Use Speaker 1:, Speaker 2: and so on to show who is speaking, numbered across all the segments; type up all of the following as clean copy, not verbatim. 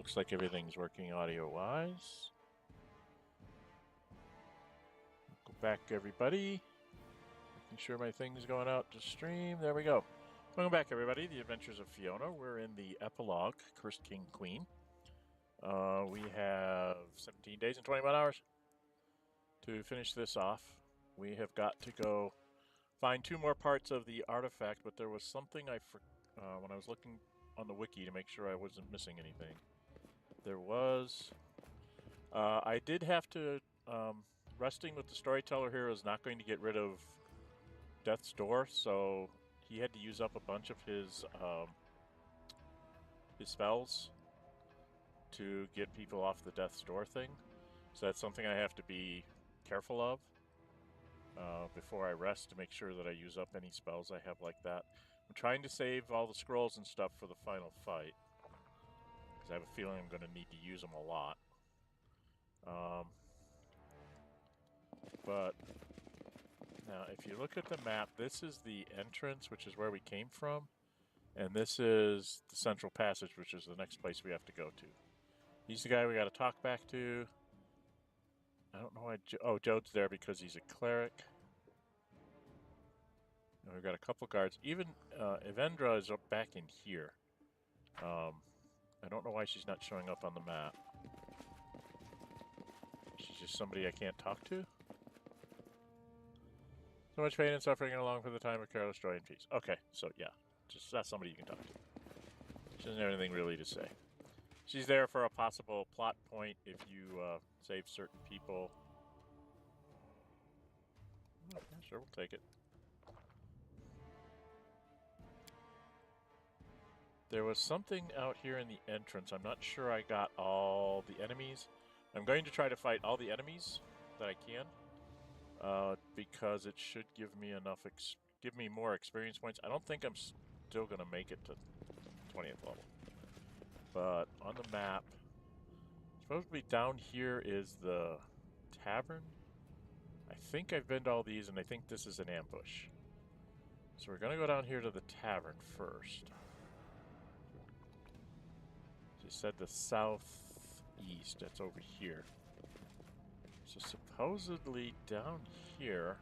Speaker 1: Looks like everything's working audio-wise. Go back, everybody. Making sure my thing's going out to stream. There we go. Welcome back, everybody. The Adventures of Fiona. We're in the epilogue, Cursed King Queen. We have 17 days and 21 hours to finish this off. We have got to go find 2 more parts of the artifact, but there was something when I was looking on the wiki to make sure I wasn't missing anything. There was... I did have to... resting with the storyteller here is not going to get rid of Death's Door, so he had to use up a bunch of his spells to get people off the Death's Door thing. So that's something I have to be careful of before I rest to make sure that I use up any spells I have like that. I'm trying to save all the scrolls and stuff for the final fight, because I have a feeling I'm going to need to use them a lot. But now, if you look at the map, this is the entrance, which is where we came from, and this is the central passage, which is the next place we have to go to. He's the guy we got to talk back to. I don't know why. Jode's there because he's a cleric. And we've got a couple guards. Even Evendra is up back in here. I don't know why she's not showing up on the map. She's just somebody I can't talk to. So much pain and suffering and along for the time of careless joy and peace. Okay, so yeah, just that's somebody you can talk to. She doesn't have anything really to say. She's there for a possible plot point if you save certain people. Oh, yeah, sure, we'll take it. There was something out here in the entrance. I'm not sure I got all the enemies. I'm going to try to fight all the enemies that I can. Because it should give me give me more experience points. I don't think I'm still going to make it to 20th level. But on the map, supposedly down here is the tavern. I think I've been to all these, and I think this is an ambush. So we're going to go down here to the tavern first. She said the southeast. That's over here. So supposedly down here...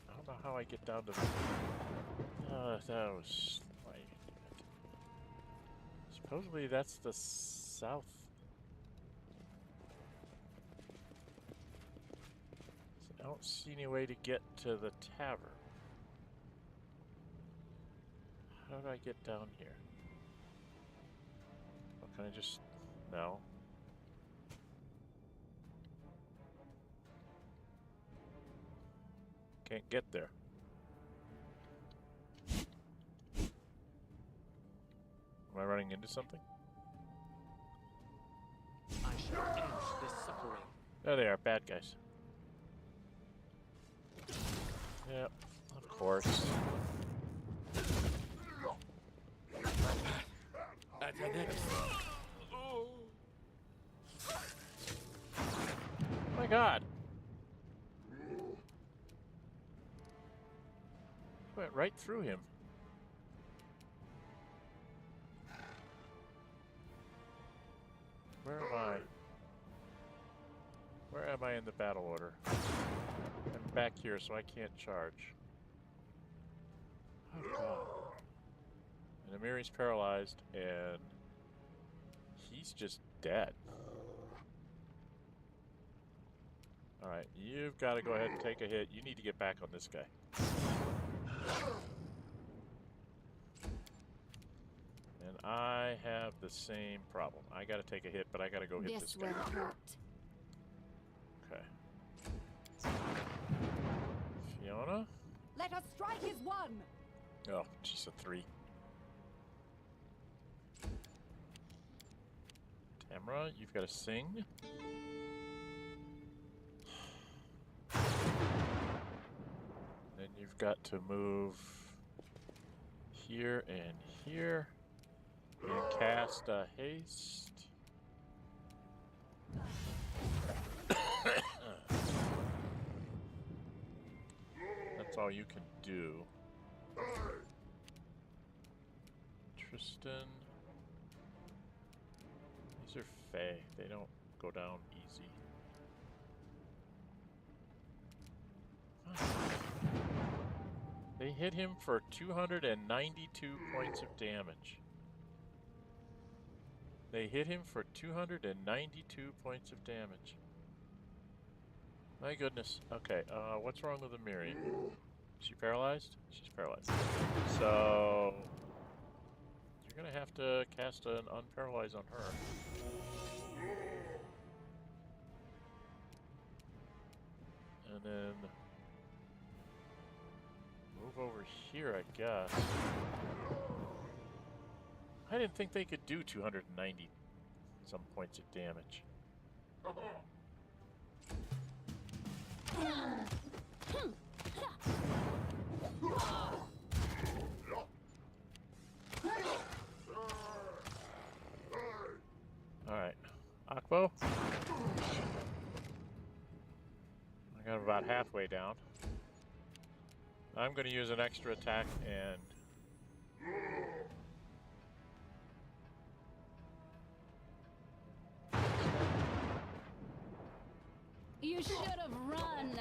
Speaker 1: I don't know how I get down to the... that was... Supposedly that's the south... So I don't see any way to get to the tavern. How do I get down here? Can I just... No. Can't get there. Am I running into something?
Speaker 2: I shall end this suffering.
Speaker 1: There they are, bad guys. Yep, of course.
Speaker 2: At your next.
Speaker 1: Oh my god! Went right through him. Where am I? Where am I in the battle order? I'm back here, so I can't charge. Oh god. And Amiri's paralyzed, and he's just dead. Alright, you've got to go ahead and take a hit. You need to get back on this guy. And I have the same problem. I got to take a hit, but I got to go hit this guy. Okay. Fiona?
Speaker 3: Let us strike as one!
Speaker 1: Oh, she's a 3. Tamara, you've got to sing. Then you've got to move here and here. And cast a haste. That's all you can do. Tristan. These are Fae. They don't go down easy. They hit him for 292 points of damage. They hit him for 292 points of damage. My goodness. Okay, what's wrong with the Miri? Is she paralyzed? She's paralyzed. So you're gonna have to cast an unparalyze on her. And then move over here, I guess. I didn't think they could do 290 some points of damage. Alright. Akbo? I got about halfway down. I'm going to use an extra attack and...
Speaker 3: You should have run.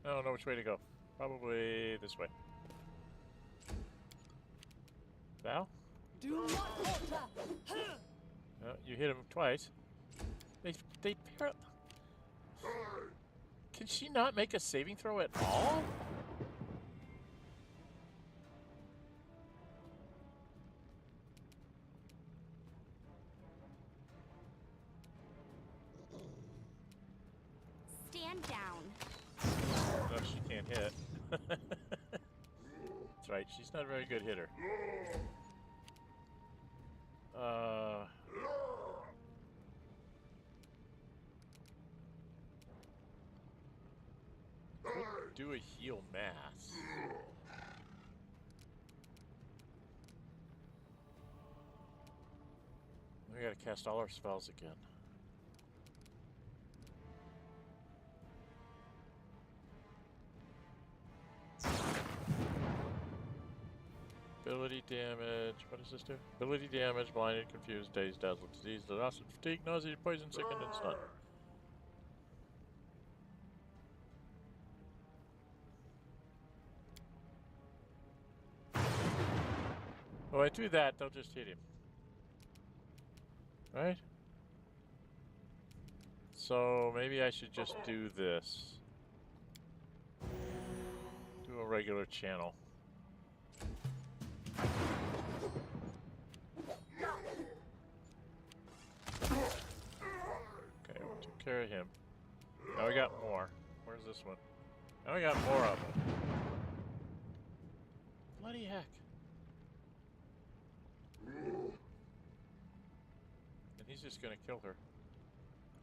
Speaker 1: I don't know which way to go. Probably this way. Val?
Speaker 3: Do not falter.
Speaker 1: You hit him twice. They pair. Can she not make a saving throw at all?
Speaker 3: Stand down.
Speaker 1: No, she can't hit. That's right, she's not a very good hitter. Could do a heal mass. We gotta cast all our spells again. Ability damage. What does this do? Ability damage, blinded, confused, dazed, dazzled, diseased, lost, fatigue, nausea, poison, sickened, and stunned. When I do that, they'll just hit him. Right? So maybe I should just do this. Do a regular channel. Okay, we took care of him. Now we got more. Where's this one? Now we got more of them. Bloody heck. And he's just gonna kill her.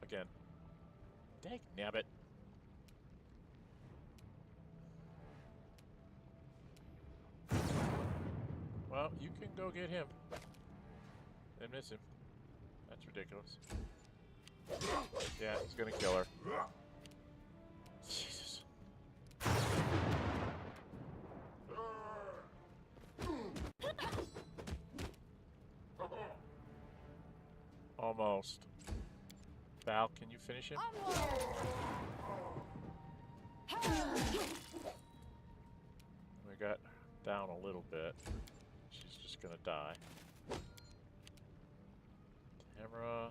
Speaker 1: Again. Dag nabbit. Well, you can go get him. And miss him. That's ridiculous. Yeah, he's gonna kill her. Jesus. Almost. Val, can you finish him? We got down a little bit. She's just gonna die. Tamara.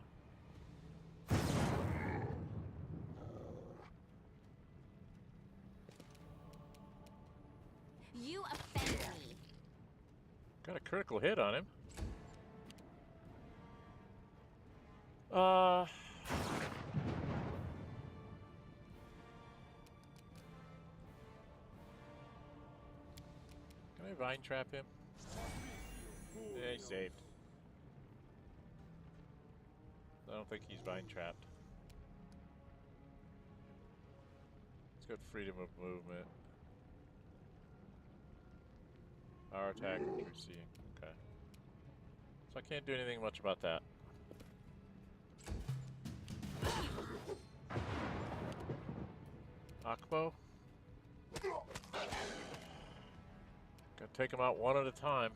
Speaker 3: You offend me.
Speaker 1: Got a critical hit on him. Can I vine trap him? Yeah, he's saved. I don't think he's vine trapped. Let's go freedom of movement. Our attack, accuracy. Okay. So I can't do anything much about that. Akbo. Gotta take them out one at a time.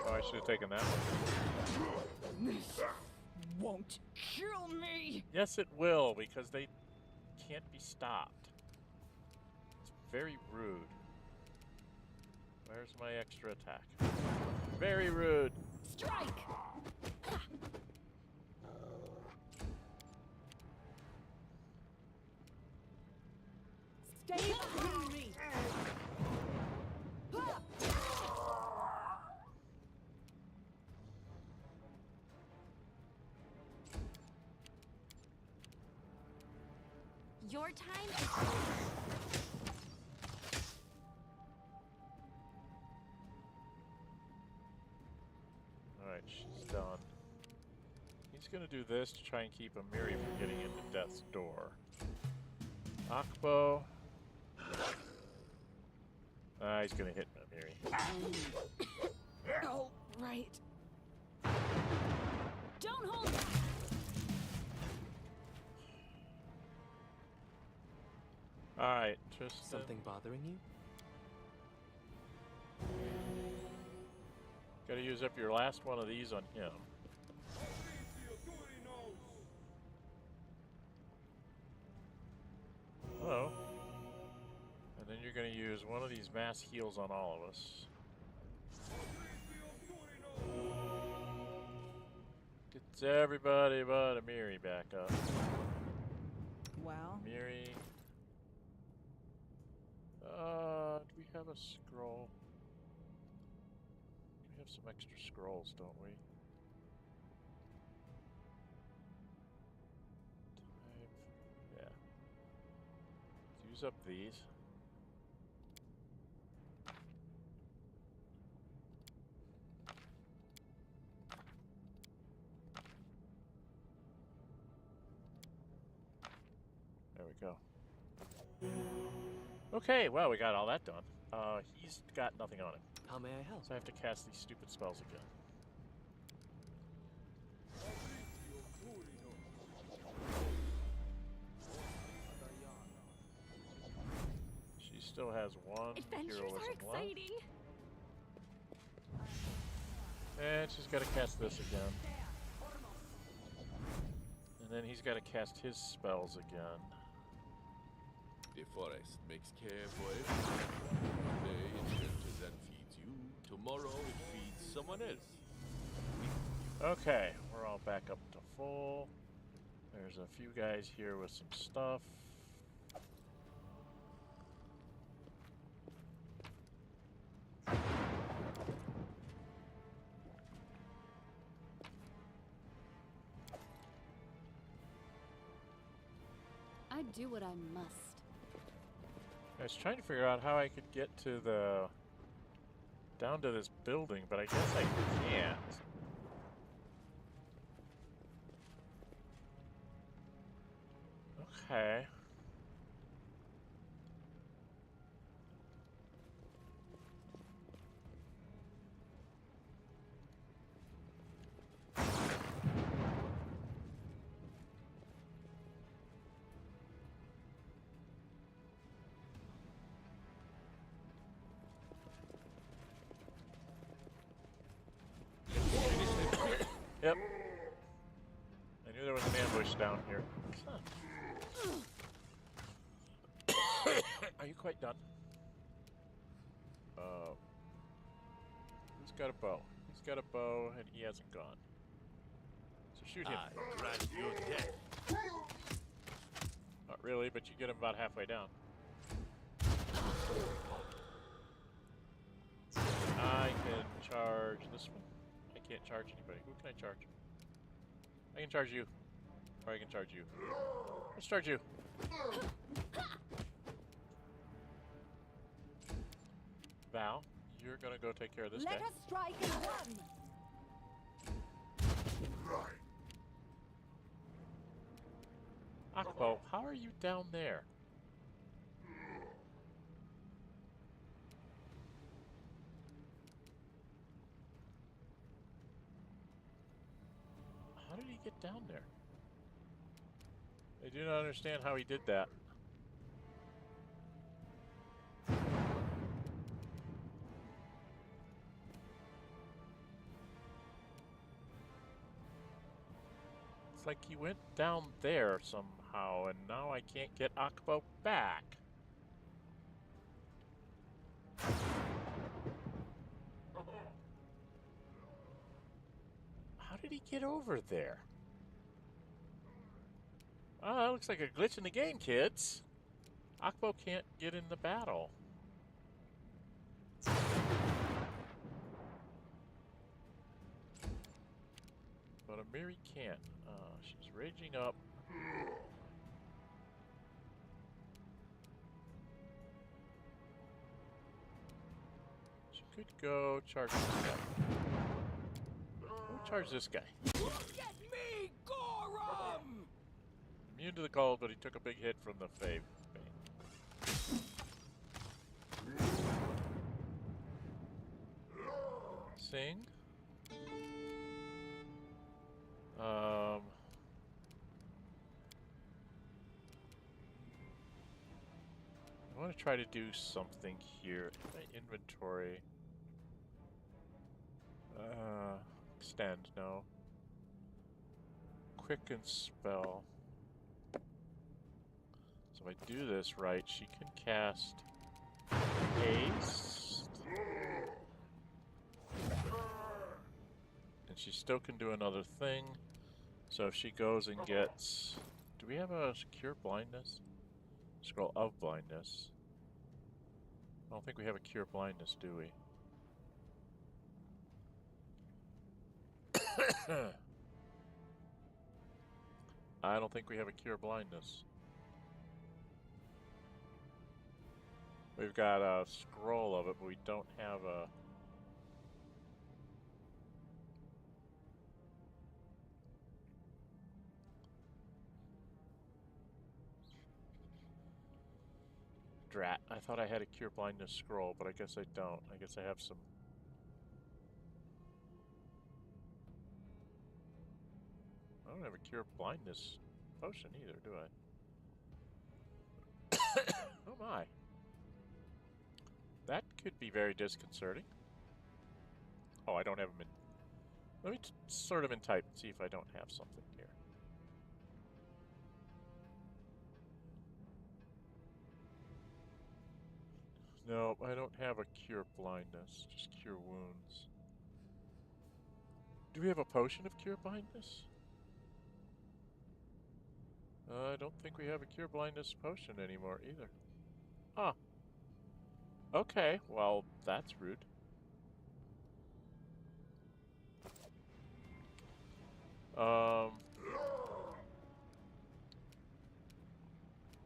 Speaker 1: Oh, I should have taken that one.
Speaker 4: This won't kill me.
Speaker 1: Yes, it will, because they can't be stopped. It's very rude. Where's my extra attack? Very rude.
Speaker 3: Strike!
Speaker 4: Stay behind me.
Speaker 3: Your time is...
Speaker 1: Alright, she's done. He's gonna do this to try and keep Amiri from getting into Death's Door. Akbo. He's gonna hit Amiri.
Speaker 4: Oh, right.
Speaker 3: Don't hold back!
Speaker 1: Alright, Tristan.
Speaker 2: Something bothering you?
Speaker 1: Gotta use up your last one of these on him. Hello. And then you're gonna use one of these mass heals on all of us. Gets everybody but Amiri back up.
Speaker 4: Well,
Speaker 1: Amiri. Do we have a scroll? We have some extra scrolls, don't we? Yeah. Let's use up these. There we go. Okay, well, we got all that done. He's got nothing on him.
Speaker 2: How may I help?
Speaker 1: So I have to cast these stupid spells again. She still has one
Speaker 3: Adventures
Speaker 1: heroism
Speaker 3: are
Speaker 1: left.
Speaker 3: exciting!
Speaker 1: And she's got to cast this again. And then he's got to cast his spells again.
Speaker 5: The forest makes care for everyone. Today it shelters and feeds you. Tomorrow it feeds someone else.
Speaker 1: Okay, we're all back up to full. There's a few guys here with some stuff.
Speaker 3: I do what I must.
Speaker 1: I was trying to figure out how I could get to the... down to this building, but I guess I can't. Okay. Yep. I knew there was an ambush down here. Are you quite done? Who's got a bow? He's got a bow and he hasn't gone. So shoot him.
Speaker 5: I grant you death.
Speaker 1: Not really, but you get him about halfway down. I can charge this one. I can't charge anybody. Who can I charge? I can charge you. Or I can charge you. Let's charge you. Val, you're gonna go take care of this
Speaker 4: let
Speaker 1: guy.
Speaker 4: us strike and run.
Speaker 1: Akbo, how are you down there? How did he he get down there? I do not understand how he did that. It's like he went down there somehow, and now I can't get Akbo back. How did he get over there? Oh, that looks like a glitch in the game, kids. Akbo can't get in the battle. But Amiri can't. She's raging up. She could go charge this guy. Go charge this guy.
Speaker 4: Get me, Gorum!
Speaker 1: Immune to the cold, but he took a big hit from the Fave. Sing. I want to try to do something here. My inventory. Extend, no. Quicken spell. So if I do this right, she can cast haste. And she still can do another thing. So if she goes and gets... Do we have a cure blindness? Scroll of blindness. I don't think we have a cure blindness, do we? I don't think we have a cure blindness. We've got a scroll of it, but we don't have a... Drat. I thought I had a cure blindness scroll, but I guess I don't. I guess I have some... I don't have a cure blindness potion either, do I? Oh my. That could be very disconcerting. Oh, I don't have them in... Let me sort them in type and see if I don't have something here. No, I don't have a cure blindness, just cure wounds. Do we have a potion of cure blindness? I don't think we have a cure blindness potion anymore either. Huh. Okay, well, that's rude.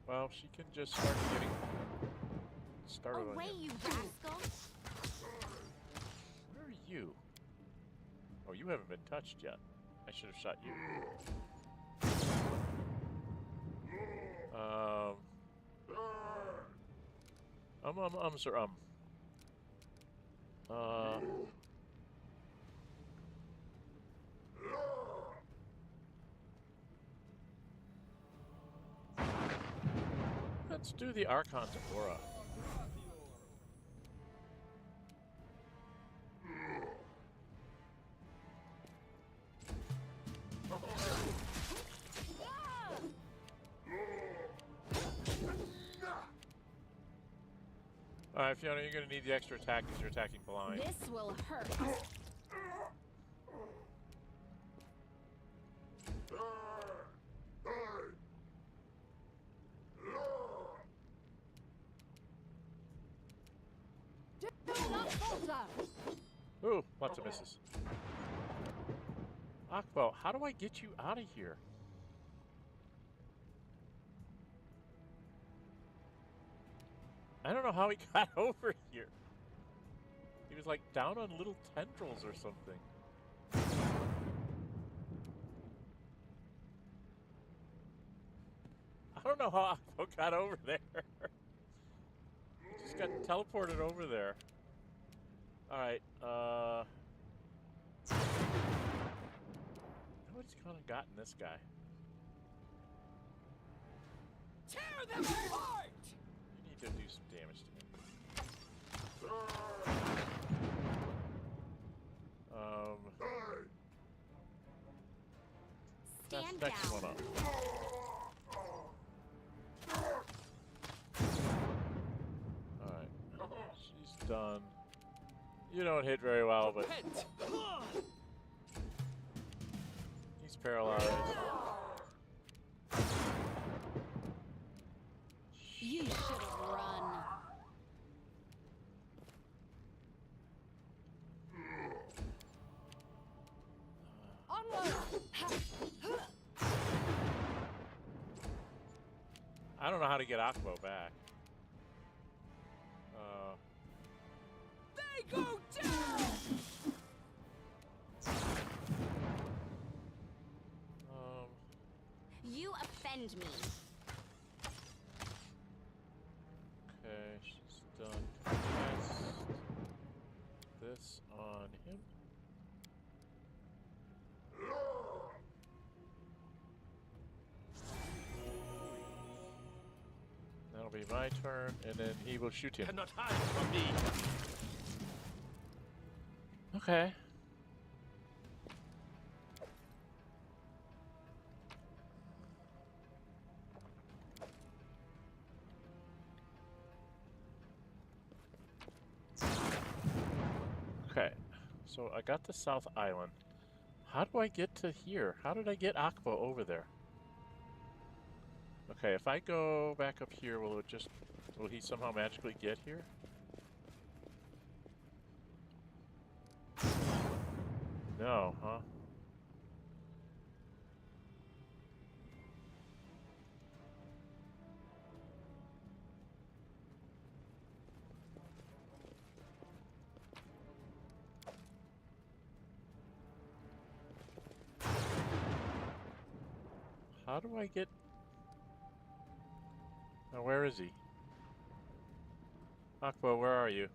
Speaker 1: Well, she can just start getting started on
Speaker 3: Away,
Speaker 1: him.
Speaker 3: you rascal!
Speaker 1: Where are you? Oh, you haven't been touched yet. I should have shot you. Sir, let's do the Archon to Aura. Alright, Fiona, you're gonna need the extra attack because you're attacking blind.
Speaker 3: This will hurt.
Speaker 1: Ooh, lots of misses. Akbo, how do I get you out of here? I don't know how he got over here. He was like down on little tendrils or something. I don't know how Akbo got over there. He just got teleported over there. Alright, kind of gotten this guy.
Speaker 4: Tear them apart!
Speaker 1: You need to do some damage to him. That's
Speaker 3: Stand
Speaker 1: next
Speaker 3: down.
Speaker 1: one up. Alright. She's done. You don't hit very well, but
Speaker 2: Repent.
Speaker 1: he's paralyzed.
Speaker 3: You should have run. Onward!
Speaker 1: I don't know how to get Akbo back.
Speaker 4: They go down!
Speaker 3: You offend me.
Speaker 1: Okay, she's done. Cast this on him. That'll be my turn, and then he will shoot him.
Speaker 2: Cannot hide from me.
Speaker 1: Okay. Okay, so I got the South Island. How do I get to here? How did I get Akbo over there? Okay, if I go back up here, will he somehow magically get here? No, huh? How do I get... Now, where is he? Akbo, where are you?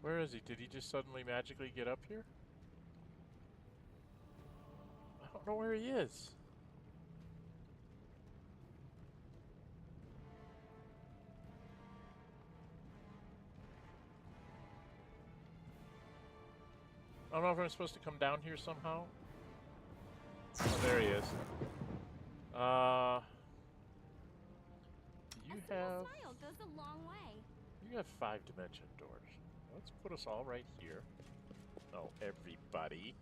Speaker 1: Where is he? Did he just suddenly magically get up here? I don't know where he is. I don't know if I'm supposed to come down here somehow. Oh, there he is. You
Speaker 3: A
Speaker 1: have...
Speaker 3: smile goes a long way.
Speaker 1: You have 5-dimension doors. Let's put us all right here. Oh, everybody.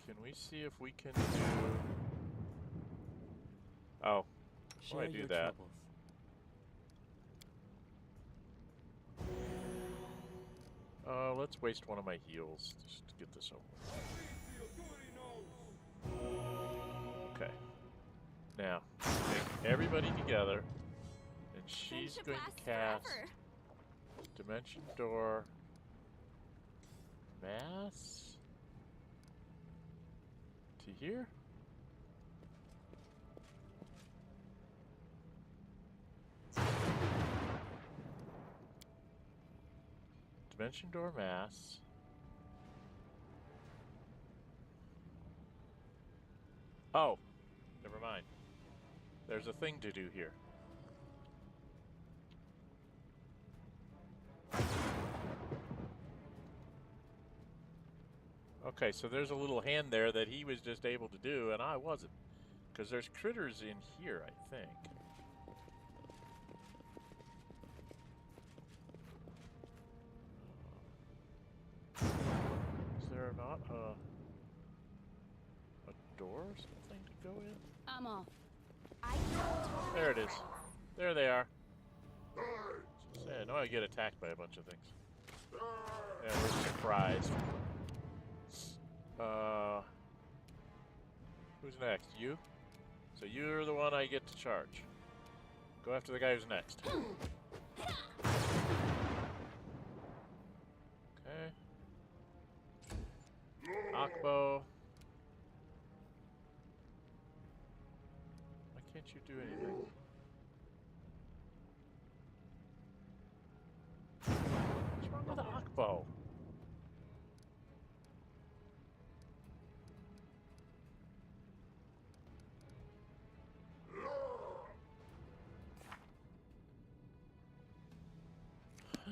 Speaker 1: Can we see if we can do... Oh, why do that? Let's waste one of my heals just to get this over. Okay. Now, take everybody together, and she's
Speaker 3: Friendship
Speaker 1: going
Speaker 3: lasts
Speaker 1: to cast
Speaker 3: forever.
Speaker 1: Dimension Door Mass to here. Dimension Door Mass. Oh, never mind. There's a thing to do here. Okay, so there's a little hand there that he was just able to do, and I wasn't. Because there's critters in here, I think. Is there not a door or something to go in?
Speaker 3: I'm off.
Speaker 1: There it is. There they are. I know I get attacked by a bunch of things. Yeah, we're surprised. Who's next? You? So you're the one I get to charge. Go after the guy who's next. Okay. Akbo. Why can't you do anything?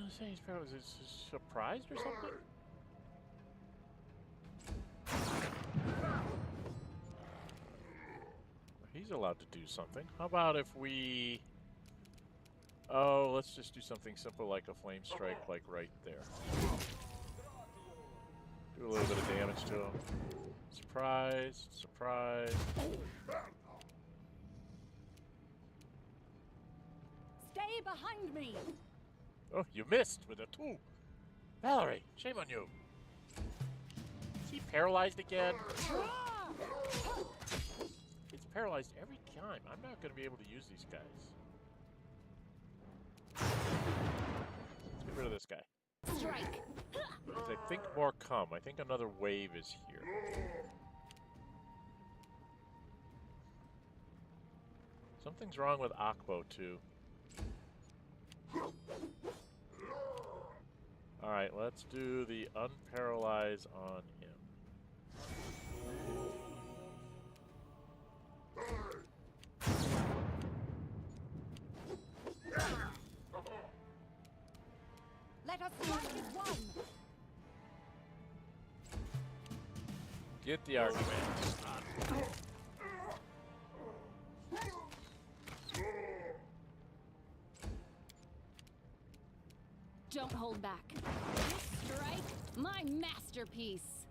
Speaker 1: was saying he's paralyzed. Is he surprised or something? He's allowed to do something. How about if we... Oh, let's just do something simple like a flame strike, like right there. Do a little bit of damage to him. Surprise, surprise.
Speaker 3: Stay behind me.
Speaker 1: Oh, you missed with a 2. Valerie, shame on you. Is he paralyzed again? It's paralyzed every time. I'm not going to be able to use these guys. Let's get rid of this guy.
Speaker 3: Strike.
Speaker 1: Because I think more come. I think another wave is here. Something's wrong with Akbo, too. Alright, let's do the unparalyze on him.
Speaker 3: Let us work as one.
Speaker 1: Get the argument.
Speaker 3: Don't hold back. This strike, my masterpiece.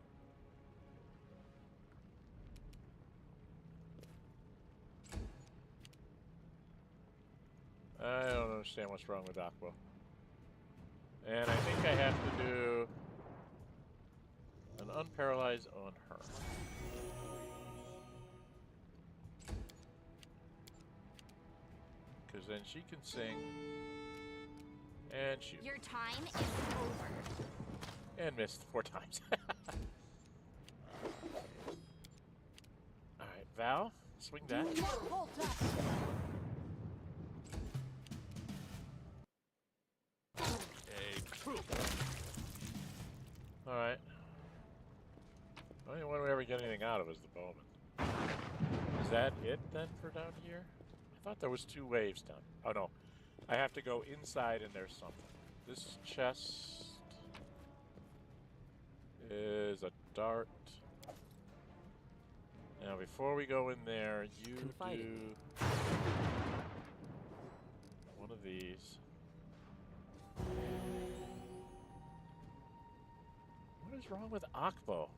Speaker 1: I don't understand what's wrong with Aqua. And I think I have to do an unparalyze on her. Because then she can sing and shoot.
Speaker 3: Your time is over.
Speaker 1: And missed 4 times. Alright, Val, swing that.
Speaker 3: Do not hold up.
Speaker 1: Alright. The only one we ever get anything out of is the bowman. Is that it then for down here? I thought there was 2 waves down. Oh no. I have to go inside and there's something. This chest is a dart. Now before we go in there, you
Speaker 2: Confiding.
Speaker 1: do one of these. What is wrong with Akbo?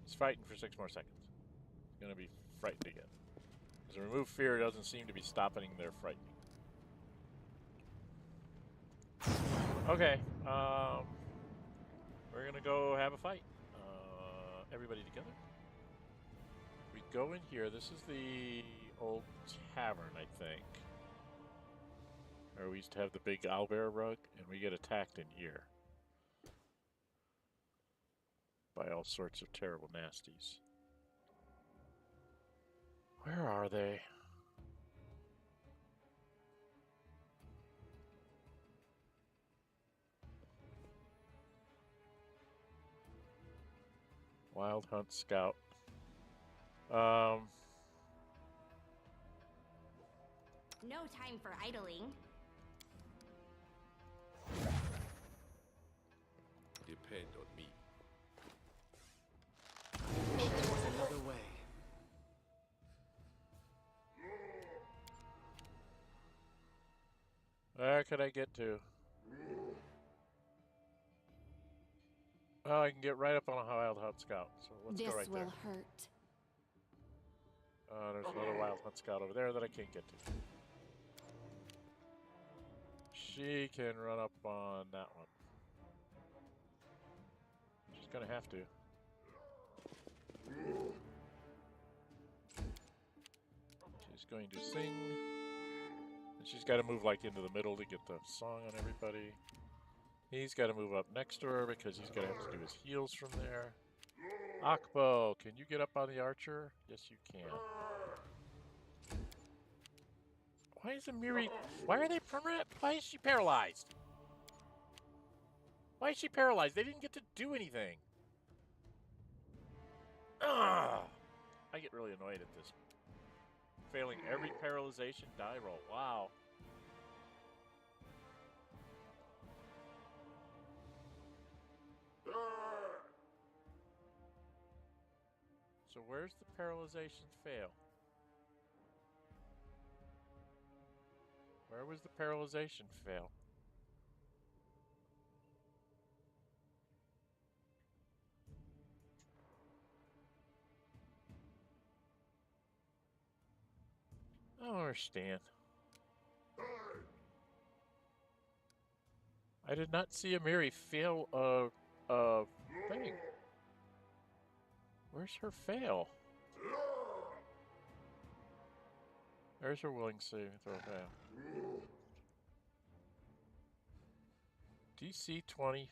Speaker 1: He's fighting for 6 more seconds. He's gonna be frightened again. Because remove fear doesn't seem to be stopping their frightening. Okay, we're gonna go have a fight. Everybody together. We go in here. This is the old tavern, I think. Where we used to have the big owlbear rug, and we get attacked in here. By all sorts of terrible nasties. Where are they? Wild Hunt Scout.
Speaker 3: No time for idling.
Speaker 5: Depend on me.
Speaker 2: There was another way.
Speaker 1: Where could I get to? Oh, I can get right up on a Wild Hunt Scout. So let's
Speaker 3: This
Speaker 1: go right
Speaker 3: will
Speaker 1: there.
Speaker 3: hurt.
Speaker 1: There's another Wild Hunt Scout over there that I can't get to. She can run up on that one. She's gonna have to. She's going to sing. And she's got to move like into the middle to get the song on everybody. He's got to move up next to her because he's going to have to do his heals from there. Akbo, can you get up on the archer? Yes, you can. Why is Amiri... Why are they permanent? Why is she paralyzed? Why is she paralyzed? They didn't get to do anything. Ugh! I get really annoyed at this. Failing every paralyzation die roll. Wow. So where's the paralyzation fail? Where was the paralyzation fail? I don't understand. I did not see Amiri fail a thing. Where's her fail? There's her willing saving throw fail. DC 20.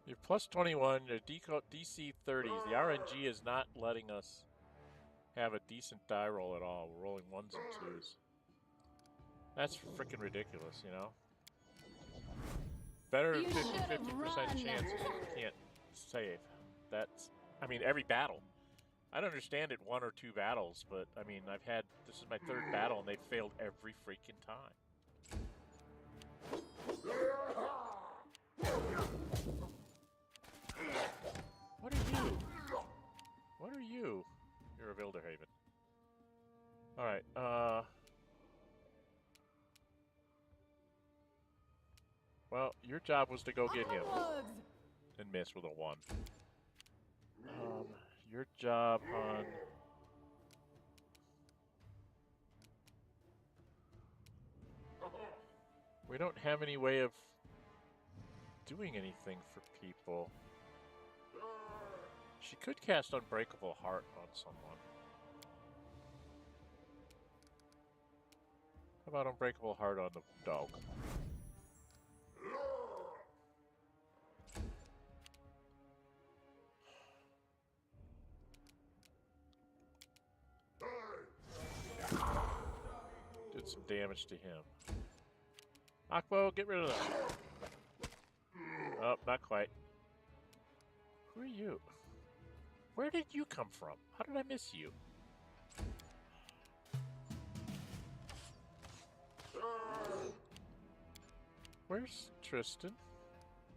Speaker 1: You're plus 21, your DC 30s. The RNG is not letting us have a decent die roll at all. We're rolling 1s and 2s. That's freaking ridiculous, you know? Better than 50% chance you can't save. That's, I mean, every battle. I don't understand it 1 or 2 battles, but I mean, this is my 3rd battle and they failed every freaking time. What are you? What are you? You're a Wilderhaven. Alright, well, your job was to go get him. And miss with a 1. Your job, hon. We don't have any way of doing anything for people. She could cast Unbreakable Heart on someone. How about Unbreakable Heart on the dog? Did some damage to him. Akbo, get rid of that. Oh, not quite. Who are you? Where did you come from? How did I miss you? Where's Tristan?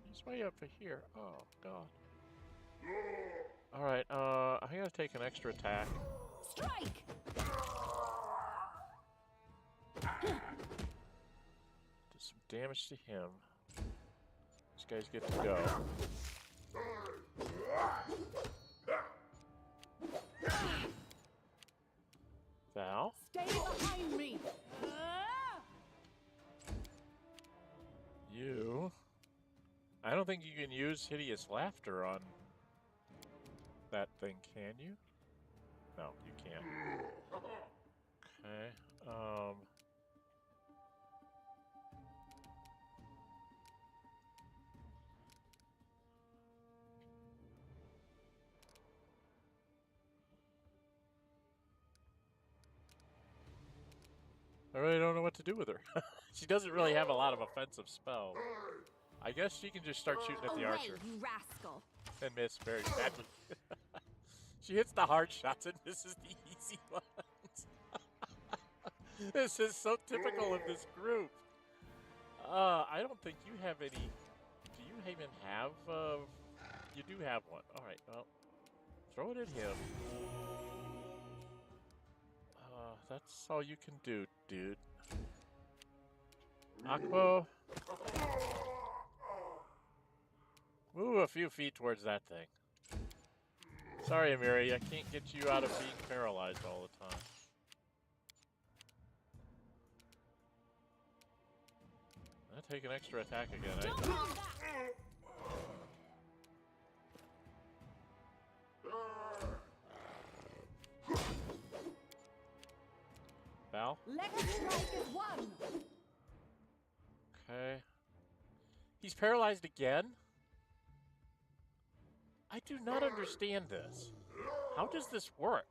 Speaker 1: He's way up here. Oh, God. Alright, I gotta take an extra attack.
Speaker 3: Strike!
Speaker 1: Do some damage to him. These guys get to go. Val?
Speaker 4: Stay behind me.
Speaker 1: You? I don't think you can use Hideous Laughter on that thing, can you? No, you can't. Okay, I really don't know what to do with her. She doesn't really have a lot of offensive spells. I guess she can just start shooting at the
Speaker 3: Away,
Speaker 1: archer.
Speaker 3: you rascal!
Speaker 1: And miss very badly. She hits the hard shots and misses the easy ones. This is so typical of this group. I don't think you have any... Do you even have... You do have one. Alright, well... Throw it at him. That's all you can do, dude. Akbo. Move a few feet towards that thing. Sorry, Amiri, I can't get you out of being paralyzed all the time. I take an extra attack again. Val?
Speaker 4: Let's strike as one.
Speaker 1: Okay. He's paralyzed again? I do not understand this. How does this work?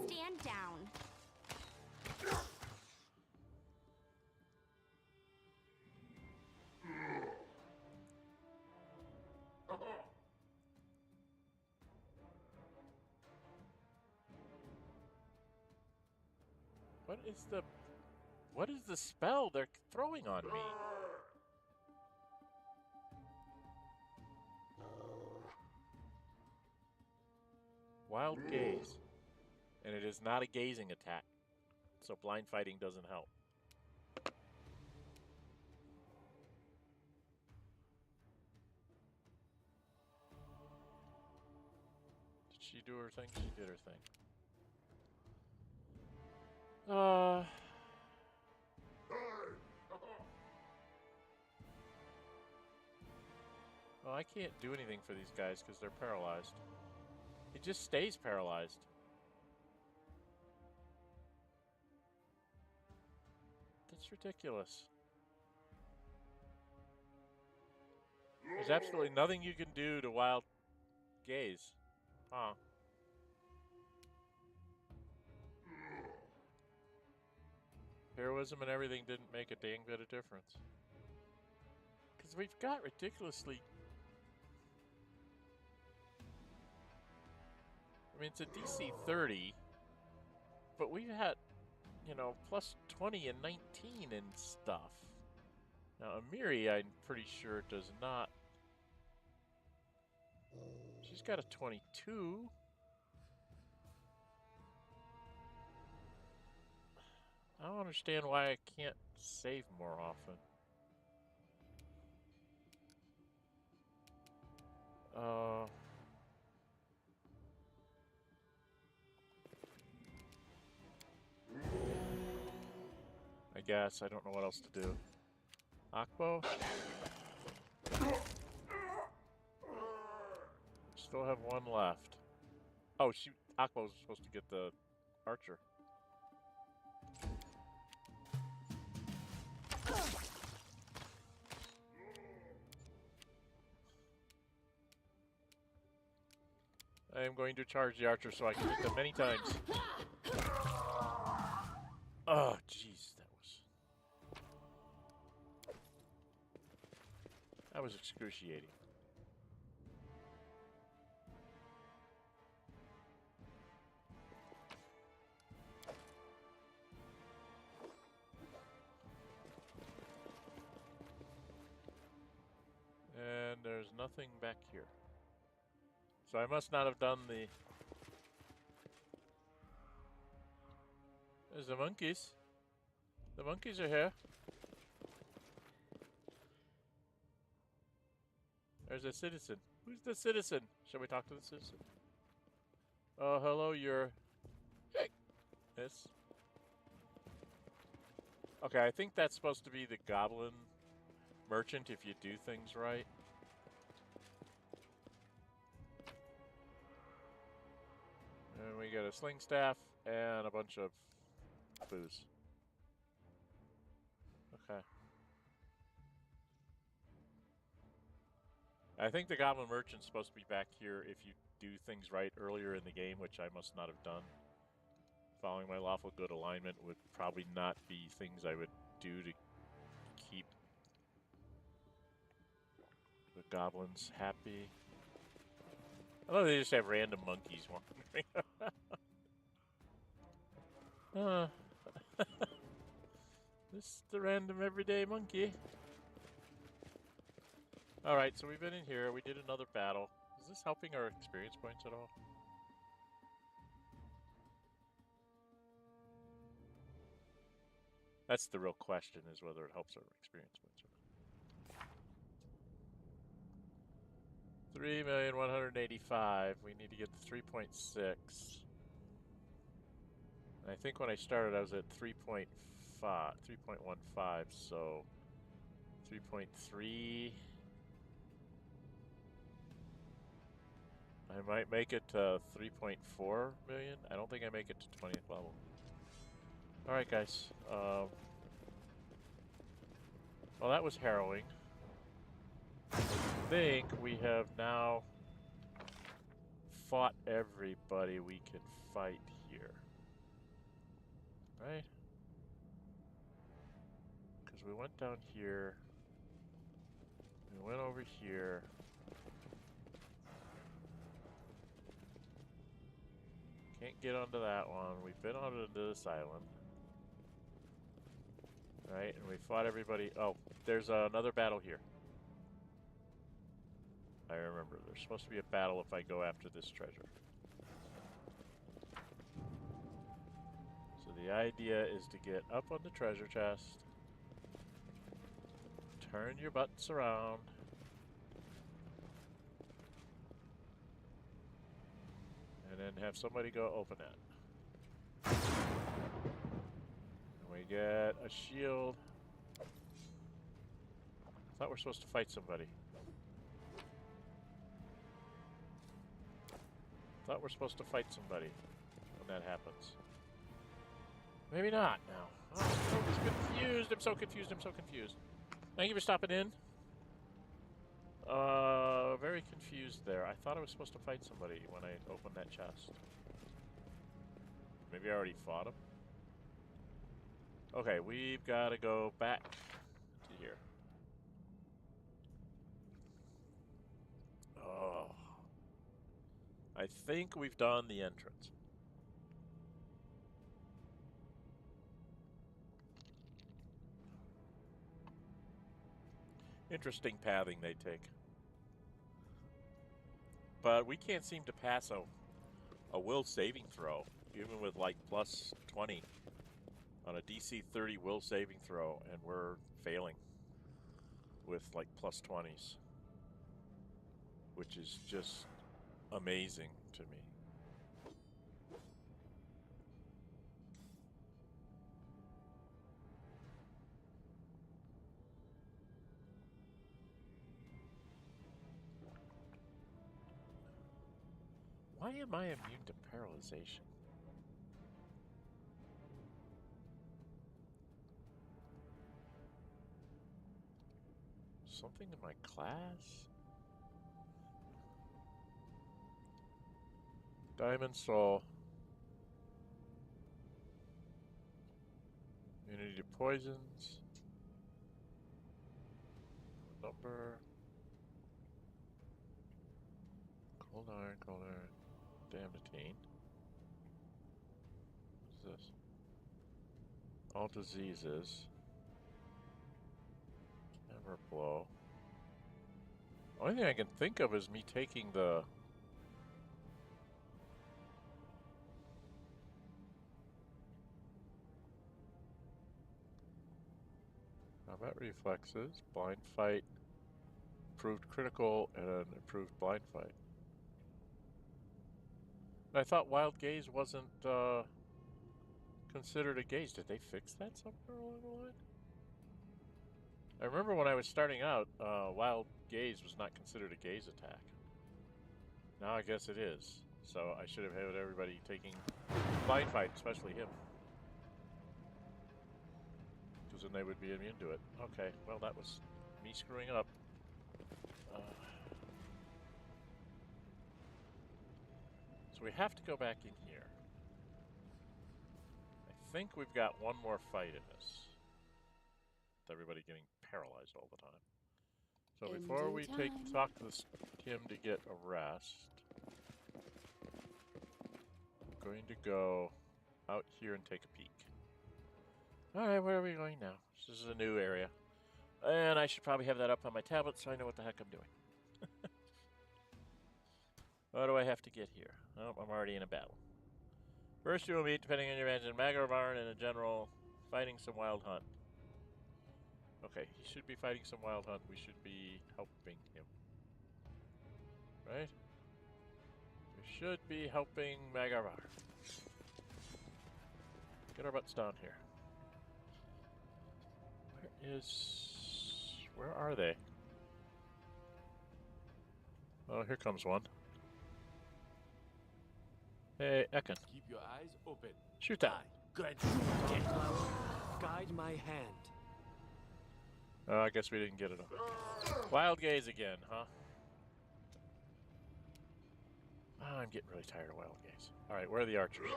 Speaker 3: Stand down.
Speaker 1: What is the spell they're throwing on me? Wild gaze. And it is not a gazing attack. So blind fighting doesn't help. Did she do her thing? She did her thing. Well, I can't do anything for these guys because they're paralyzed. It just stays paralyzed. That's ridiculous. There's absolutely nothing you can do to wild gaze. Huh. Heroism and everything didn't make a dang bit of difference. Because we've got ridiculously... I mean, it's a DC 30, but we've had, you know, plus 20 and 19 and stuff. Now, Amiri, I'm pretty sure, does not. She's got a 22. I don't understand why I can't save more often. I guess. I don't know what else to do. Akbo? Still have one left. Oh, Akbo was supposed to get the archer. I am going to charge the archer so I can hit them many times. Oh, jeez, that was excruciating. And there's nothing back here. So I must not have done the... There's the monkeys. The monkeys are here. There's a citizen. Who's the citizen? Shall we talk to the citizen? Oh, hello, you're... Miss. Okay, I think that's supposed to be the goblin merchant if you do things right. And we got a sling staff and a bunch of booze. Okay. I think the goblin merchant's supposed to be back here if you do things right earlier in the game, which I must not have done. Following my lawful good alignment would probably not be things I would do to keep the goblins happy. I love they just have random monkeys wandering around. This is the random everyday monkey. Alright, so we've been in here. We did another battle. Is this helping our experience points at all? That's the real question, is whether it helps our experience points or not. 3,185,000. We need to get to 3.6. I think when I started, I was at 3.15, so 3.3. I might make it to 3.4 million. I don't think I make it to 20th level. Alright, guys. Well, that was harrowing. I think we have now fought everybody we can fight here. Right? Because we went down here. We went over here. Can't get onto that one. We've been onto this island. Right, and we fought everybody. Oh, there's another battle here. I remember. There's supposed to be a battle if I go after this treasure. So the idea is to get up on the treasure chest, turn your butts around, and then have somebody go open it. And we get a shield. I thought we're supposed to fight somebody. Thought we're supposed to fight somebody when that happens. Maybe not now. Oh, I'm so confused. I'm so confused. I'm so confused. Thank you for stopping in. Very confused there. I thought I was supposed to fight somebody when I opened that chest. Maybe I already fought him. Okay, we've got to go back to here. Oh. I think we've done the entrance. Interesting pathing they take. But we can't seem to pass a will saving throw, even with like plus 20 on a DC 30 will saving throw, and we're failing with like plus 20s, which is just amazing to me. Why am I immune to paralyzation? Something in my class? Diamond Soul. Immunity to poisons. Number. Cold iron, cold iron. Damnatine. What's this? All diseases. Hammer blow. Only thing I can think of is me taking the combat reflexes, blind fight, improved critical, and improved blind fight. And I thought wild gaze wasn't considered a gaze. Did they fix that somewhere along the line? I remember when I was starting out, wild gaze was not considered a gaze attack. Now I guess it is. So I should have had everybody taking blind fight, especially him. Because then they would be immune to it. Okay, well that was me screwing up. So we have to go back in here. I think we've got one more fight in this. With everybody getting paralyzed all the time. So before we talk to him to get a rest, I'm going to go out here and take a peek. Alright, where are we going now? This is a new area. And I should probably have that up on my tablet so I know what the heck I'm doing. What do I have to get here? Oh, I'm already in a battle. First you will meet, depending on your advantage, Magavarn and a general fighting some wild hunt. Okay, he should be fighting some wild hunt. We should be helping him. Right? We should be helping Magavar. Get our butts down here. Where are they? Oh, here comes one. Hey, Ekin.
Speaker 5: Keep your eyes open.
Speaker 1: Shoot that.
Speaker 5: Good.
Speaker 2: Guide my hand.
Speaker 1: Oh, I guess we didn't get it all. Wild gaze again, huh? Oh, I'm getting really tired of wild gaze. Alright, where are the archers?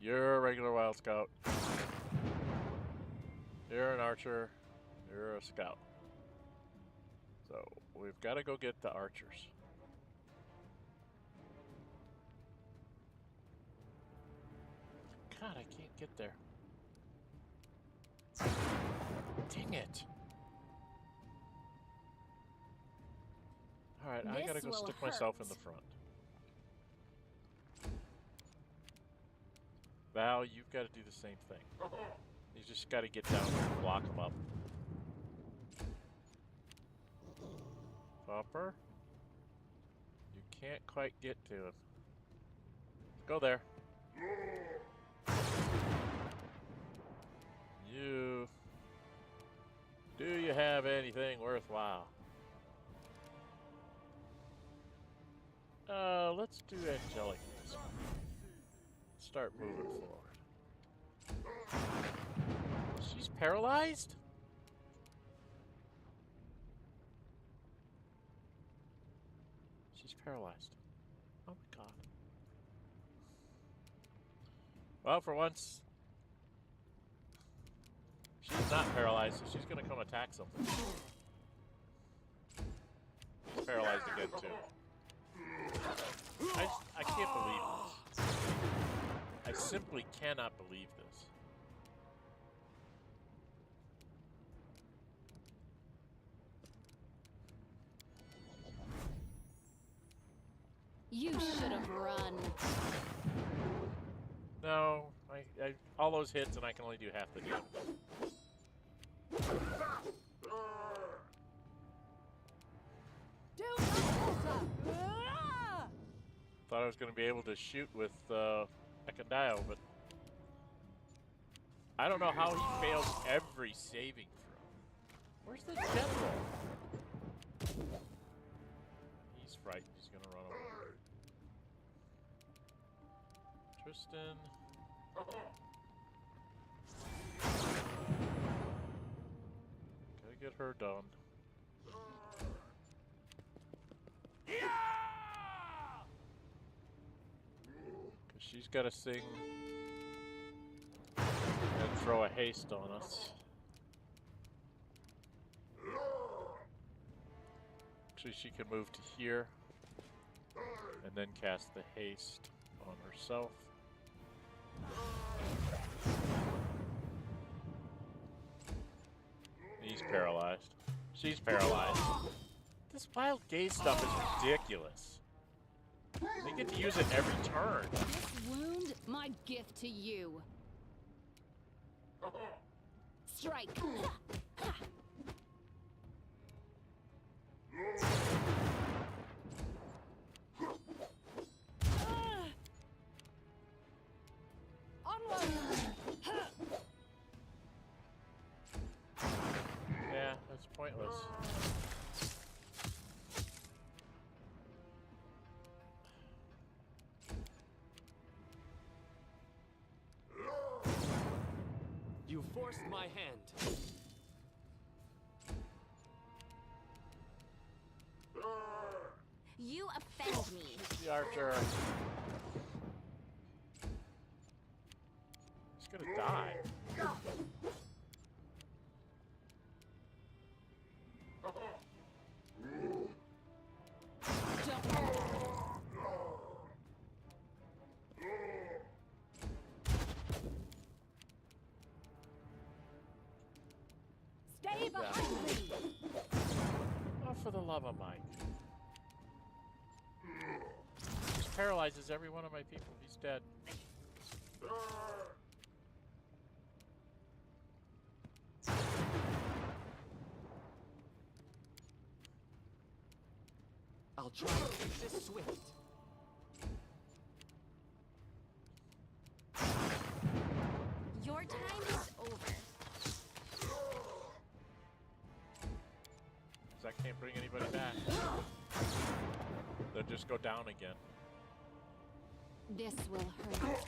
Speaker 1: You're a regular wild scout. You're an archer. You're a scout. So, we've got to go get the archers. God, I can't get there. Dang it. Alright, I gotta
Speaker 3: This
Speaker 1: go
Speaker 3: will
Speaker 1: stick myself in
Speaker 3: hurt.
Speaker 1: the front. Val, you've got to do the same thing. You just got to get down here and block them up. Popper. You can't quite get to him. Go there. You. Do you have anything worthwhile? Let's do angelic. Start moving forward. She's paralyzed? She's paralyzed. Oh my god. Well, for once, she's not paralyzed, so she's gonna come attack something. She's paralyzed again, too. I can't believe this. I simply cannot believe this.
Speaker 3: You should have run.
Speaker 1: No, I all those hits and I can only do half the damage.
Speaker 4: Do not falter. Ah!
Speaker 1: Thought I was going to be able to shoot with Ekandio, but I don't know how he fails every saving throw. Where's the general? He's frightened. He's going to run away. Tristan. Gotta get her done. Cause she's gotta sing and throw a haste on us. Actually, she can move to here and then cast the haste on herself. He's paralyzed. She's paralyzed. This wild gaze stuff is ridiculous. They get to use it every turn.
Speaker 3: This wound, my gift to you. Strike.
Speaker 4: Onward.
Speaker 1: Yeah, that's pointless.
Speaker 2: You forced my hand.
Speaker 3: You offend me.
Speaker 1: The archer. He's gonna die.
Speaker 4: Stay behind me.
Speaker 1: Oh, for the love of Mike. Just paralyzes every one of my people. He's dead.
Speaker 2: I'll try to keep this swift.
Speaker 3: Your time is over.
Speaker 1: Because I can't bring anybody back. They'll just go down again.
Speaker 3: This will hurt.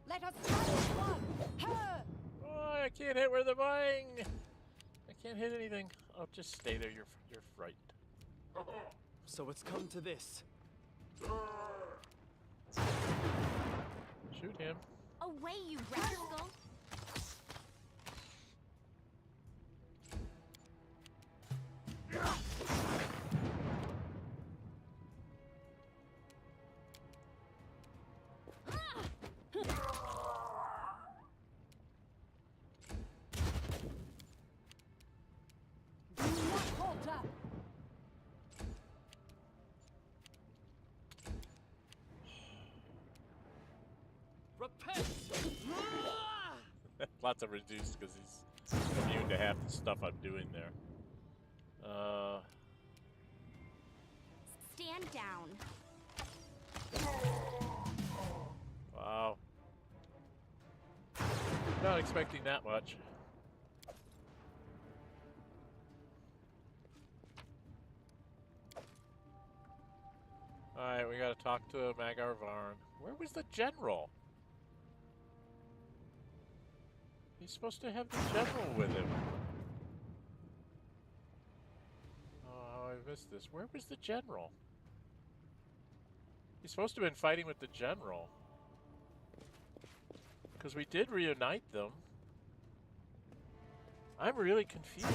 Speaker 4: Let us fight as one. Her.
Speaker 1: Oh, I can't hit where they're buying. I can't hit anything. Oh, just stay there. You're frightened.
Speaker 2: So it's come to this.
Speaker 1: Shoot him.
Speaker 3: Away, you rascal.
Speaker 1: slots are reduced because he's immune to half the stuff I'm doing there.
Speaker 3: Stand down.
Speaker 1: Wow. Not expecting that much. Alright, we gotta talk to Magar Varn. Where was the general? He's supposed to have the general with him. Oh, I missed this. Where was the general? He's supposed to have been fighting with the general. Because we did reunite them. I'm really confused.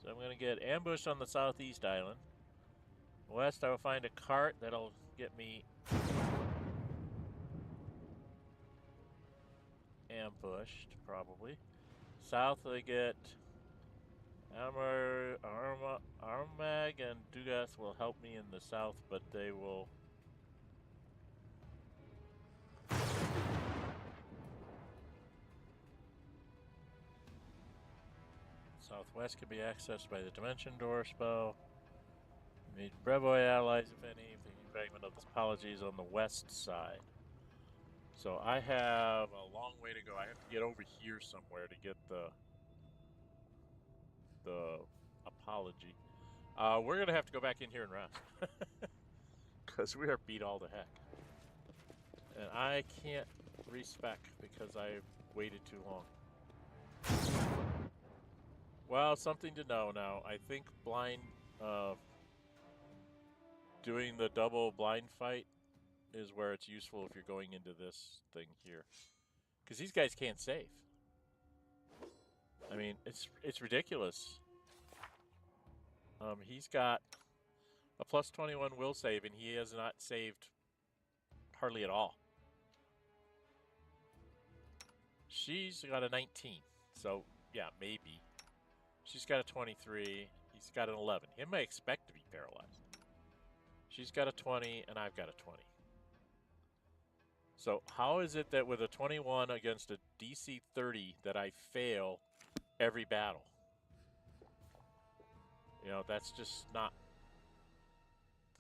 Speaker 1: So I'm going to get ambushed on the southeast island. West, I will find a cart that'll get me ambushed, probably. South, I get Armag and Dugas will help me in the south, but they will... Southwest can be accessed by the Dimension Door spell. Meet Brevoy allies, if any. The fragment of the apologies on the west side. So I have a long way to go. I have to get over here somewhere to get the apology. We're going to have to go back in here and rest. Because we are beat all to heck. And I can't respec because I waited too long. Well, something to know now. I think blind... doing the double blind fight is where it's useful if you're going into this thing here. Because these guys can't save. I mean, it's ridiculous. He's got a plus 21 will save, and he has not saved hardly at all. She's got a 19, so yeah, maybe. She's got a 23, he's got an 11. Him I expect to be paralyzed. She's got a 20, and I've got a 20. So how is it that with a 21 against a DC 30 that I fail every battle? You know, that's just not...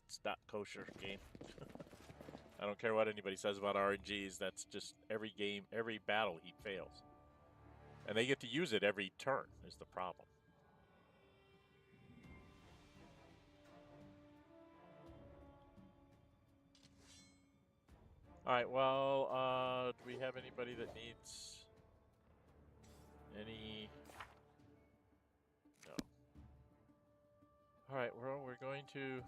Speaker 1: It's not kosher game. I don't care what anybody says about RNGs. That's just every game, every battle he fails. And they get to use it every turn is the problem. Alright, well, do we have anybody that needs any... No. Alright, well, we're going to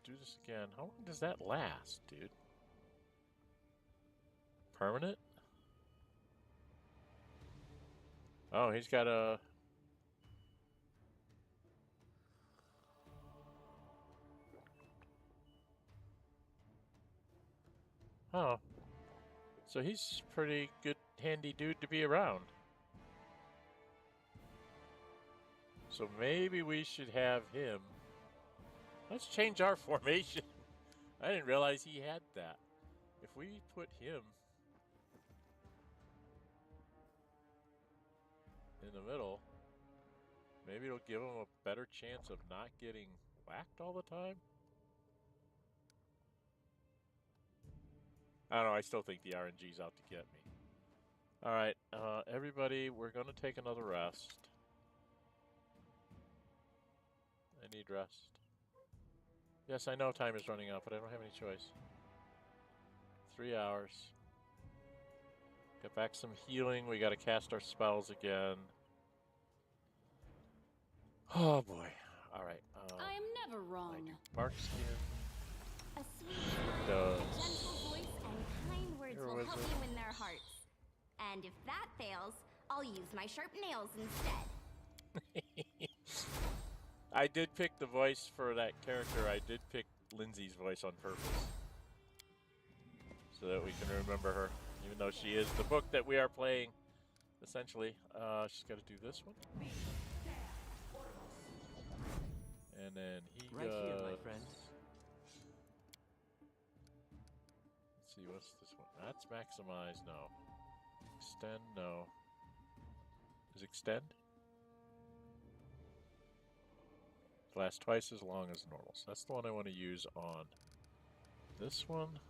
Speaker 1: do this again. How long does that last, dude? Permanent? Oh, he's got a... Oh. So he's pretty good, handy dude to be around. So maybe we should have him. Let's change our formation. I didn't realize he had that. If we put him in the middle, maybe it'll give him a better chance of not getting whacked all the time. I don't know, I still think the RNG's out to get me. Alright, everybody, we're going to take another rest. I need rest. Yes, I know time is running out, but I don't have any choice. 3 hours. Get back some healing. We got to cast our spells again. Oh boy. Alright.
Speaker 4: I am never wrong.
Speaker 1: Bark skin.
Speaker 3: A sweet smile, a gentle voice, and kind words will help you win their hearts. And if that fails, I'll use my sharp nails instead.
Speaker 1: I did pick the voice for that character. I did pick Lindsay's voice on purpose. So that we can remember her. Even though she is the book that we are playing essentially. She's got to do this one. And then he
Speaker 2: Right
Speaker 1: goes...
Speaker 2: here, my friend.
Speaker 1: Let's see, what's this one? That's maximize, no. Extend, no. Is extend? Lasts twice as long as normal. So that's the one I want to use on this one.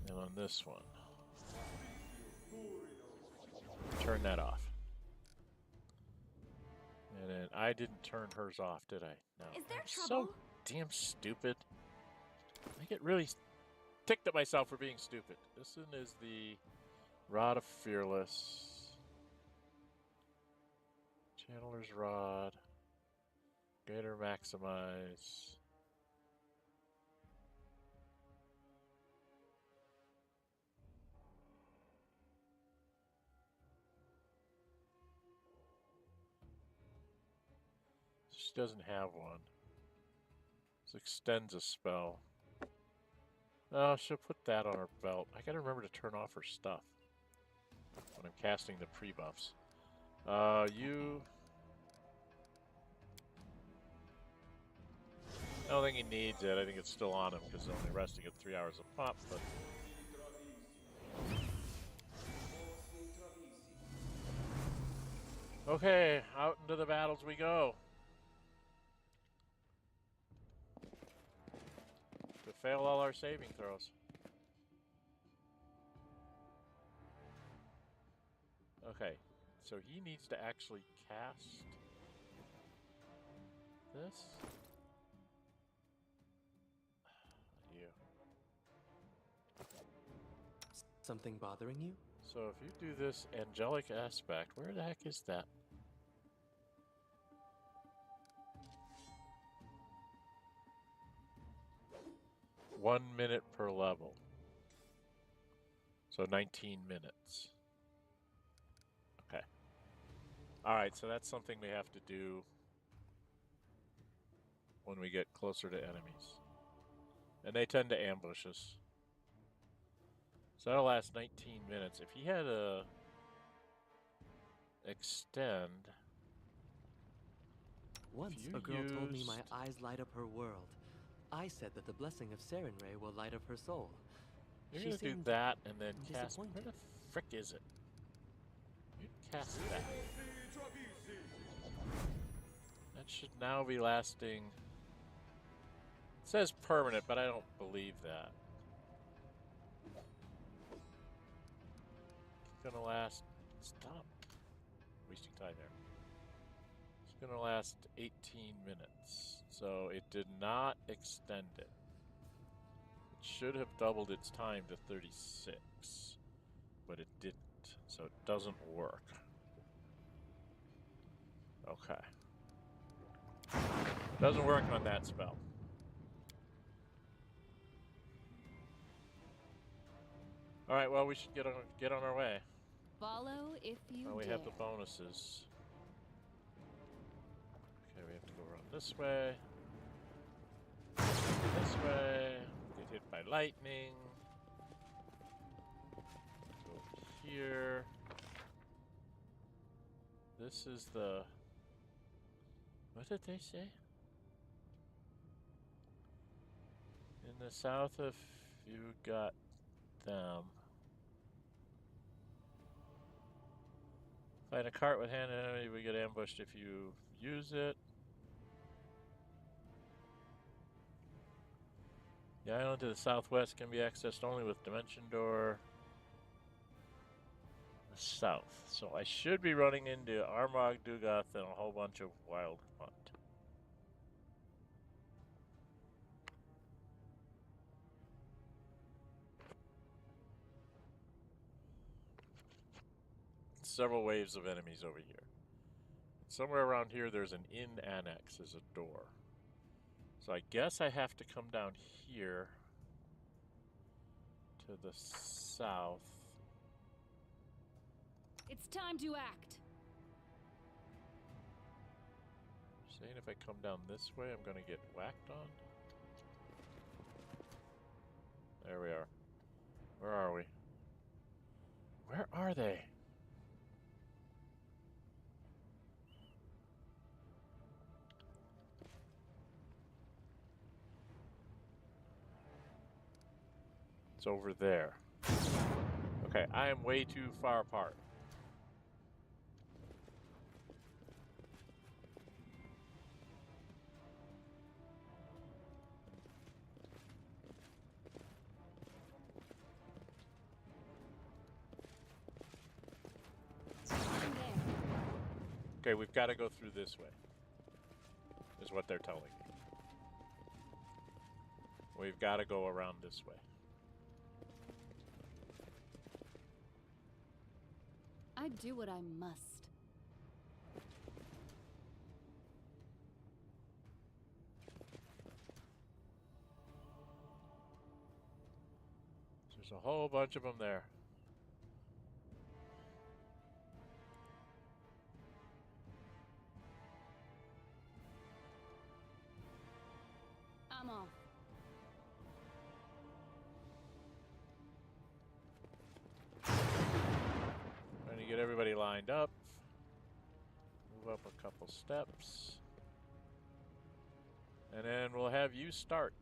Speaker 1: And on this one. Turn that off. And then I didn't turn hers off, did I? No.
Speaker 3: Is there
Speaker 1: I'm
Speaker 3: trouble?
Speaker 1: so damn stupid. I get really ticked at myself for being stupid. This one is the Rod of Fearless. Channeler's Rod. Greater Maximize. She doesn't have one. This extends a spell. Oh, she'll put that on her belt. I gotta remember to turn off her stuff when I'm casting the pre-buffs. You... I don't think he needs it. I think it's still on him because he's only resting at 3 hours a pop, but... Okay, out into the battles we go. To fail all our saving throws. Okay, so he needs to actually cast this. You.
Speaker 2: Something bothering you?
Speaker 1: So if you do this angelic aspect, where the heck is that? One minute per level. So 19 minutes. Okay. Alright, so that's something we have to do when we get closer to enemies. And they tend to ambush us. So that'll last 19 minutes. If he had a extend...
Speaker 2: Once
Speaker 1: you
Speaker 2: a girl told me my
Speaker 1: used-
Speaker 2: eyes light up her world. I said that the blessing of Sarenrae will light up her soul.
Speaker 1: You're
Speaker 2: She
Speaker 1: going to do
Speaker 2: seemed
Speaker 1: that and then cast...
Speaker 2: disappointed.
Speaker 1: Where the frick is it? You cast that. That should now be lasting... It says permanent, but I don't believe that. It's gonna last... Stop wasting time there. It's gonna last 18 minutes. So it did not extend it. It should have doubled its time to 36. But it didn't. So it doesn't work. Okay. Doesn't work on that spell. Alright, well we should get on our way.
Speaker 4: Follow if you
Speaker 1: Oh, we
Speaker 4: dare.
Speaker 1: have the bonuses. Okay, we have to go around this way. This way. Get hit by lightning. Go over here. This is the... What did they say? In the south of you got them. Find a cart with hand enemy, we get ambushed if you use it. The island to the southwest can be accessed only with Dimension Door. The south. So I should be running into Armagh, Dugath, and a whole bunch of Wild Hunt. Several waves of enemies over here. Somewhere around here there's an inn annex as a door. So I guess I have to come down here to the south.
Speaker 4: It's time to act.
Speaker 1: Saying if I come down this way I'm gonna get whacked on. There we are. Where are we? Where are they? It's over there. Okay, I am way too far apart. Okay, we've got to go through this way, is what they're telling me. We've got to go around this way.
Speaker 4: I do what I must.
Speaker 1: There's a whole bunch of them there.
Speaker 4: I'm off.
Speaker 1: Trying to get everybody lined up. Move up a couple steps. And then we'll have you start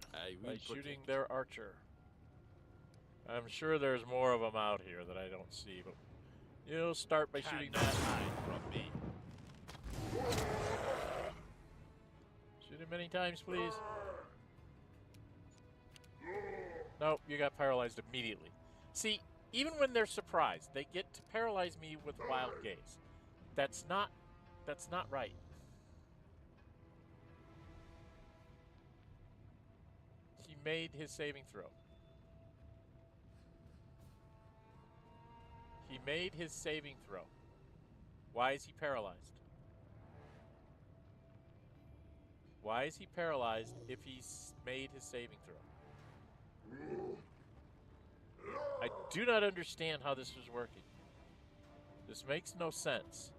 Speaker 1: by shooting their archer. I'm sure there's more of them out here that I don't see, but you'll start by shooting that.
Speaker 5: From me.
Speaker 1: Shoot him many times, please. Nope, you got paralyzed immediately. See, even when they're surprised, they get to paralyze me with wild gaze. That's not right. He made his saving throw. He made his saving throw. Why is he paralyzed? Why is he paralyzed if he's made his saving throw? I do not understand how this is working. This makes no sense.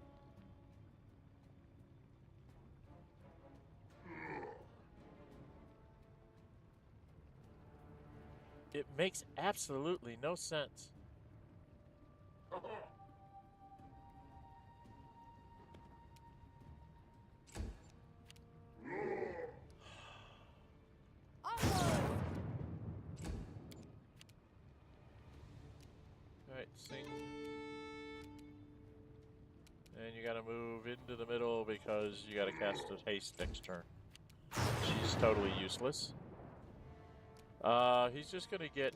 Speaker 1: It makes absolutely no sense. Alright, sing. And you gotta move into the middle because you gotta cast a haste next turn. She's totally useless. He's just gonna get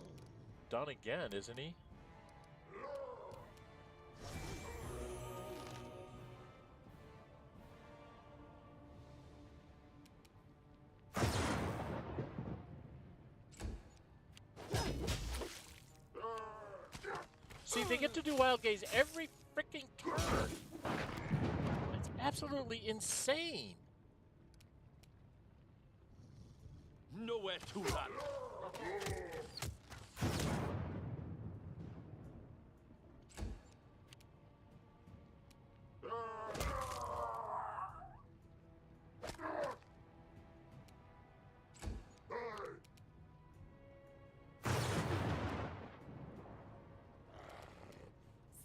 Speaker 1: done again, isn't he? See, they get to do Wild Gaze every freaking turn. That's absolutely insane.
Speaker 5: Nowhere to run.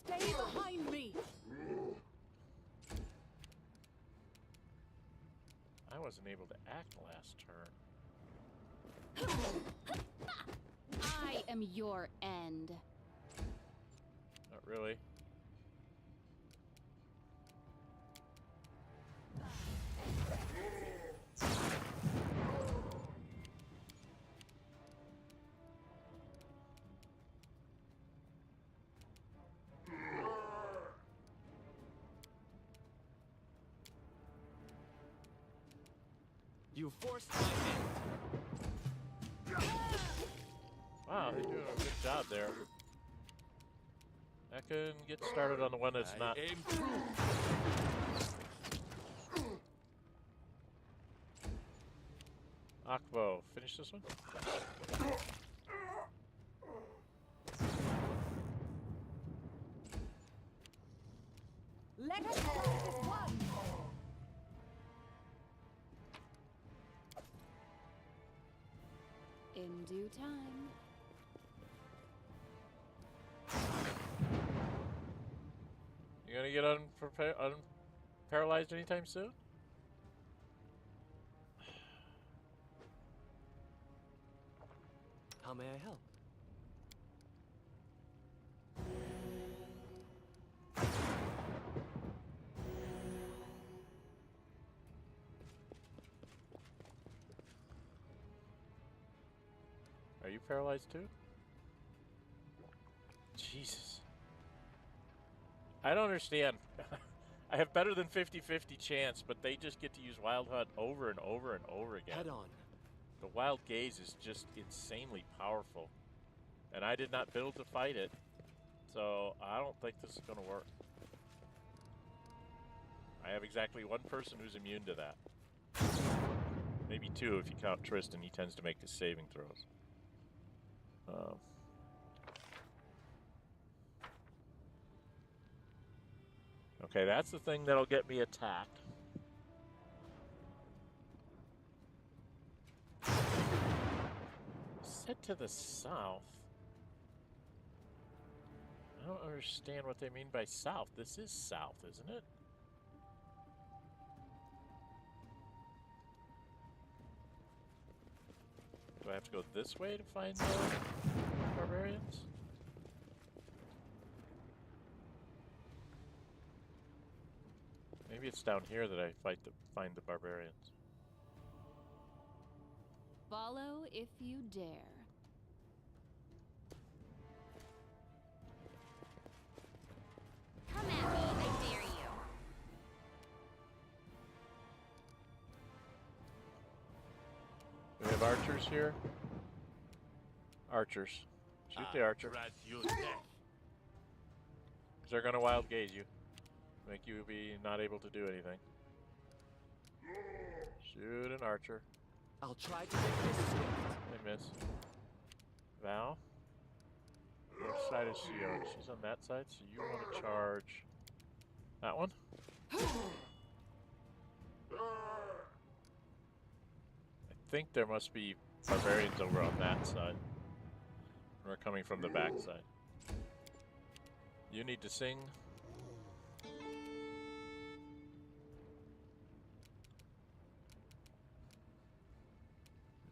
Speaker 4: Stay behind me.
Speaker 1: I wasn't able to act last turn.
Speaker 4: I am your end.
Speaker 1: Not really.
Speaker 2: You forced my hand.
Speaker 1: Wow, they're doing a good job there. I can get started on the one that's not.
Speaker 5: Aim true.
Speaker 1: Akvo, finish this one?
Speaker 4: Let us go as one. In due time.
Speaker 1: gonna get paralyzed anytime soon?
Speaker 2: How may I help?
Speaker 1: Are you paralyzed too? Jesus. I don't understand. I have better than 50-50 chance, but they just get to use Wild Hunt over and over and over again.
Speaker 2: Head on.
Speaker 1: The Wild Gaze is just insanely powerful. And I did not build to fight it, so I don't think this is going to work. I have exactly one person who's immune to that. Maybe two if you count Tristan. He tends to make his saving throws. Okay, that's the thing that'll get me attacked. Set to the south. I don't understand what they mean by south. This is south, isn't it? Do I have to go this way to find the barbarians? Maybe it's down here that I find the barbarians.
Speaker 4: Follow if you dare.
Speaker 3: Come at me, I dare you.
Speaker 1: Do we have archers here? Archers. Shoot the archer.
Speaker 5: Grant you death.
Speaker 1: Because they're going to wild gaze you. Make you be not able to do anything. Shoot an archer.
Speaker 2: I'll try to make this swift.
Speaker 1: They miss. Val? Which side is she on? She's on that side, so you want to charge that one? I think there must be barbarians over on that side. We're coming from the back side. You need to sing.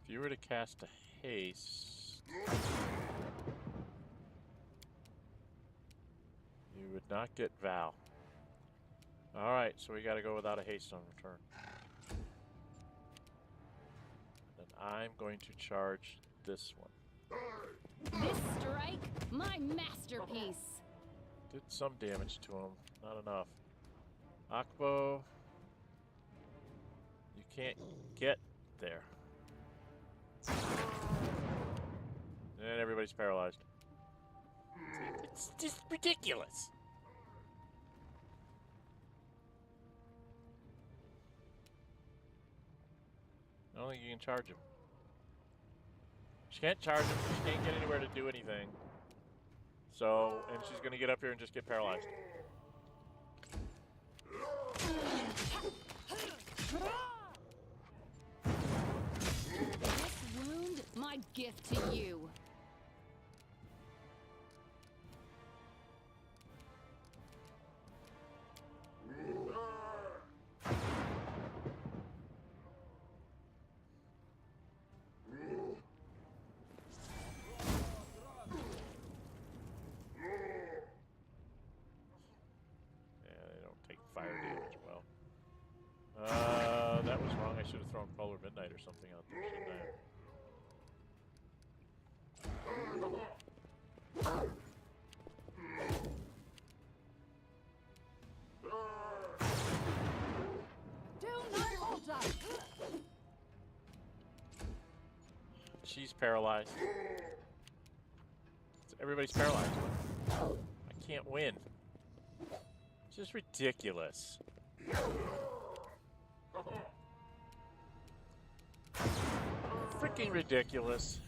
Speaker 1: If you were to cast a haste, you would not get Val. Alright, so we gotta go without a haste on return. Then I'm going to charge this one.
Speaker 4: This strike, my masterpiece.
Speaker 1: Did some damage to him, not enough. Akbo, you can't get there. And everybody's paralyzed. It's just ridiculous. I don't think you can charge him. She can't charge him. She can't get anywhere to do anything. So, and she's going to get up here and just get paralyzed.
Speaker 4: This wound, my gift to you.
Speaker 1: That was wrong. I should have thrown Polar Midnight or something out there, shouldn't I?
Speaker 4: Do not falter.
Speaker 1: She's paralyzed. Everybody's paralyzed. I can't win. It's just ridiculous. Freaking ridiculous.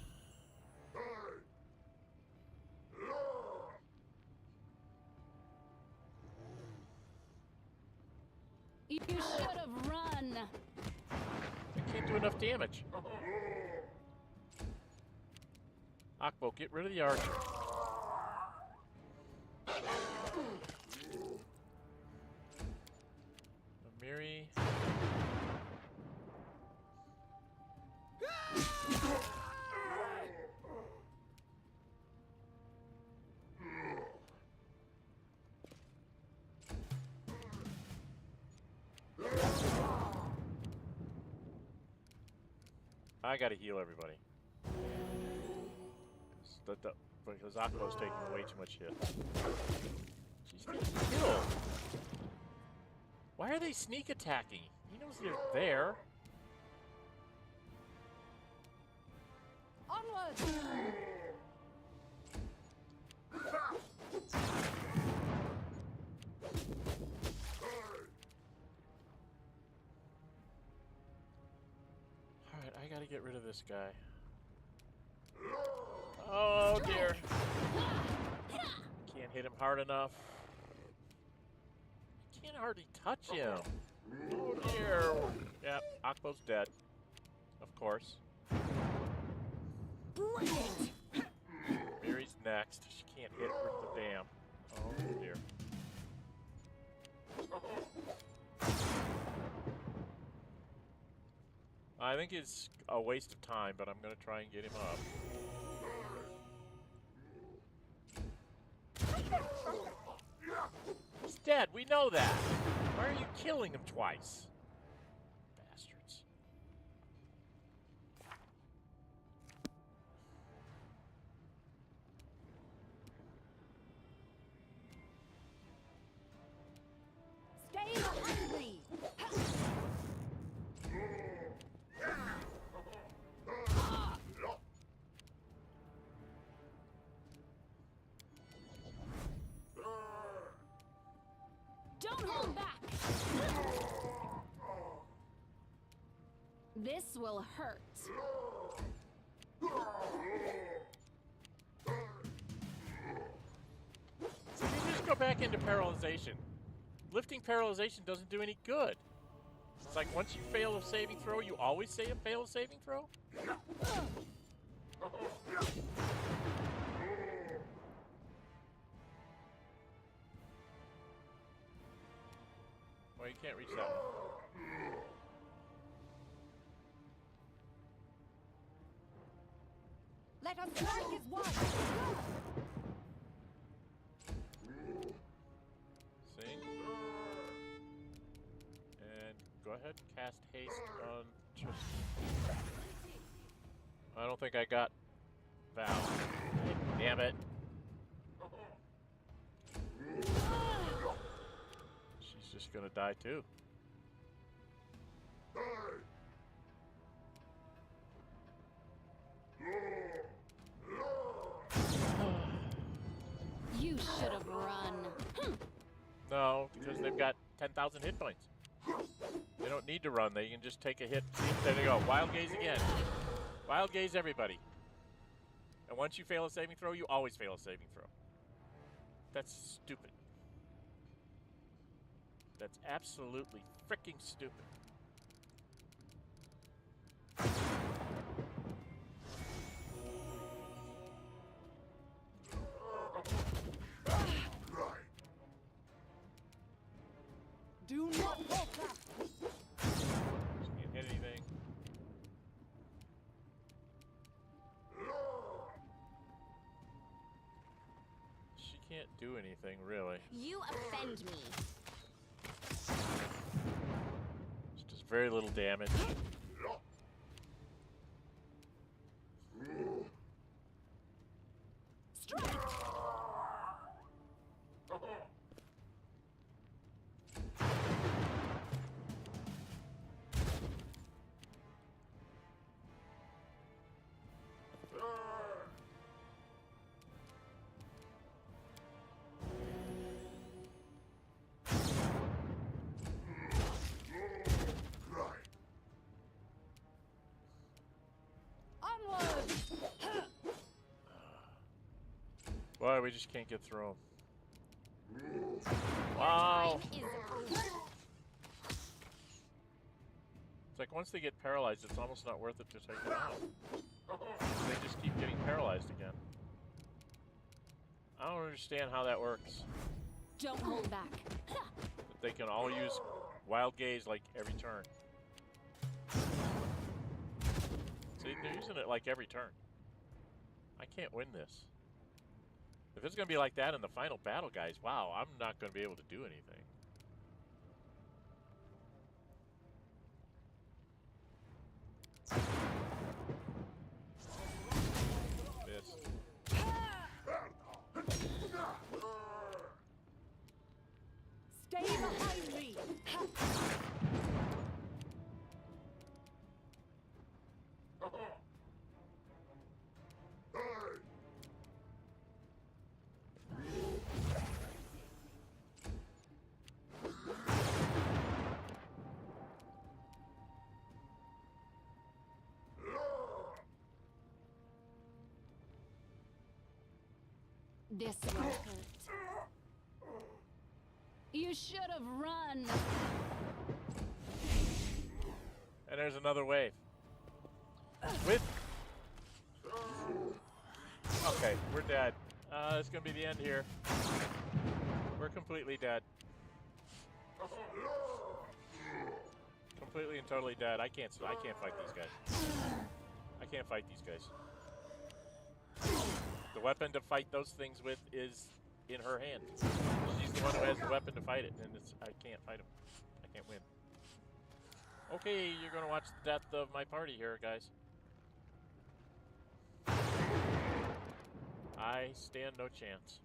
Speaker 4: You should have run.
Speaker 1: I can't do enough damage. Akbo, get rid of the archer. Miri. I gotta heal everybody. Because Akko's taking way too much hit. She's getting killed. Why are they sneak attacking? He knows they're there.
Speaker 4: Onward!
Speaker 1: Alright, I gotta get rid of this guy. Oh dear. Can't hit him hard enough. Can't hardly touch him. Oh dear. Yep, Akko's dead. Of course. Miri's next. She can't hit with the dam. Oh dear. I think it's a waste of time, but I'm gonna try and get him up. He's dead, we know that. Why are you killing him twice? Bastards.
Speaker 4: Stay hungry! Don't hold back! This will hurt.
Speaker 1: So you just go back into paralyzation. Lifting paralyzation doesn't do any good. It's like once you fail a saving throw, you always say a fail a saving throw? Well, you can't reach that one.
Speaker 4: Let us strike as one!
Speaker 1: See? And go ahead and cast haste on Tristan. I don't think I got Val. Damn it. She's just gonna die too.
Speaker 4: You should have run.
Speaker 1: No, because they've got 10,000 hit points. They don't need to run. They can just take a hit. There they go. Wild gaze again. Wild gaze everybody. And once you fail a saving throw, you always fail a saving throw. That's stupid. That's absolutely freaking stupid.
Speaker 4: Do not hold back!
Speaker 1: She can't hit anything. She can't do anything, really.
Speaker 3: You offend me.
Speaker 1: She does very little damage.
Speaker 4: Strike! Onward!
Speaker 1: Boy, we just can't get through them. Wow.
Speaker 3: Time is over.
Speaker 1: It's like once they get paralyzed, it's almost not worth it to take them out. They just keep getting paralyzed again. I don't understand how that works.
Speaker 4: Don't hold back.
Speaker 1: That they can all use Wild gaze like every turn. See, they're using it like every turn. I can't win this. If it's going to be like that in the final battle, guys, wow, I'm not going to be able to do anything. Missed.
Speaker 4: Stay behind me. This will hurt. You should have run.
Speaker 1: And there's another wave. With... Okay, we're dead. It's going to be the end here. We're completely dead. Completely and totally dead. I can't fight these guys. I can't fight these guys. The weapon to fight those things with is in her hand. She's the one who has the weapon to fight it, and I can't fight him. I can't win. Okay, you're gonna watch the death of my party here, guys. I stand no chance.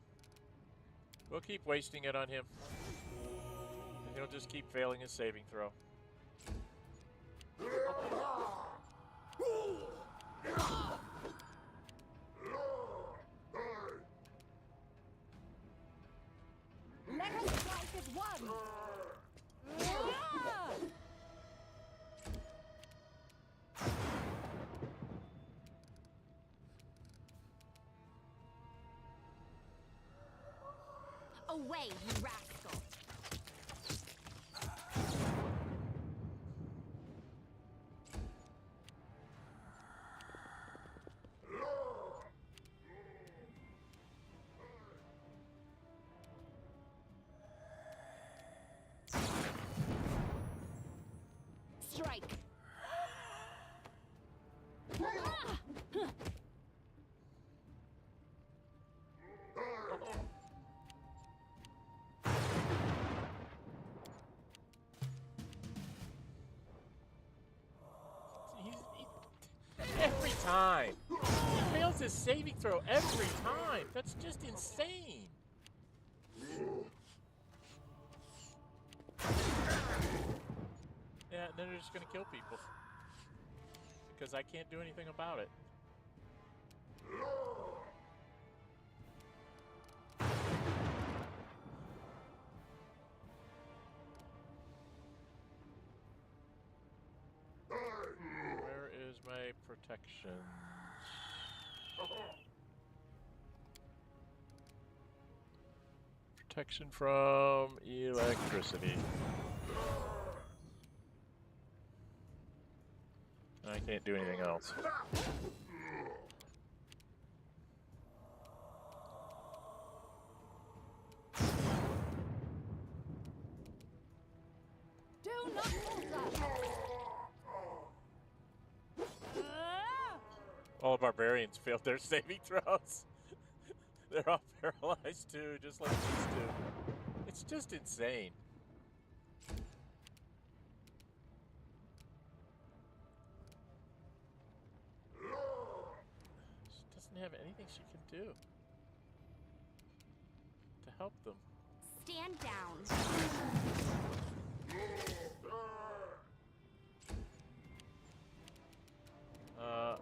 Speaker 1: We'll keep wasting it on him. And he'll just keep failing his saving throw.
Speaker 4: Let us strike as one.
Speaker 3: Away, you rascal!
Speaker 4: Strike.
Speaker 1: Every time! He fails his saving throw every time! That's just insane! Yeah, and then they're just gonna kill people. Because I can't do anything about it. Where is my protection? Protection from electricity. I can't do anything else.
Speaker 4: Do not falter.
Speaker 1: All barbarians failed their saving throws. They're all paralyzed too, just like these two. It's just insane. She doesn't have anything she can do to help them.
Speaker 3: Stand down.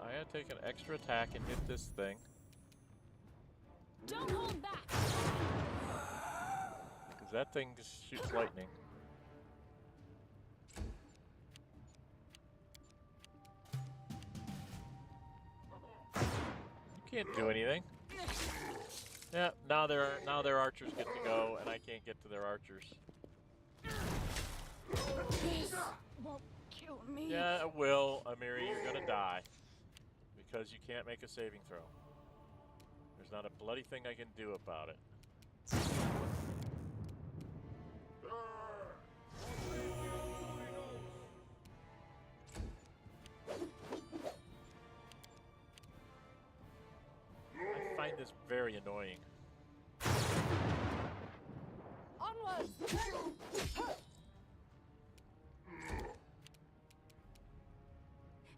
Speaker 1: I gotta take an extra attack and hit this thing.
Speaker 4: Don't hold back.
Speaker 1: Because that thing just shoots lightning. You can't do anything. Yeah, now their archers get to go, and I can't get to their archers.
Speaker 4: This won't kill me.
Speaker 1: Yeah, it will, Amiri. You're gonna die. Because you can't make a saving throw. There's not a bloody thing I can do about it. is very annoying.
Speaker 4: Onwards!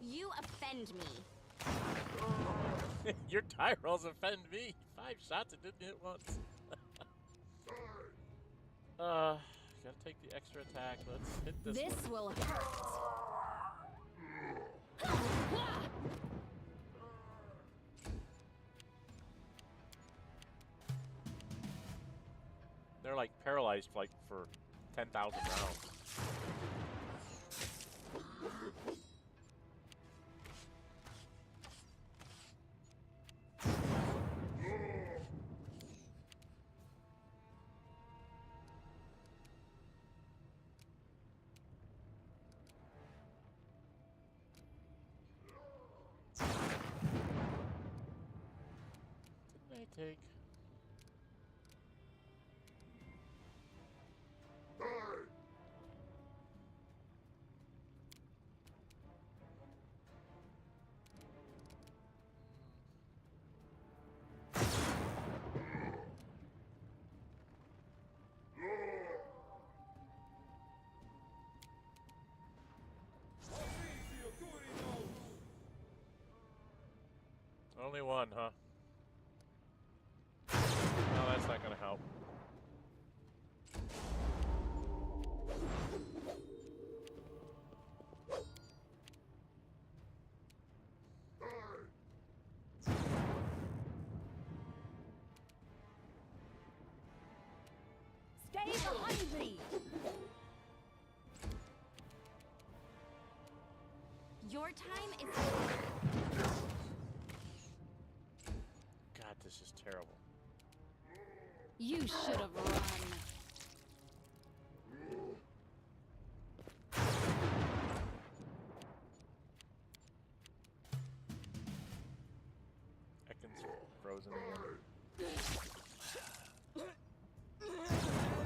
Speaker 3: You offend me.
Speaker 1: Your tie rolls offend me. 5 shots, it didn't hit once. Gotta take the extra attack. Let's hit this one.
Speaker 4: This will hurt.
Speaker 1: They're like paralyzed like for 10,000 rounds. Didn't I take? Only one, huh? No, that's not gonna help.
Speaker 4: Stay behind me!
Speaker 3: Your time is...
Speaker 1: God, this is terrible.
Speaker 4: You should have run.
Speaker 1: Ekken's frozen again.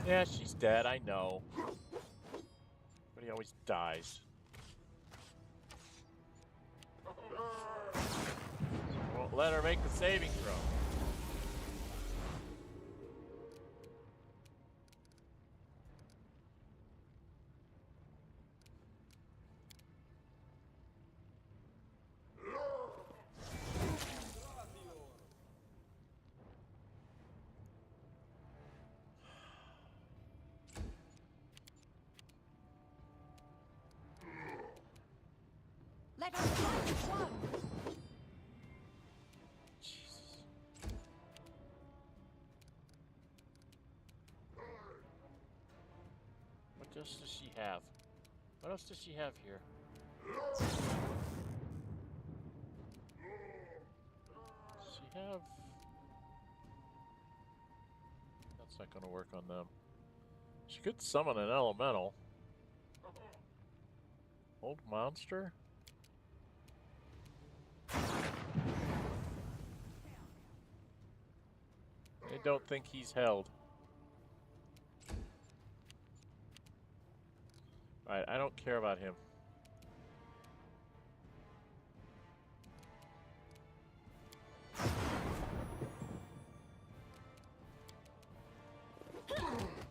Speaker 1: Yeah, she's dead, I know. But he always dies. Won't let her make the saving throw.
Speaker 4: Let us fight as one!
Speaker 1: Jesus. What else does she have? What else does she have here? Does she have... That's not going to work on them. She could summon an elemental. Old monster? I don't think he's held. Alright, I don't care about him.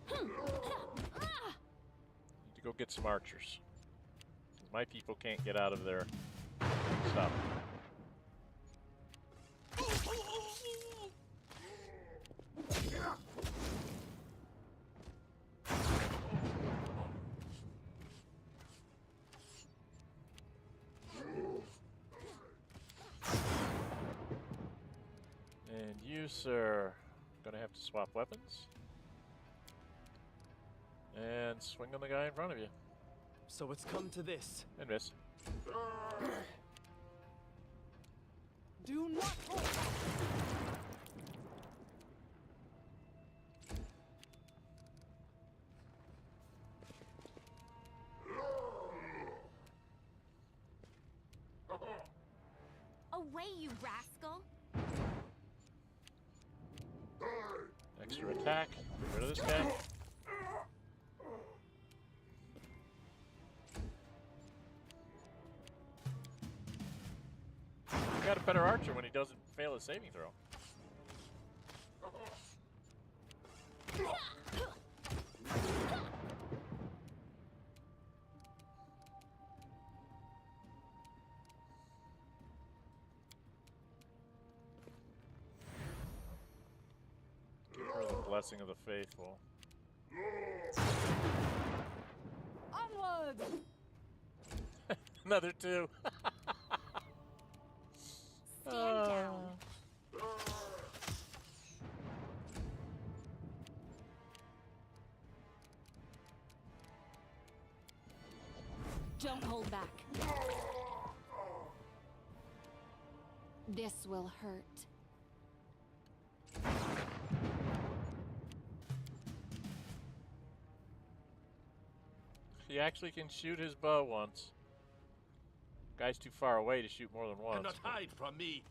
Speaker 1: Need to go get some archers. My people can't get out of their stuff. And you, sir, gonna have to swap weapons. And swing on the guy in front of you.
Speaker 2: So it's come to this.
Speaker 1: And miss.
Speaker 4: Do not hold back!
Speaker 3: Away, you rascal!
Speaker 1: Extra attack. Get rid of this guy. Got a better archer when he doesn't fail his saving throw. Give her the blessing of the faithful.
Speaker 4: Onward!
Speaker 1: Another 2.
Speaker 3: Stand down.
Speaker 4: Don't hold back. This will hurt.
Speaker 1: He actually can shoot his bow once. Guy's too far away to shoot more than once.
Speaker 5: Cannot hide from me.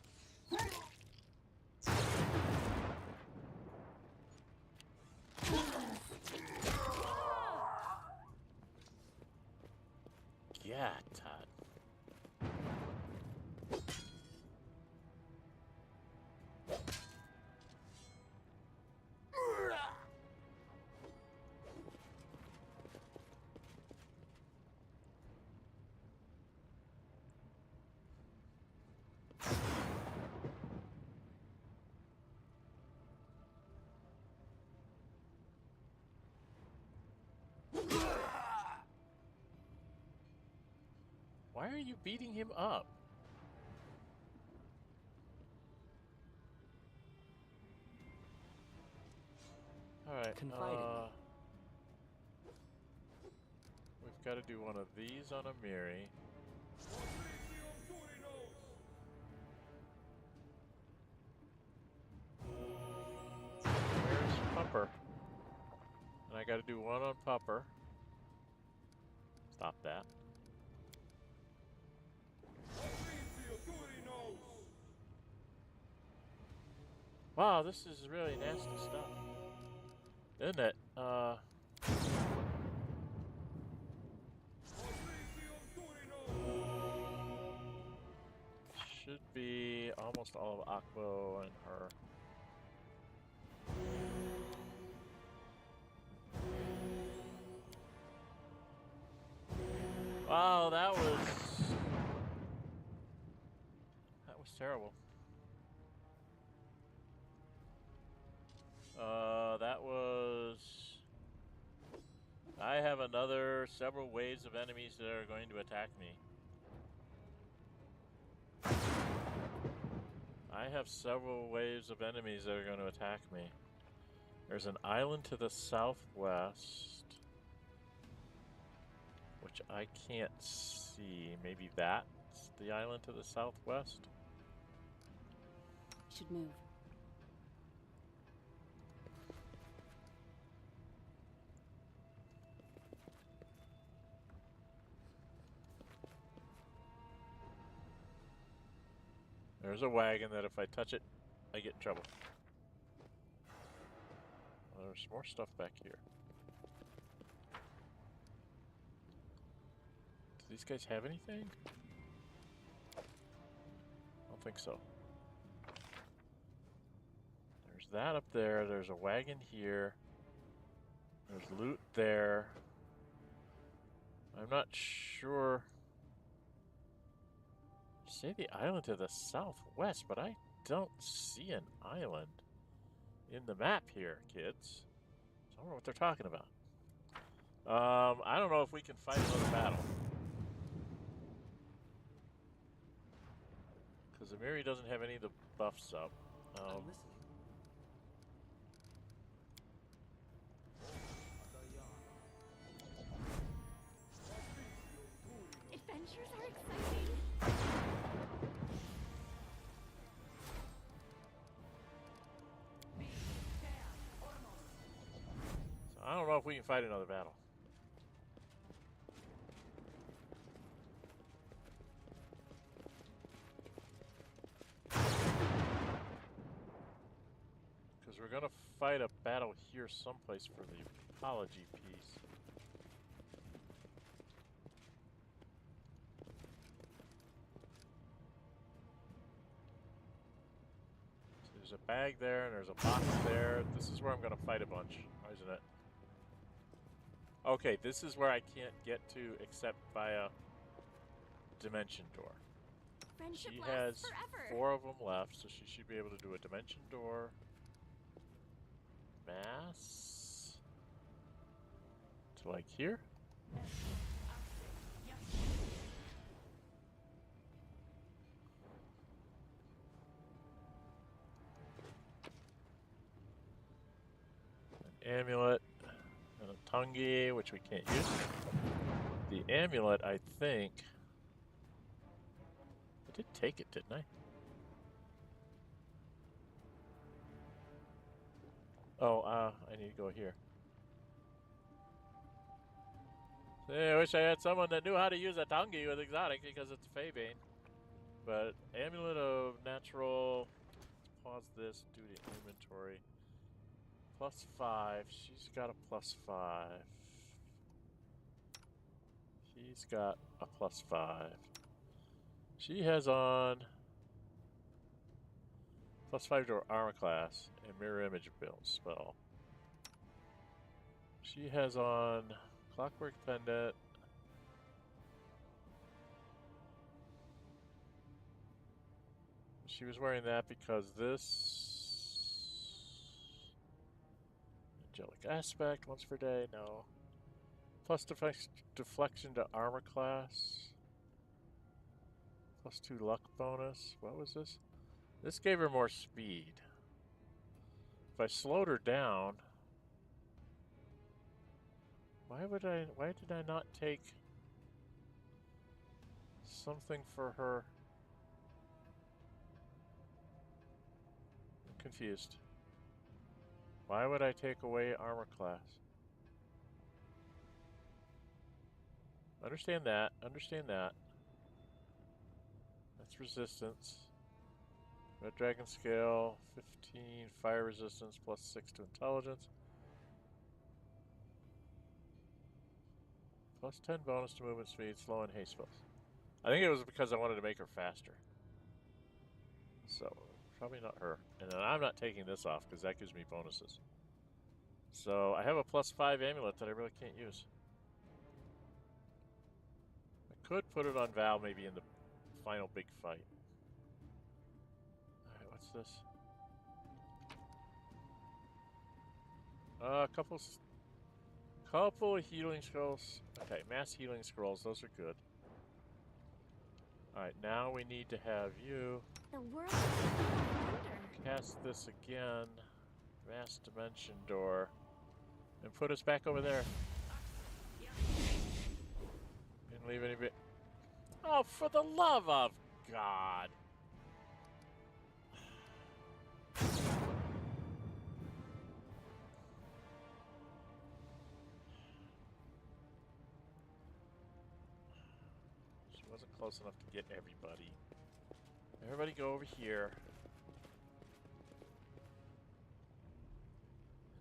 Speaker 1: Yeah, Todd. Why are you beating him up? Alright,
Speaker 2: Confiding.
Speaker 1: we've got to do one of these on a Miri. Where's Pupper? And I got to do one on Pupper. Stop that. Wow, this is really nasty stuff. Isn't it? Should be almost all of Akbo and her. Wow, that was terrible. That was... I have another several waves of enemies that are going to attack me. I have several waves of enemies that are going to attack me. There's an island to the southwest, which I can't see. Maybe that's the island to the southwest?
Speaker 4: Should move.
Speaker 1: There's a wagon that if I touch it, I get in trouble. Well, there's more stuff back here. Do these guys have anything? I don't think so. There's that up there. There's a wagon here. There's loot there. I'm not sure. Say the island to the southwest, but I don't see an island in the map here, kids. So I don't know what they're talking about. I don't know if we can fight another battle. Because Amiri doesn't have any of the buffs up.
Speaker 2: I'm listening.
Speaker 3: Adventures are exciting.
Speaker 1: So I don't know if we can fight another battle. Because we're going to fight a battle here someplace for the apology piece. So There's a bag there, and there's a box there. This is where I'm going to fight a bunch, isn't it? Okay, this is where I can't get to except via dimension door.
Speaker 3: Friendship
Speaker 1: She
Speaker 3: lasts
Speaker 1: has
Speaker 3: forever.
Speaker 1: 4 of them left, so she should be able to do a dimension door. Mass. To like here. An amulet. And a Tungi, which we can't use. The amulet, I think... I did take it, didn't I? Oh, I need to go here. I wish I had someone that knew how to use a Tungi with exotic because it's Faebane. But Amulet of Natural. Let's pause this, do the inventory. +5. She's got a +5. He's got a +5. She has on +5 to her armor class and mirror image build spell. She has on Clockwork Pendant. She was wearing that because this angelic aspect once per day. No. Plus deflection to armor class. +2 luck bonus. What was this? This gave her more speed. If I slowed her down, why did I not take something for her? I'm confused. Why would I take away armor class? Understand that. Understand that. That's resistance. Red Dragon Scale, 15 fire resistance, +6 to intelligence. +10 bonus to movement speed, slow and haste spells. I think it was because I wanted to make her faster. So, probably not her. And then I'm not taking this off because that gives me bonuses. So, I have a +5 amulet that I really can't use. I could put it on Val maybe in the final big fight. Alright, what's this? A couple of healing scrolls. Okay, mass healing scrolls, those are good. Alright, now we need to have you
Speaker 3: The world is wonder.
Speaker 1: cast this again. Mass dimension door. And put us back over there. Didn't leave any bit. Oh, for the love of God! She wasn't close enough to get everybody. Everybody go over here.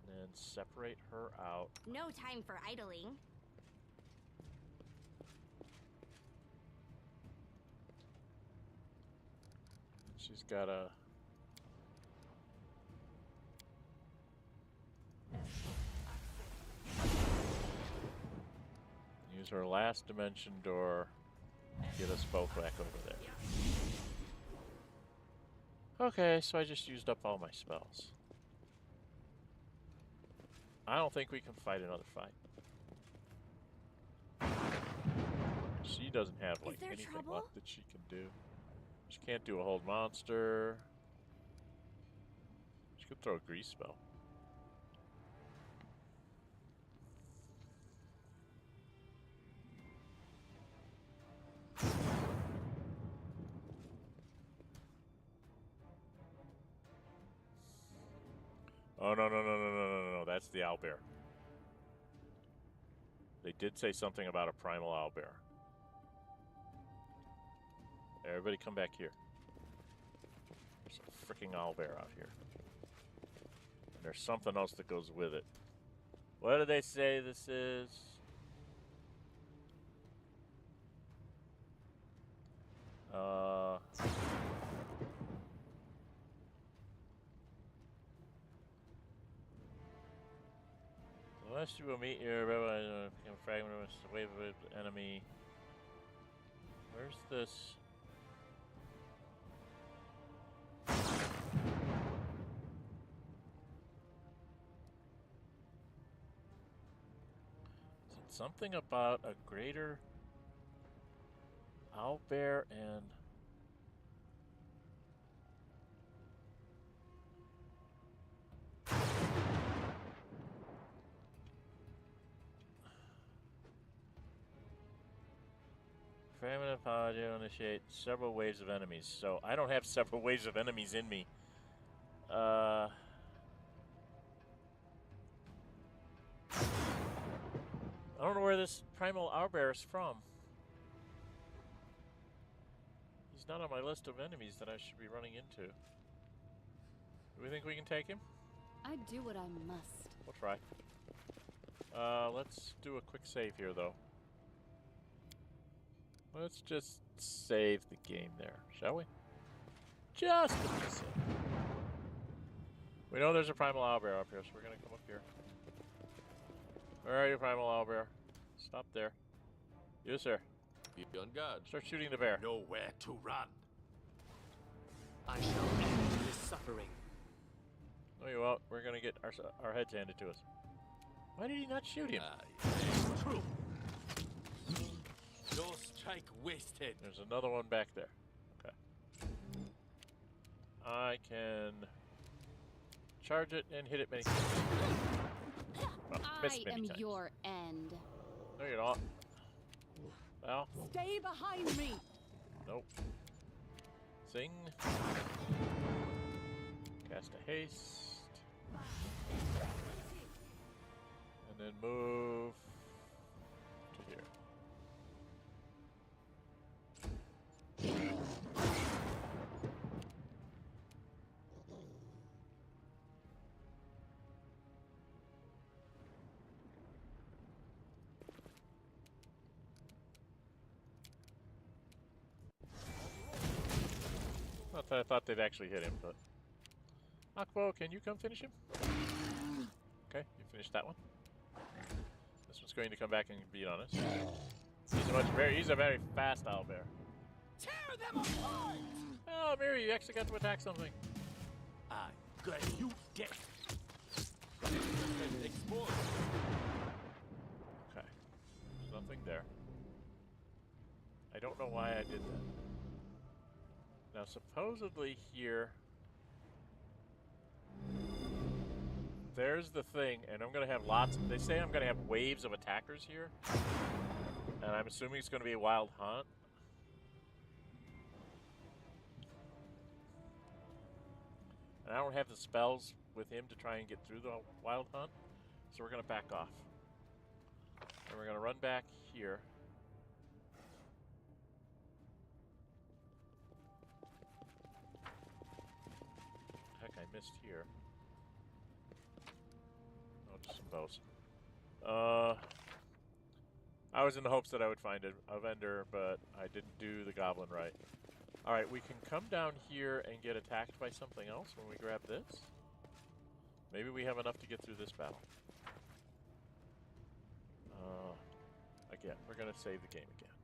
Speaker 1: And then separate her out.
Speaker 3: No time for idling.
Speaker 1: She's got a... Use her last dimension door. Get us both back over there. Okay, so I just used up all my spells. I don't think we can fight another fight. She doesn't have like anything
Speaker 3: trouble?
Speaker 1: left that she can do. She can't do a hold monster. She could throw a grease spell. Oh, no, that's the owlbear. They did say something about a primal owlbear. Everybody come back here. There's a freaking owlbear out here. And there's something else that goes with it. What do they say this is? Unless you will meet your fragment of a wave of enemy. Where's this? Is it something about a greater owlbear and fragment of pod will initiate several waves of enemies. So I don't have several waves of enemies in me. I don't know where this primal owlbear is from. He's not on my list of enemies that I should be running into. Do we think we can take him?
Speaker 4: I do what I must.
Speaker 1: We'll try. Let's do a quick save here, though. Let's just save the game there, shall we? Just a quick save. We know there's a primal owlbear up here, so we're gonna come up here. Where are you, primal owlbear? Stop there. You, sir.
Speaker 5: Be on guard.
Speaker 1: Start shooting the bear.
Speaker 6: Nowhere to run.
Speaker 2: I shall end this suffering.
Speaker 1: No, you won't. We're gonna get our heads handed to us. Why did he not shoot him?
Speaker 6: True. No strike wasted.
Speaker 1: There's another one back there. Okay. I can charge it and hit it many times. Well, miss
Speaker 4: I
Speaker 1: many
Speaker 4: am
Speaker 1: times.
Speaker 4: your end.
Speaker 1: No, you're not. Well,
Speaker 4: Stay behind me.
Speaker 1: nope. Sing. Cast a haste. And then move to here. Not that I thought they'd actually hit him, but... Akbo, can you come finish him? Okay, you finished that one. This one's going to come back and beat on us. He's a very fast owlbear.
Speaker 6: Tear them apart!
Speaker 1: Oh, Miri, you actually got to attack something.
Speaker 6: I got you dead.
Speaker 5: Explore.
Speaker 1: Okay. There's nothing there. I don't know why I did that. Now, supposedly here... There's the thing, and I'm going to have lots... They say I'm going to have waves of attackers here. And I'm assuming it's going to be a wild hunt. And I don't have the spells with him to try and get through the wild hunt. So we're going to back off. And we're going to run back here. Heck, I missed here. Oh, just some bows. I was in the hopes that I would find a vendor, but I didn't do the goblin right. Alright, we can come down here and get attacked by something else when we grab this. Maybe we have enough to get through this battle. Again, we're going to save the game again.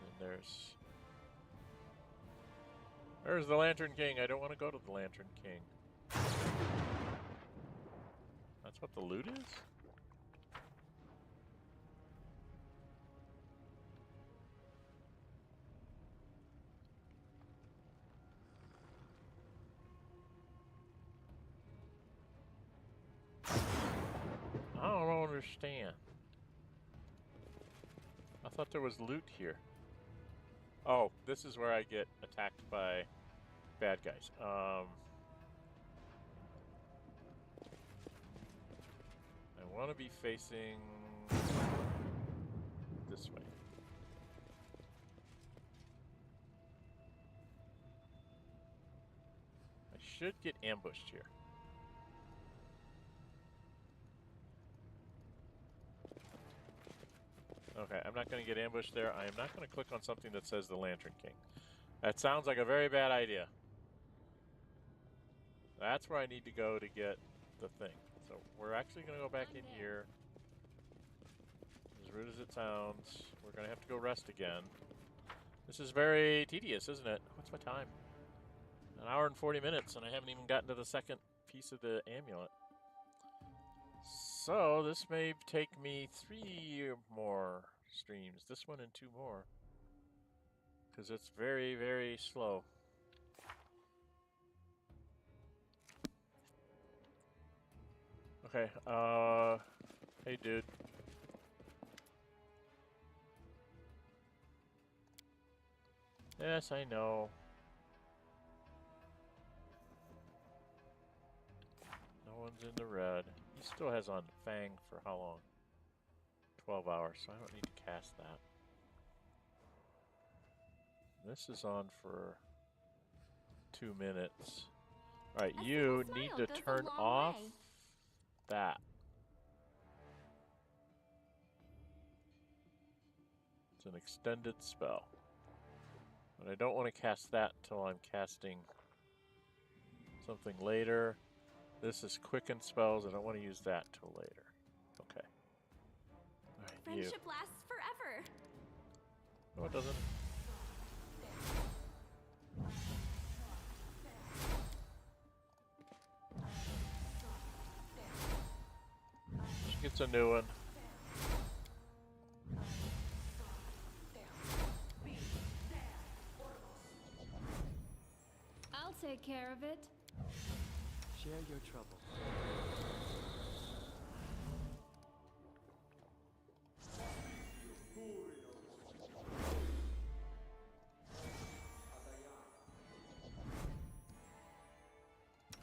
Speaker 1: And there's the Lantern King. I don't want to go to the Lantern King. That's what the loot is? I don't understand. I thought there was loot here. Oh, this is where I get attacked by bad guys. I want to be facing this way. I should get ambushed here. Okay, I'm not going to get ambushed there. I am not going to click on something that says the Lantern King. That sounds like a very bad idea. That's where I need to go to get the thing. So we're actually going to go back in here. As rude as it sounds, we're going to have to go rest again. This is very tedious, isn't it? What's my time? 1 hour and 40 minutes, and I haven't even gotten to the second piece of the amulet. So this may take me 3 more streams. This one and 2 more. Because it's very, very slow. Okay, hey dude. Yes, I know. No one's in the red. He still has on Fang for how long? 12 hours, so I don't need to cast that. This is on for 2 minutes. Alright, you need to turn off that. It's an extended spell. But I don't want to cast that until I'm casting something later. This is quicken spells. I don't want to use that till later. Okay. Alright,
Speaker 3: Friendship lasts forever.
Speaker 1: No, it doesn't. She gets a new one.
Speaker 4: I'll take care of it.
Speaker 2: Share your trouble.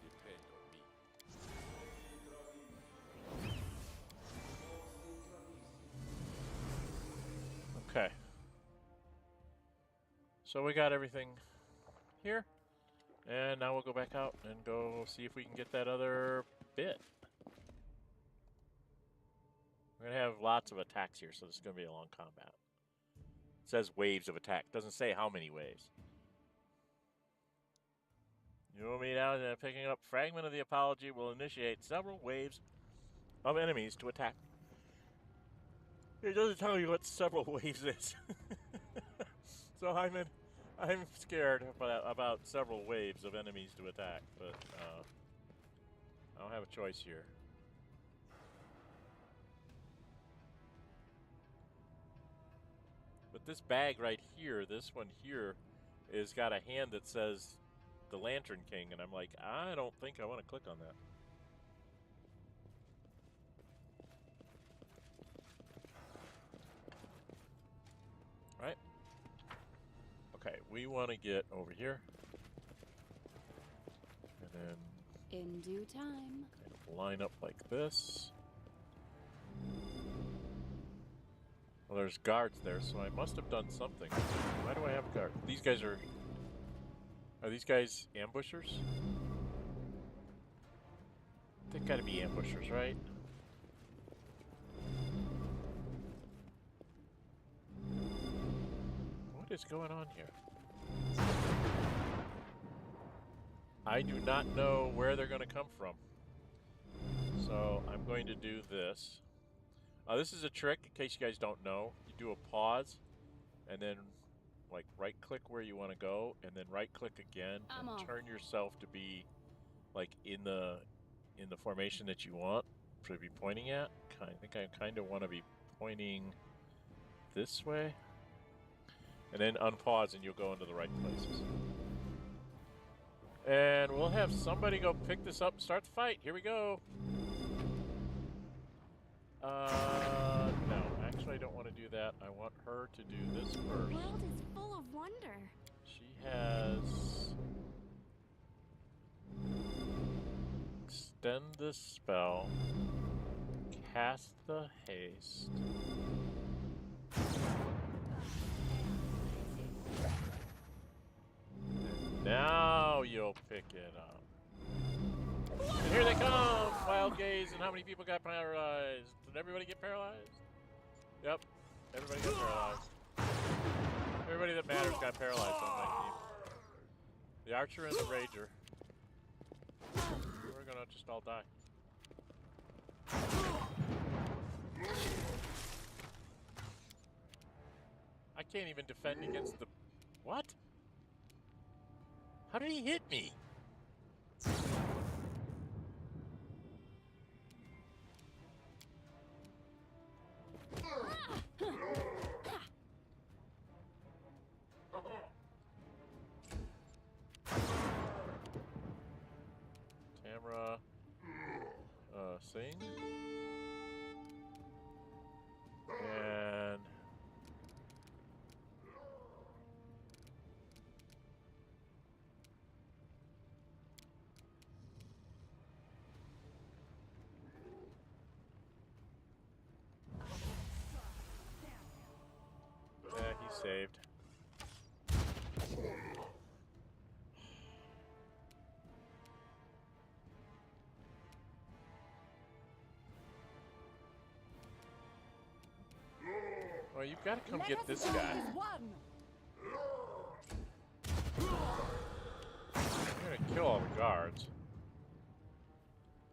Speaker 5: Depend on me.
Speaker 1: Okay. So we got everything here. And now we'll go back out and go see if we can get that other bit. We're going to have lots of attacks here, so this is going to be a long combat. It says waves of attack. Doesn't say how many waves. You will meet out and picking up fragment of the apology will initiate several waves of enemies to attack. It doesn't tell you what several waves is. So I'm scared about several waves of enemies to attack, but I don't have a choice here. But this bag right here, this one here, is got a hand that says the Lantern King, and I'm like, I don't think I want to click on that. Right? Okay, we want to get over here. And then
Speaker 4: In due time.
Speaker 1: kind of line up like this. Well, there's guards there, so I must have done something. Why do I have guards? These guys are these guys ambushers? They've got to be ambushers, right? What is going on here? I do not know where they're going to come from. So I'm going to do this. This is a trick, in case you guys don't know. You do a pause, and then like right-click where you want to go, and then right-click again, and turn yourself to be like in the formation that you want to be pointing at. I think I kind of want to be pointing this way, and then unpause, and you'll go into the right places. And we'll have somebody go pick this up and start the fight. Here we go. No, actually I don't want to do that. I want her to do this
Speaker 3: The
Speaker 1: first.
Speaker 3: world is full of wonder.
Speaker 1: She has... Extend the spell. Cast the haste. And now you'll pick it up. And here they come! Wild gaze, and how many people got paralyzed? Did everybody get paralyzed? Yep, everybody got paralyzed. Everybody that matters got paralyzed on my team. The archer and the rager. just all die. I can't even defend against the... What? How did he hit me? Tamra, sing, and yeah, he saved. Well, you've got to come get this guy. You're gonna kill all the guards.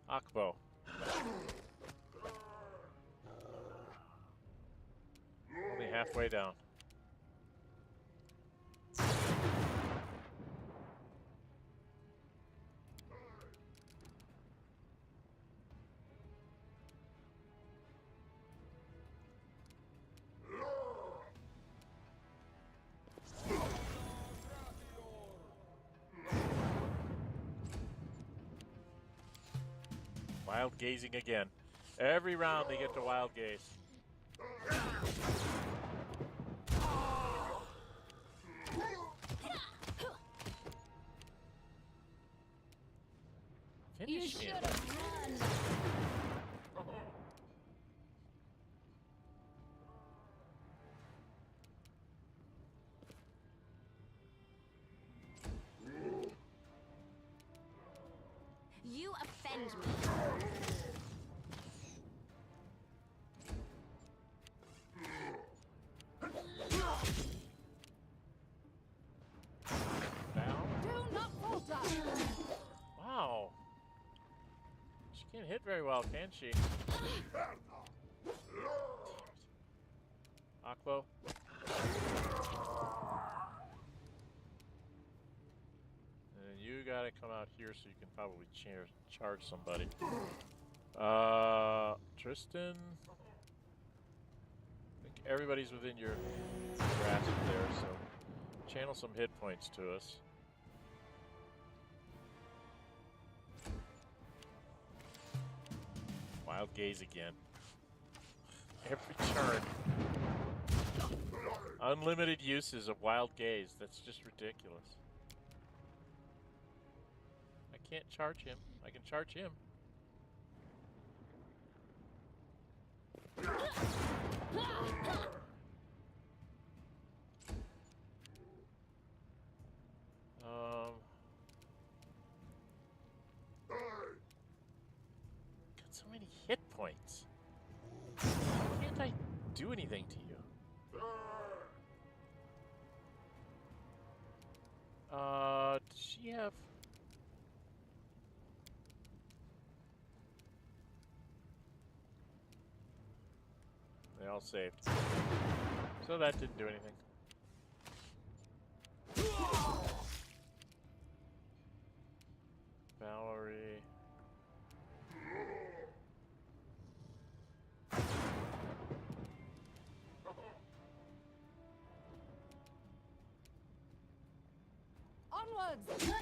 Speaker 1: Akbo. Only halfway down. Wild gazing again. Every round they get to wild gaze.
Speaker 4: You
Speaker 1: Finish
Speaker 4: should
Speaker 1: him.
Speaker 4: have run.
Speaker 3: You offend me.
Speaker 1: Down.
Speaker 4: Do not falter.
Speaker 1: Wow. She can't hit very well, can she? Akbo. And you gotta come out here so you can probably charge somebody. Tristan. I think everybody's within your grasp there, so channel some hit points to us. Wild gaze again. Every turn. Unlimited uses of wild gaze. That's just ridiculous. I can't charge him. I can charge him. Got so many hit points. Why can't I do anything to you? Does she have... They all saved. So that didn't do anything. Valerie.
Speaker 4: Onwards.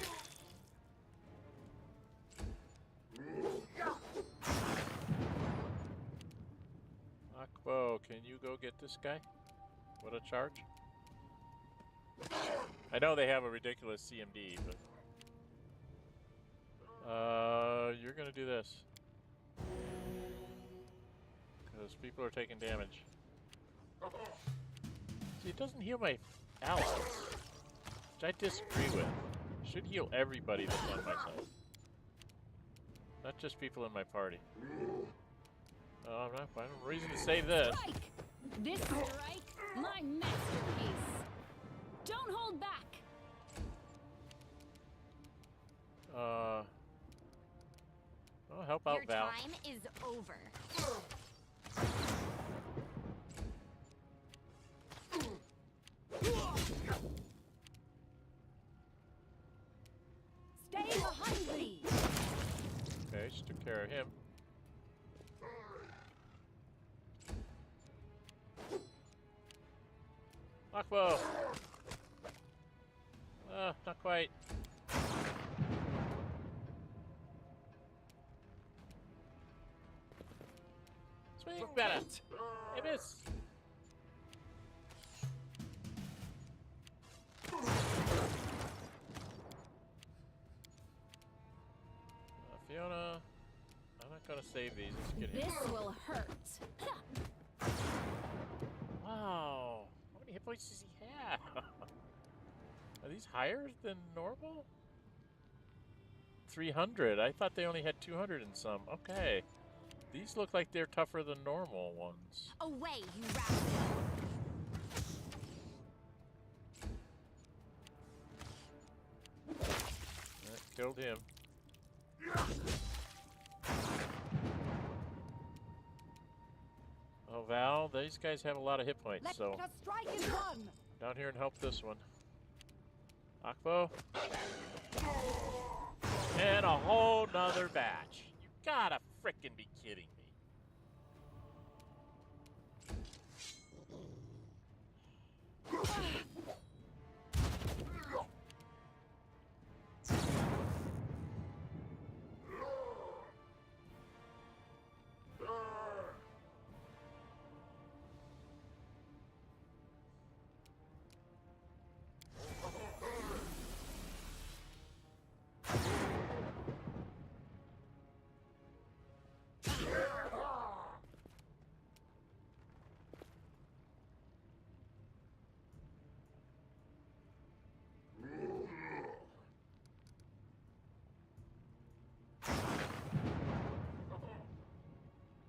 Speaker 1: Akbo, can you go get this guy? What a charge. I know they have a ridiculous CMD, but... you're gonna do this. Because people are taking damage. See, it doesn't heal my allies. Which I disagree with. It should heal everybody that's on my side. Not just people in my party. Oh, I'm not finding a reason to save this.
Speaker 4: Strike! This strike, my masterpiece. Don't hold back.
Speaker 1: help out
Speaker 3: Your
Speaker 1: Val.
Speaker 3: time is over.
Speaker 4: Stay behind me.
Speaker 1: Okay, she took care of him. Lockbow! Not quite. Swing better! Hey, miss! Fiona, I'm not gonna save these. Let's get hit.
Speaker 4: This will hurt.
Speaker 1: Wow, how many hit points does he have? Are these higher than normal? 300. I thought they only had 200 and some. Okay. These look like they're tougher than normal ones.
Speaker 3: Away, you rascal!
Speaker 1: That killed him. Oh, Val, these guys have a lot of hit points,
Speaker 4: Let
Speaker 1: so
Speaker 4: us strike in one.
Speaker 1: down here and help this one. Akbo. And a whole nother batch. You gotta frickin' be kidding me.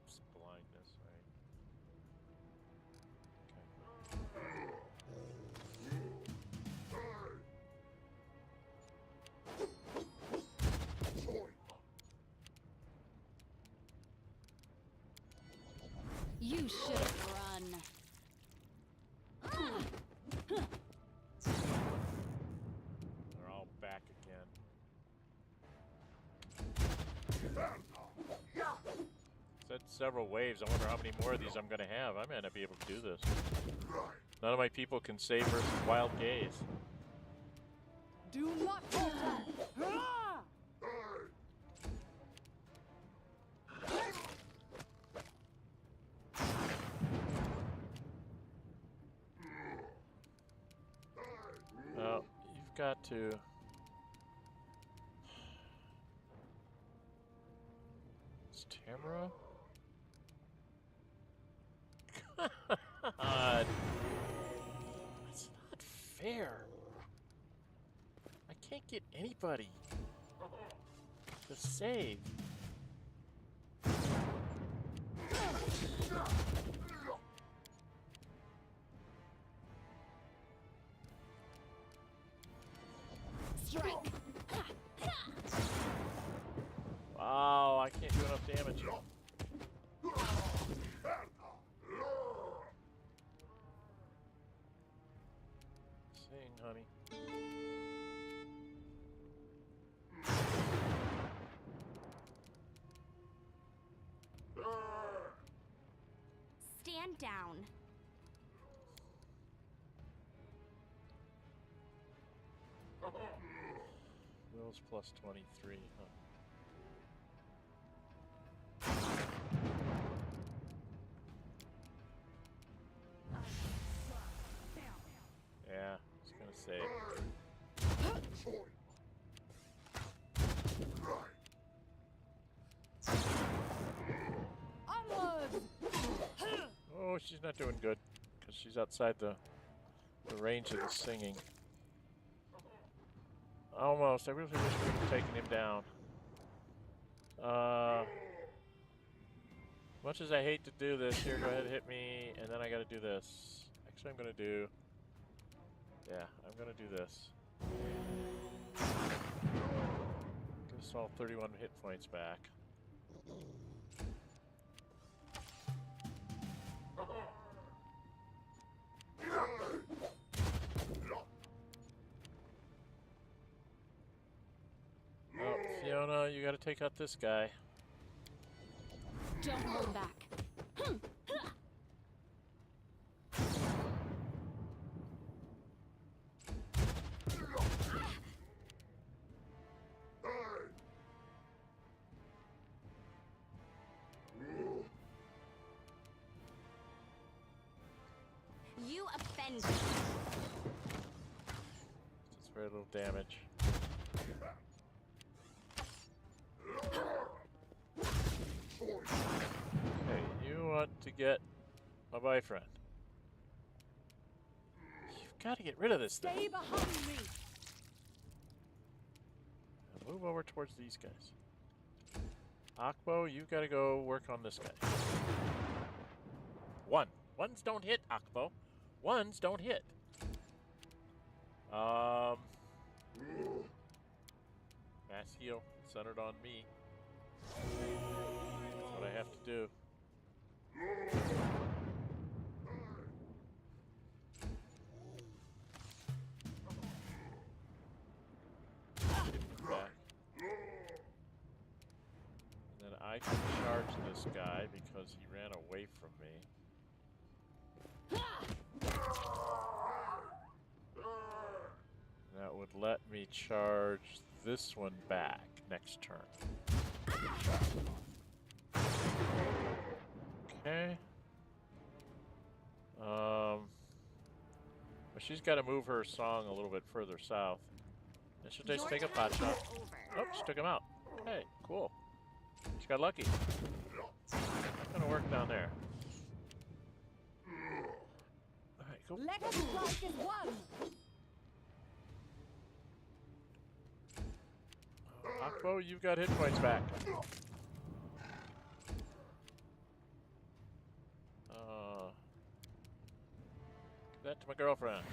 Speaker 1: It's blindness, right?
Speaker 4: You should run.
Speaker 1: They're all back again. Said several waves. I wonder how many more of these I'm going to have. I may not be able to do this. None of my people can save versus Wild Gaze.
Speaker 4: Do not falter. Hurrah!
Speaker 1: Well, you've got to... It's Tamara? God. That's not fair. I can't get anybody to save.
Speaker 3: Strike!
Speaker 1: Wow, I can't do enough damage. Sing, honey.
Speaker 3: Stand down.
Speaker 1: Will's plus 23, huh? Yeah, it's gonna save.
Speaker 4: Onwards!
Speaker 1: Oh, she's not doing good because she's outside the range of the singing. Almost. I really wish we could have taken him down. Much as I hate to do this, here, go ahead and hit me, and then I gotta do this. Actually, I'm gonna do... Yeah, I'm gonna do this. Give us all 31 hit points back. Oh, Fiona, you gotta take out this guy.
Speaker 4: Don't hold back.
Speaker 3: You offended.
Speaker 1: It's very little damage. Okay, you want to get my boyfriend. You've got to get rid of this thing.
Speaker 4: Stay behind me.
Speaker 1: Now move over towards these guys. Akbo, you've got to go work on this guy. Ones don't hit, Akbo. Ones don't hit. Mass heal centered on me. That's what I have to do. Back. And then I can charge this guy because he ran away from me. That would let me charge this one back next turn. Okay. Well, she's got to move her song a little bit further south. And she'll just take a pot shot. Oh, she took him out. Hey, cool. She got lucky. Not gonna work down there. Alright, go.
Speaker 4: Let us strike as one.
Speaker 1: Akbo, you've got hit points back. Give that to my girlfriend.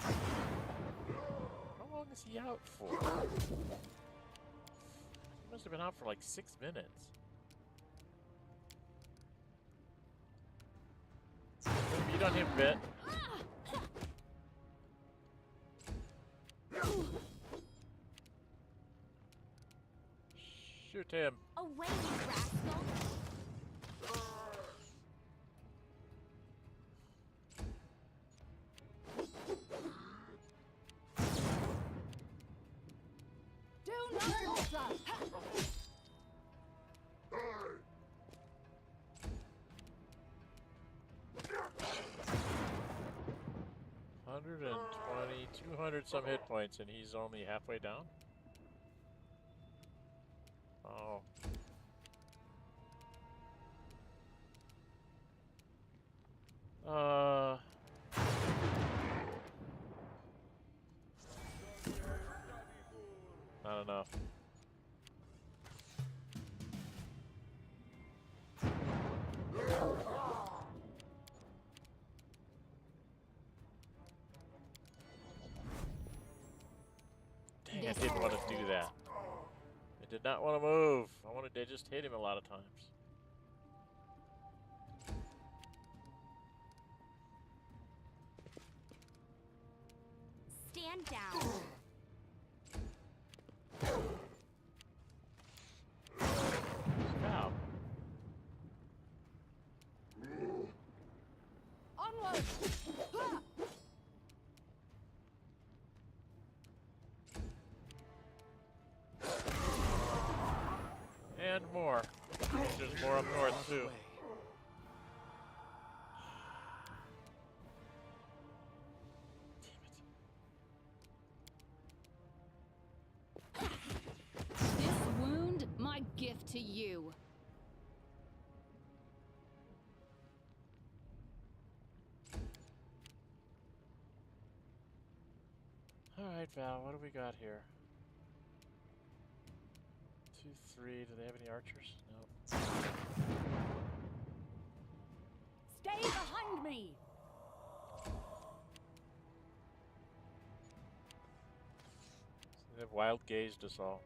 Speaker 1: How long is he out for? He must have been out for like 6 minutes. Beat on him a bit. Shoot him.
Speaker 3: Away, you rascal!
Speaker 4: Do not falter.
Speaker 1: 120, 200 some hit points, and he's only halfway down? Oh. Not enough. Dang, I didn't want to do that. I did not want to move. I wanted to just hit him a lot of times.
Speaker 3: Stand down.
Speaker 1: Wow.
Speaker 4: Onward.
Speaker 1: And more. There's more up north, too.
Speaker 4: This wound, my gift to you.
Speaker 1: Alright, Val, what do we got here? 2, 3. Do they have any archers? No.
Speaker 4: Stay behind me.
Speaker 1: They've wild gazed us all.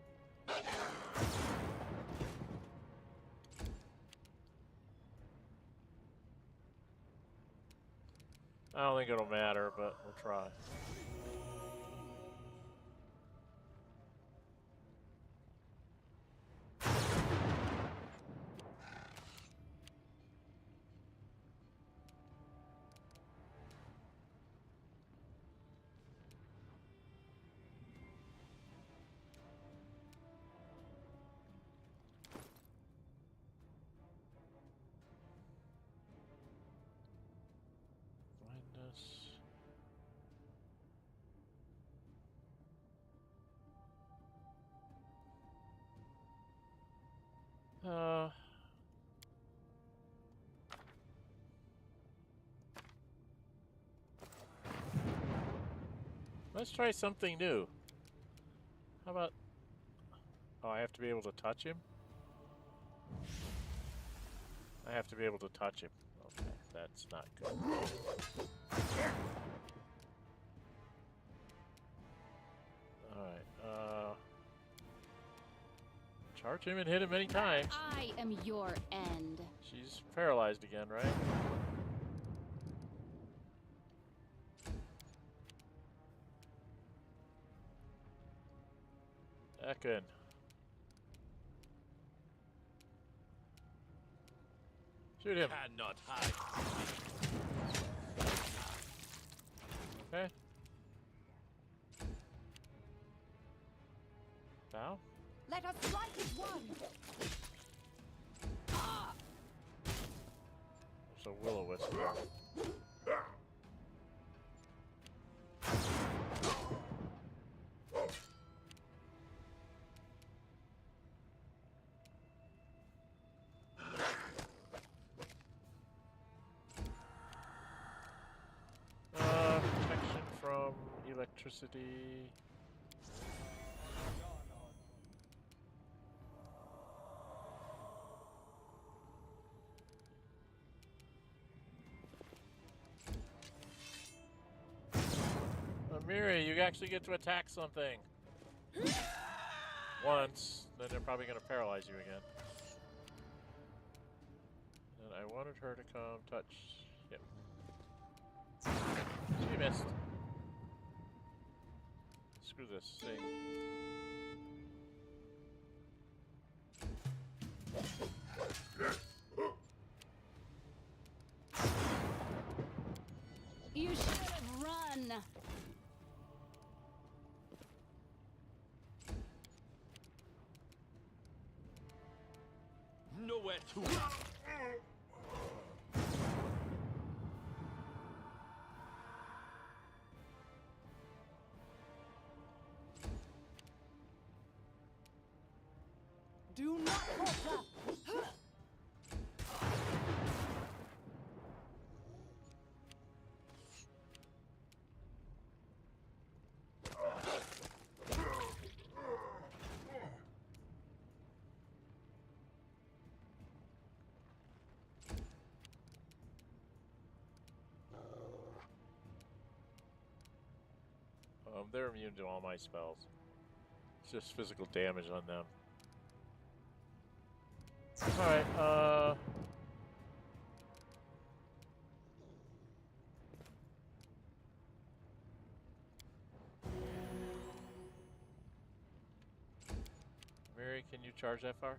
Speaker 1: I don't think it'll matter, but we'll try. Blindness. Let's try something new. How about... Oh, I have to be able to touch him? I have to be able to touch him. Okay, that's not good. Alright, charge him and hit him many times.
Speaker 4: I am your end.
Speaker 1: She's paralyzed again, right? Ekin. Shoot him.
Speaker 5: Cannot hide.
Speaker 1: Okay. Now?
Speaker 4: Let us fight as one.
Speaker 1: There's a will-o-wisp here. Protection from electricity. Miri, you actually get to attack something. Once, then they're probably going to paralyze you again. And I wanted her to come touch him. She missed. Screw this thing.
Speaker 4: You should have run.
Speaker 5: Nowhere to.
Speaker 4: Do not falter.
Speaker 1: They're immune to all my spells. It's just physical damage on them. Alright, Mary, can you charge that far?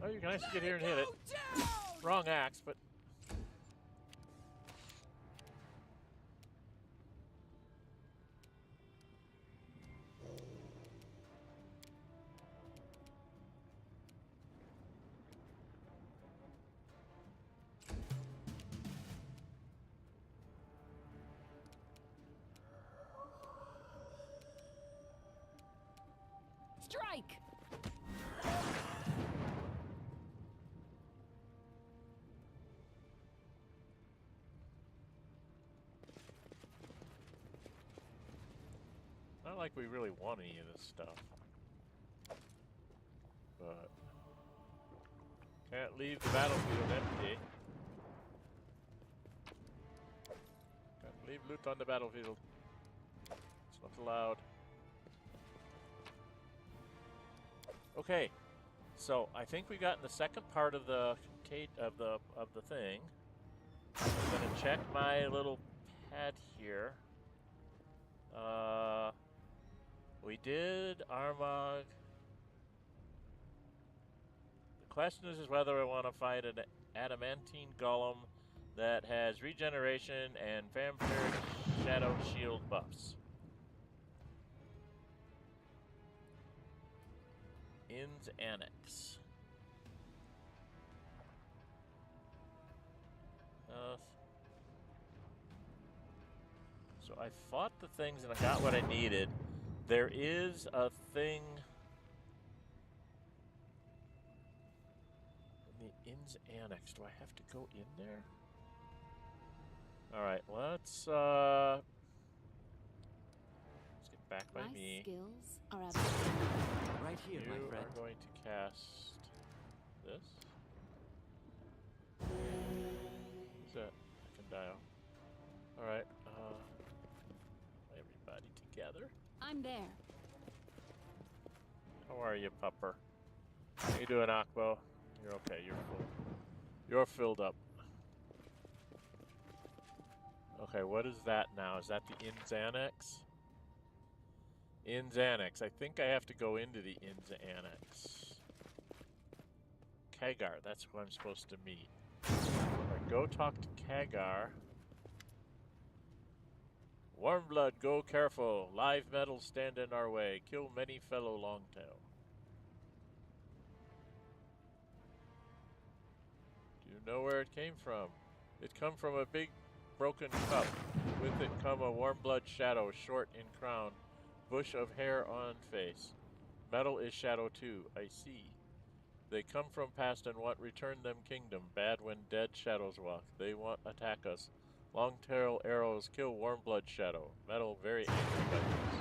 Speaker 1: Oh, you can actually get here and hit it. Wrong axe, but...
Speaker 4: Strike!
Speaker 1: Not like we really want any of this stuff. But... can't leave the battlefield empty. Can't leave loot on the battlefield. What's allowed? Okay, so I think we got in the second part of the thing. I'm gonna check my little pad here. We did Armagh. The question is whether I want to fight an adamantine golem that has regeneration and vampiric shadow shield buffs. Inn's Annex. So I fought the things and I got what I needed. There is a thing in the Inn's Annex. Do I have to go in there? All right, let's get back by
Speaker 4: My
Speaker 1: me.
Speaker 4: skills are absolutely
Speaker 2: Right here,
Speaker 1: You
Speaker 2: my friend.
Speaker 1: are going to cast this. Who's that? I can dial. All right. Everybody together.
Speaker 4: I'm there.
Speaker 1: How are you, pupper? How you doing, Akbo? You're okay. You're full. You're filled up. Okay, what is that now? Is that the Inn's Annex? Inn's Annex. I think I have to go into the Inn's Annex. Kagar, that's who I'm supposed to meet. Right, go talk to Kagar. Warmblood, go careful. Live metal stand in our way. Kill many fellow longtail. Do you know where it came from? It come from a big broken cup. With it come a warmblood shadow, short in crown. Bush of hair on face. Metal is shadow too, I see. They come from past and want return them kingdom. Bad when dead shadows walk. They want attack us. Long tail arrows kill warmblood shadow. Metal very angry by this.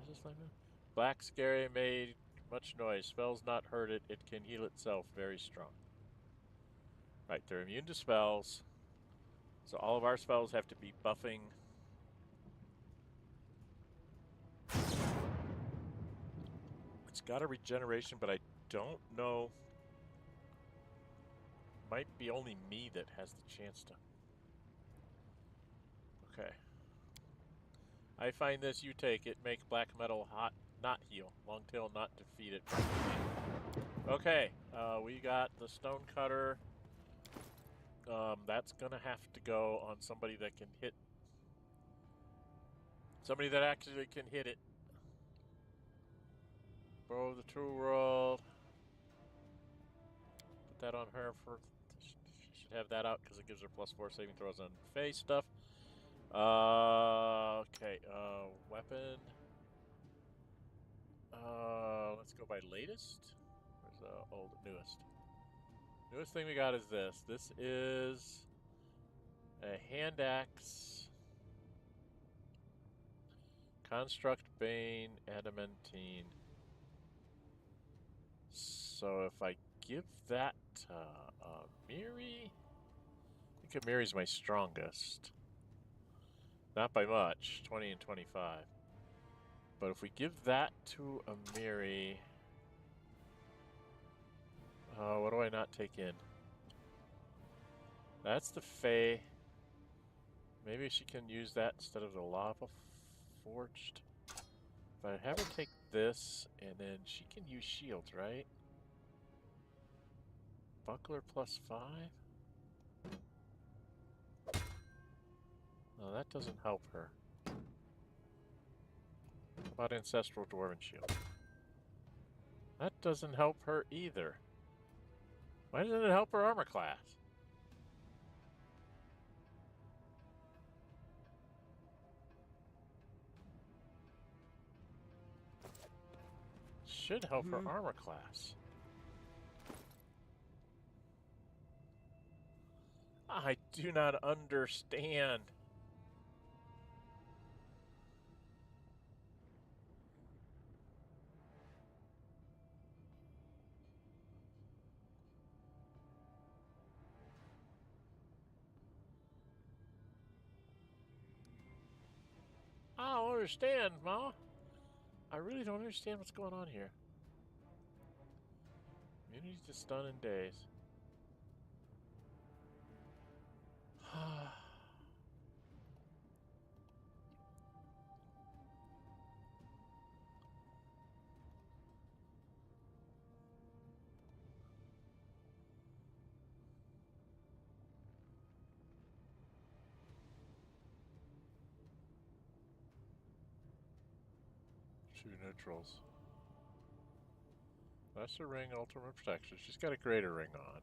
Speaker 1: Is this like that? Black scary made much noise. Spells not hurt it. It can heal itself. Very strong. Right, they're immune to spells. So all of our spells have to be buffing. It's got a regeneration, but I don't know. Might be only me that has the chance to. Okay. I find this, you take it. Make black metal hot, not heal. Longtail not defeat it. Okay, we got the stone cutter. That's gonna have to go on somebody that can hit. Somebody that actually can hit it. Bow of the True World. Put that on her for. She should have that out because it gives her +4 saving throws on face stuff. Okay, weapon. Let's go by latest. Where's the old newest? Newest thing we got is this. This is a hand axe. Construct Bane Adamantine. So if I give that to Miri, I think Miri's my strongest. Not by much, 20 and 25. But if we give that to Amiri, what do I not take in? That's the Fae. Maybe she can use that instead of the Lava Forged. But I have her take this, and then she can use shields, right? Buckler +5? No, that doesn't help her. How about Ancestral Dwarven Shield? That doesn't help her either. Why doesn't it help her armor class? Should help her armor class. I do not understand. don't understand, Ma. I really don't understand what's going on here. Immunity to stun in days. Two neutrals. Lesser ring, ultimate protection. She's got a greater ring on.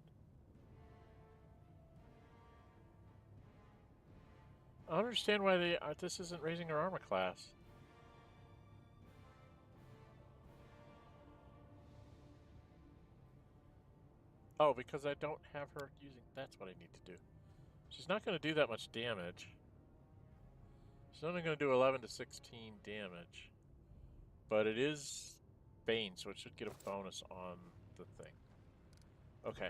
Speaker 1: I don't understand why this isn't raising her armor class. Oh, because I don't have her using... That's what I need to do. She's not going to do that much damage. She's only going to do 11 to 16 damage. But it is Bane, so it should get a bonus on the thing. Okay.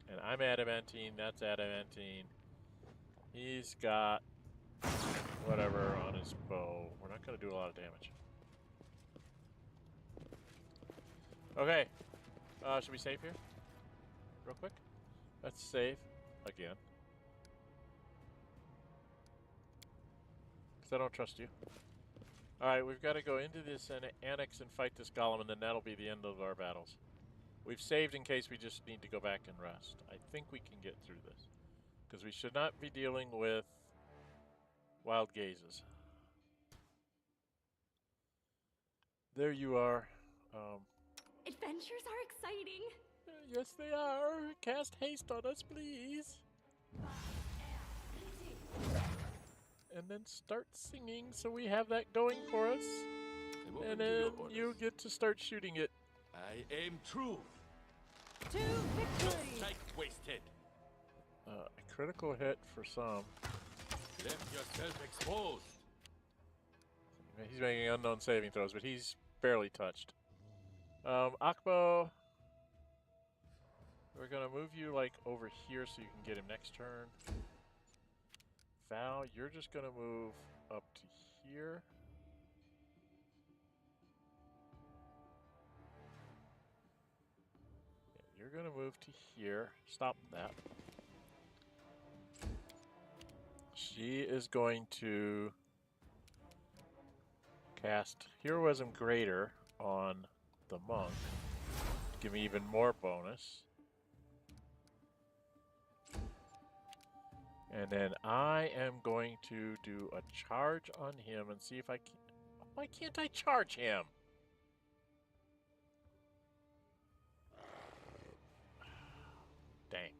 Speaker 1: And I'm adamantine, that's adamantine. He's got whatever on his bow. We're not going to do a lot of damage. Okay. Should we save here? Real quick? Let's save again. Because I don't trust you. Alright, we've got to go into this annex and fight this golem, and then that'll be the end of our battles. We've saved in case we just need to go back and rest. I think we can get through this. Because we should not be dealing with wild gazes. There you are.
Speaker 3: Adventures are exciting.
Speaker 1: Yes, they are. Cast haste on us, please. And then start singing so we have that going for us. And then you get to start shooting it.
Speaker 5: I aim true.
Speaker 4: To victory!
Speaker 5: Strike wasted.
Speaker 1: A critical hit for some.
Speaker 5: Left yourself exposed.
Speaker 1: He's making unknown saving throws, but he's barely touched. Akbo, we're gonna move you like over here so you can get him next turn. Val, you're just gonna move up to here. Yeah, you're gonna move to here. Stop that. She is going to cast Heroism Greater on the monk. Give me even more bonus. And then I am going to do a charge on him and see if I can... Why can't I charge him? Dang.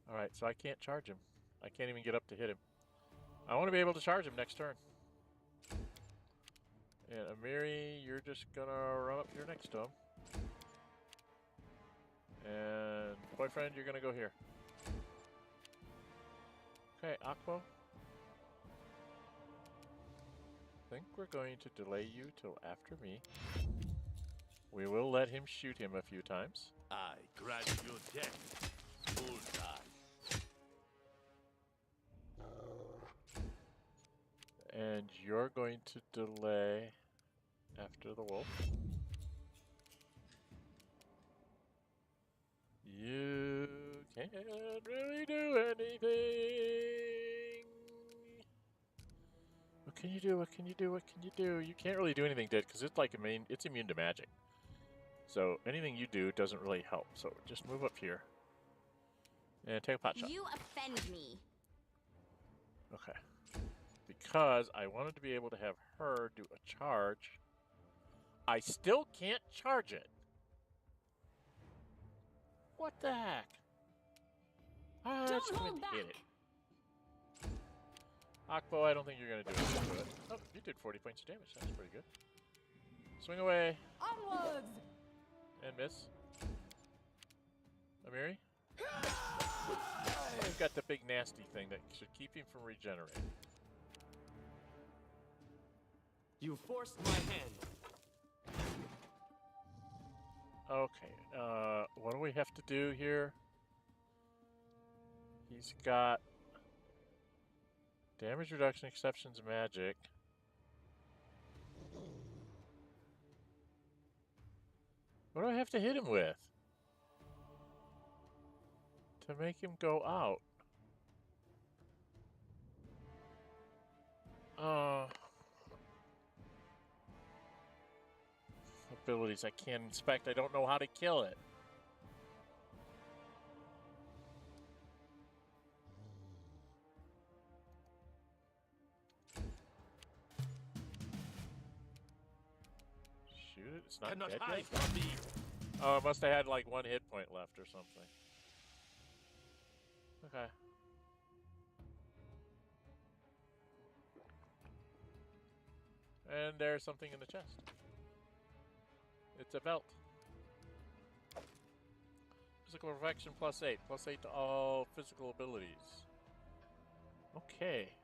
Speaker 1: Alright, so I can't charge him. I can't even get up to hit him. I want to be able to charge him next turn. And Amiri, you're just gonna run up here next to him. And boyfriend, you're gonna go here. Okay, Akbo. I think we're going to delay you till after me. We will let him shoot him a few times.
Speaker 5: I grant you death. Bullseye.
Speaker 1: And you're going to delay after the wolf. You can't really do anything. What can you do? What can you do? What can you do? You can't really do anything, Did, because it's like it's immune to magic. So anything you do doesn't really help. So just move up here and take a pot shot.
Speaker 3: You offend me.
Speaker 1: Okay. Because I wanted to be able to have her do a charge. I still can't charge it. What the heck?
Speaker 4: Don't hold back.
Speaker 1: Hit it. Akbo, I don't think you're going to do anything to it. Oh, you did 40 points of damage. That's pretty good. Swing away.
Speaker 4: Onwards!
Speaker 1: And miss. Amiri? He's got the big nasty thing that should keep him from regenerating.
Speaker 2: You forced my hand.
Speaker 1: Okay, what do we have to do here? He's got damage reduction, exceptions, magic. What do I have to hit him with? To make him go out? Abilities I can't inspect. I don't know how to kill it. Shoot it. It's not
Speaker 6: Cannot
Speaker 1: dead
Speaker 6: hide
Speaker 1: yet?
Speaker 6: from me.
Speaker 1: Oh, it must have had like 1 hit point left or something. Okay. And there's something in the chest. It's a belt. Physical perfection +8. +8 to all physical abilities. Okay.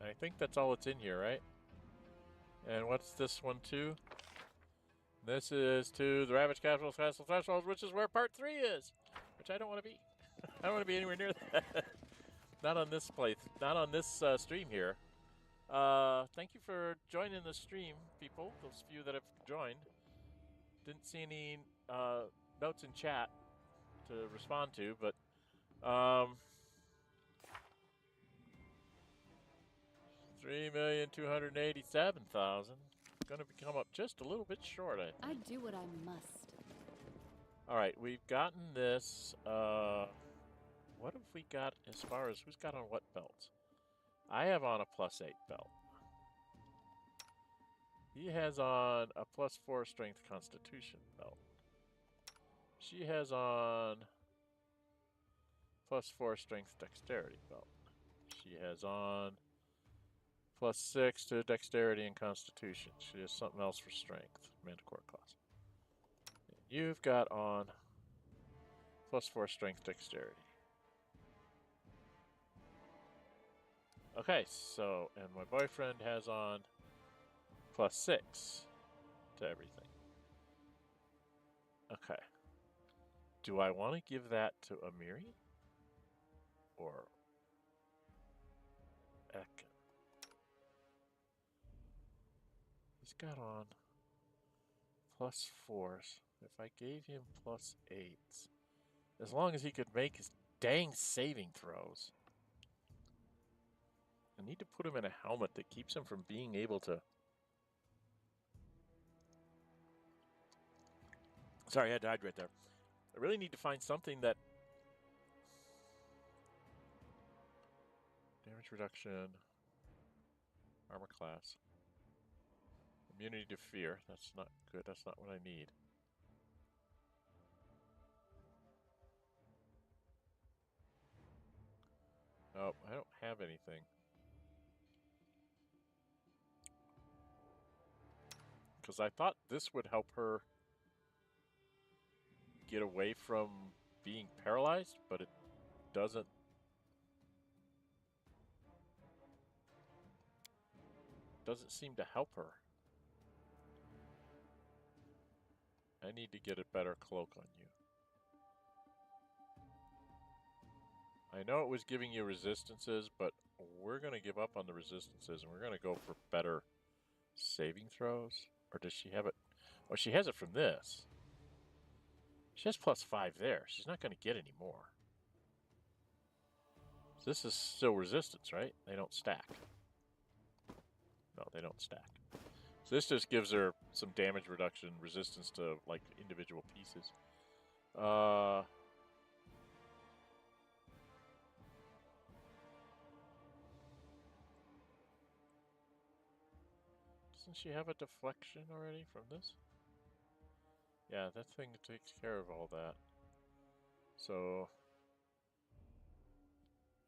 Speaker 1: I think that's all that's in here, right? And what's this one too? This is to the Ravage Castle Threshold, which is where part 3 is. Which I don't want to be. I don't want to be anywhere near that. Not on this place. Not on this stream here. Thank you for joining the stream, people. Those few that have joined. Didn't see any notes in chat to respond to, but 3,287,000. Going to come up just a little bit short, I think.
Speaker 4: I do what I must.
Speaker 1: All right, we've gotten this. What have we got as far as who's got on what belts? I have on a +8 belt. He has on a +4 strength constitution belt. She has on +4 strength dexterity belt. She has on +6 to dexterity and constitution. She has something else for strength, Manticore class. You've got on +4 strength dexterity. Okay, so, and my boyfriend has on +6 to everything. Okay. Do I want to give that to Amiri? Or Ekin? He's got on +4s. If I gave him +8s, as long as he could make his dang saving throws. I need to put him in a helmet that keeps him from being able to... Sorry, I died right there. I really need to find something that... Damage reduction. Armor class. Immunity to fear. That's not good. That's not what I need. Oh, I don't have anything. Because I thought this would help her get away from being paralyzed, but it doesn't. Doesn't seem to help her. I need to get a better cloak on you. I know it was giving you resistances, but we're going to give up on the resistances and we're going to go for better saving throws. Or does she have it? Oh, she has it from this. She has +5 there. She's not going to get any more. So this is still resistance, right? They don't stack. No, they don't stack. So this just gives her some damage reduction, resistance to like individual pieces. Doesn't she have a deflection already from this? Yeah, that thing takes care of all that. So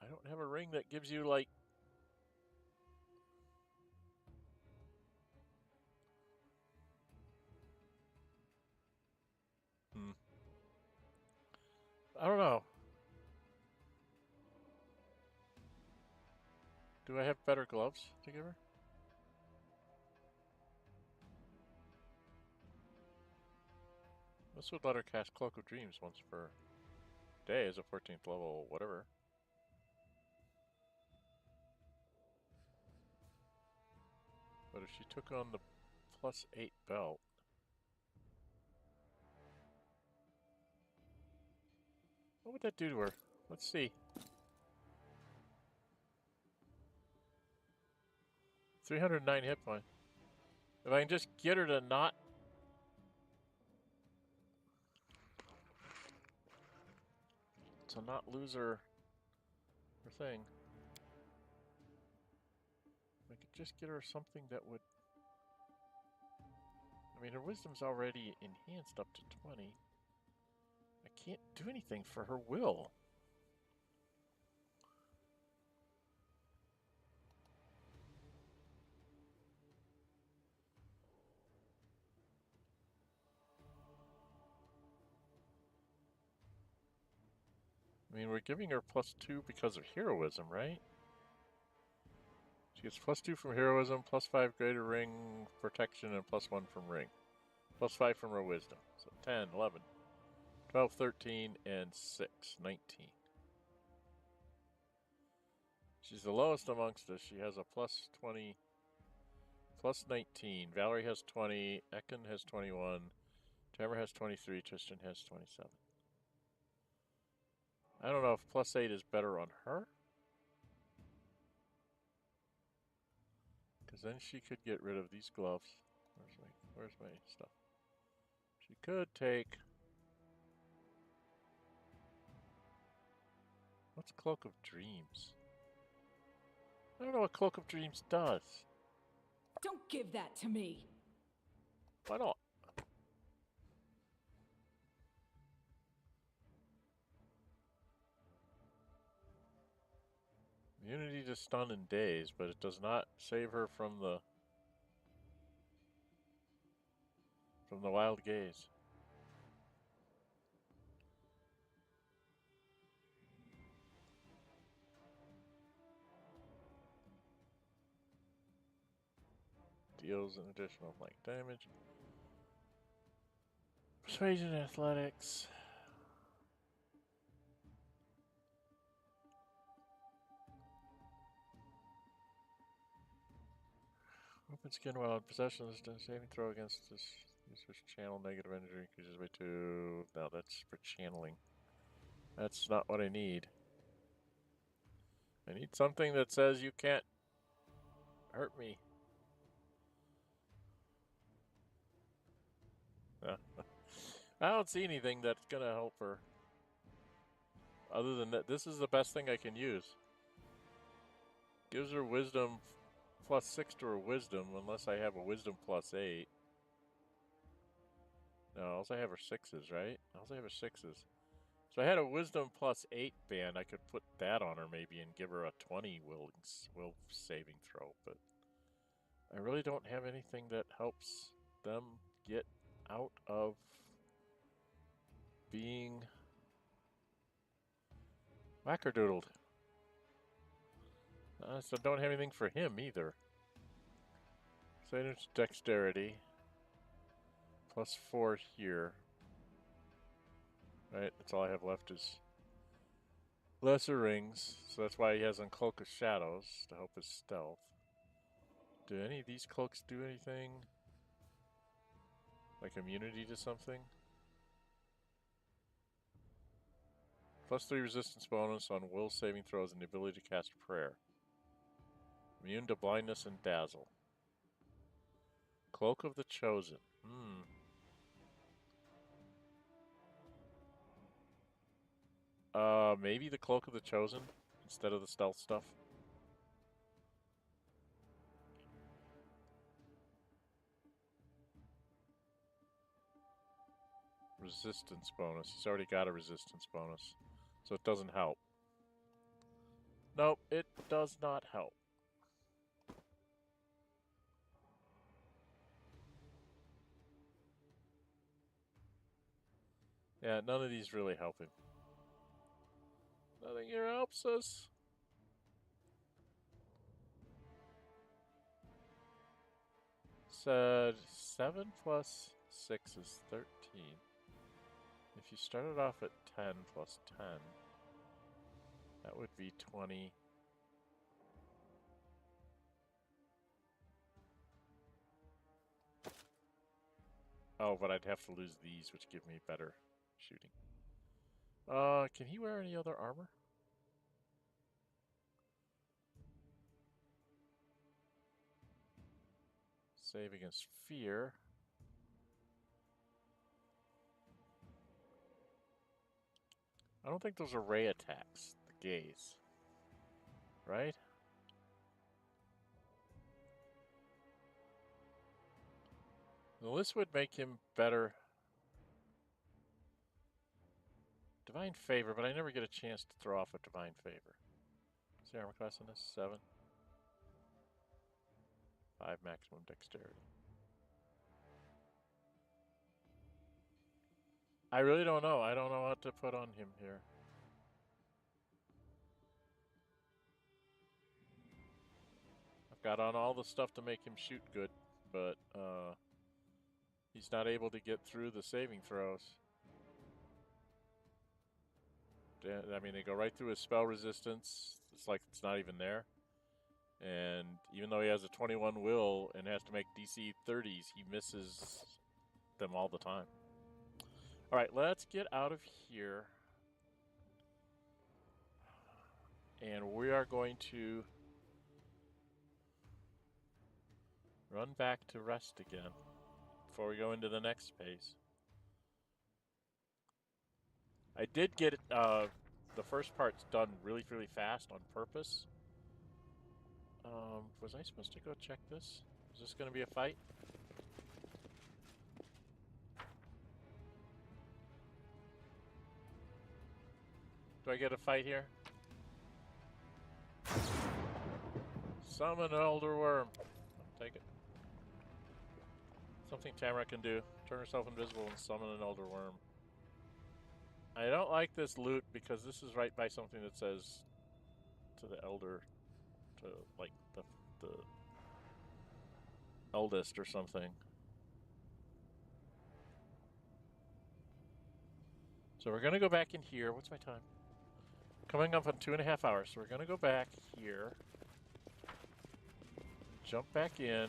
Speaker 1: I don't have a ring that gives you like I don't know. Do I have better gloves to give her? This would let her cast Cloak of Dreams once per day as a 14th level whatever. But if she took on the +8 belt, What would that do to her? Let's see. 309 hit points. If I can just get her to not... to not lose her thing. If I could just get her something that would... I mean, her wisdom's already enhanced up to 20. I can't do anything for her will. I mean, we're giving her +2 because of heroism, right? She gets +2 from heroism, +5 greater ring protection, and +1 from ring. +5 from her wisdom. So 10, 11, 12, 13, and 6, 19. She's the lowest amongst us. She has a +20, +19. Valerie has 20, Ekin has 21, Tamara has 23, Tristan has 27. I don't know if +8 is better on her. Because then she could get rid of these gloves. Where's my stuff? She could take... What's Cloak of Dreams? I don't know what Cloak of Dreams does.
Speaker 4: Don't give that to me.
Speaker 1: Why not? Immunity to stun and daze, but it does not save her from the wild gaze. Deals an additional flank damage. Persuasion and athletics. Open skin while in possession of this saving throw against this user's channel negative energy increases by 2. No, that's for channeling. That's not what I need. I need something that says you can't hurt me. I don't see anything that's gonna help her. Other than that, this is the best thing I can use. Gives her wisdom +6 to her wisdom, unless I have a wisdom +8. No, also I have her 6s, right? Also I have her 6s. So I had a wisdom +8 band. I could put that on her maybe and give her a 20 will saving throw, but I really don't have anything that helps them get out of being wackerdoodled. So don't have anything for him either. Satan's dexterity. +4 here. Right, that's all I have left is lesser rings. So that's why he has Uncloak of Shadows to help his stealth. Do any of these cloaks do anything? Like immunity to something? +3 resistance bonus on will saving throws and the ability to cast prayer. Immune to blindness and dazzle. Cloak of the Chosen. Maybe the Cloak of the Chosen instead of the stealth stuff. Resistance bonus. He's already got a resistance bonus, so it doesn't help. Nope, it does not help. Yeah, none of these really help him. Nothing here helps us. Said 7 plus 6 is 13. If you started off at 10 plus 10, that would be 20. Oh, but I'd have to lose these, which give me better shooting. Can he wear any other armor? Save against fear. I don't think those are ray attacks. The gaze. Right? Well, this would make him better. Divine Favor, but I never get a chance to throw off a Divine Favor. What's the armor class on this? 7. 5 maximum dexterity. I really don't know. I don't know what to put on him here. I've got on all the stuff to make him shoot good, but he's not able to get through the saving throws. I mean, they go right through his spell resistance. It's like it's not even there. And even though he has a 21 will and has to make DC 30s, he misses them all the time. All right, let's get out of here. And we are going to run back to rest again before we go into the next space. I did get the first part's done really, really fast on purpose. Was I supposed to go check this? Is this going to be a fight? Do I get a fight here? Summon an Elder Worm. I'll take it. Something Tamara can do. Turn herself invisible and summon an Elder Worm. I don't like this loot because this is right by something that says to the Elder, to like the eldest or something. So we're going to go back in here. What's my time? Coming up on 2.5 hours. So we're going to go back here. Jump back in.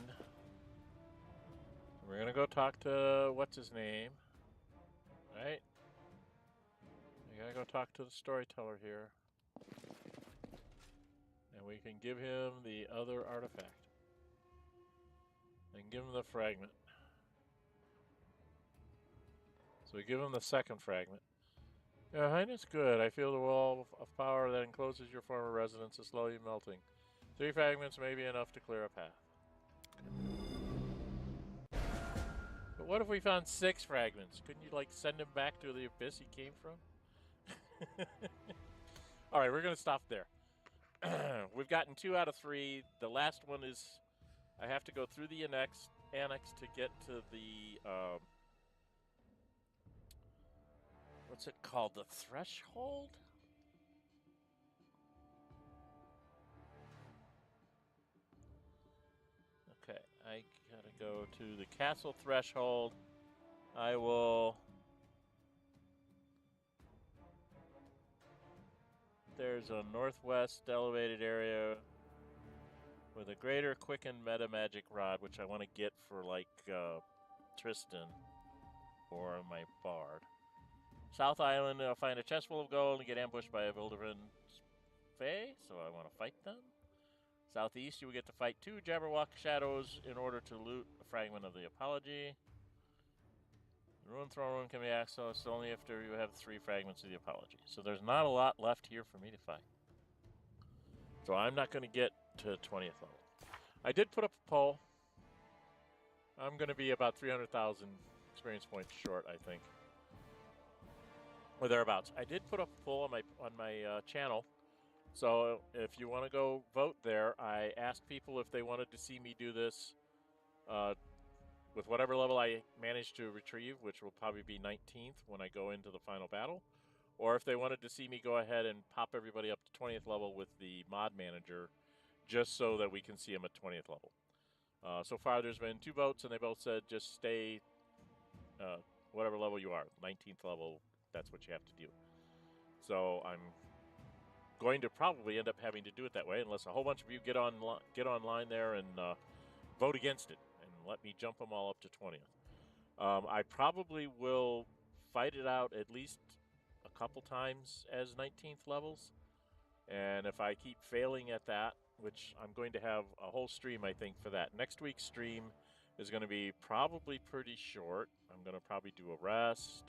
Speaker 1: We're going to go talk to what's his name. Right? We got to go talk to the storyteller here. And we can give him the other artifact. And give him the fragment. So we give him the second fragment. Your Highness, good. I feel the wall of power that encloses your former residence is slowly melting. 3 fragments may be enough to clear a path. But what if we found 6 fragments? Couldn't you, like, send him back to the abyss he came from? Alright, we're going to stop there. We've gotten 2 out of 3. The last one is... I have to go through the annex to get to the... what's it called? The threshold? Okay, I gotta go to the castle threshold. I will... There's a northwest elevated area with a greater quickened meta magic rod, which I want to get for, like, Tristan or my bard. South Island, I'll find a chest full of gold and get ambushed by a Vildavan Fae, so I want to fight them. Southeast, you will get to fight 2 Jabberwock shadows in order to loot a fragment of the Apology. The Ruined Throne Room can be accessed only after you have 3 fragments of the Apology. So there's not a lot left here for me to fight. So I'm not going to get to 20th level. I did put up a poll. I'm going to be about 300,000 experience points short, I think. Or thereabouts. I did put up a poll on my channel. So if you want to go vote there, I asked people if they wanted to see me do this with whatever level I managed to retrieve, which will probably be 19th when I go into the final battle, or if they wanted to see me go ahead and pop everybody up to 20th level with the mod manager, just so that we can see them at 20th level. So far there's been 2 votes, and they both said just stay whatever level you are, 19th level, that's what you have to do. So I'm going to probably end up having to do it that way, unless a whole bunch of you get online there and vote against it, and let me jump them all up to 20th. I probably will fight it out at least a couple times as 19th levels. And if I keep failing at that, which I'm going to have a whole stream, I think, for that. Next week's stream is going to be probably pretty short. I'm going to probably do a rest.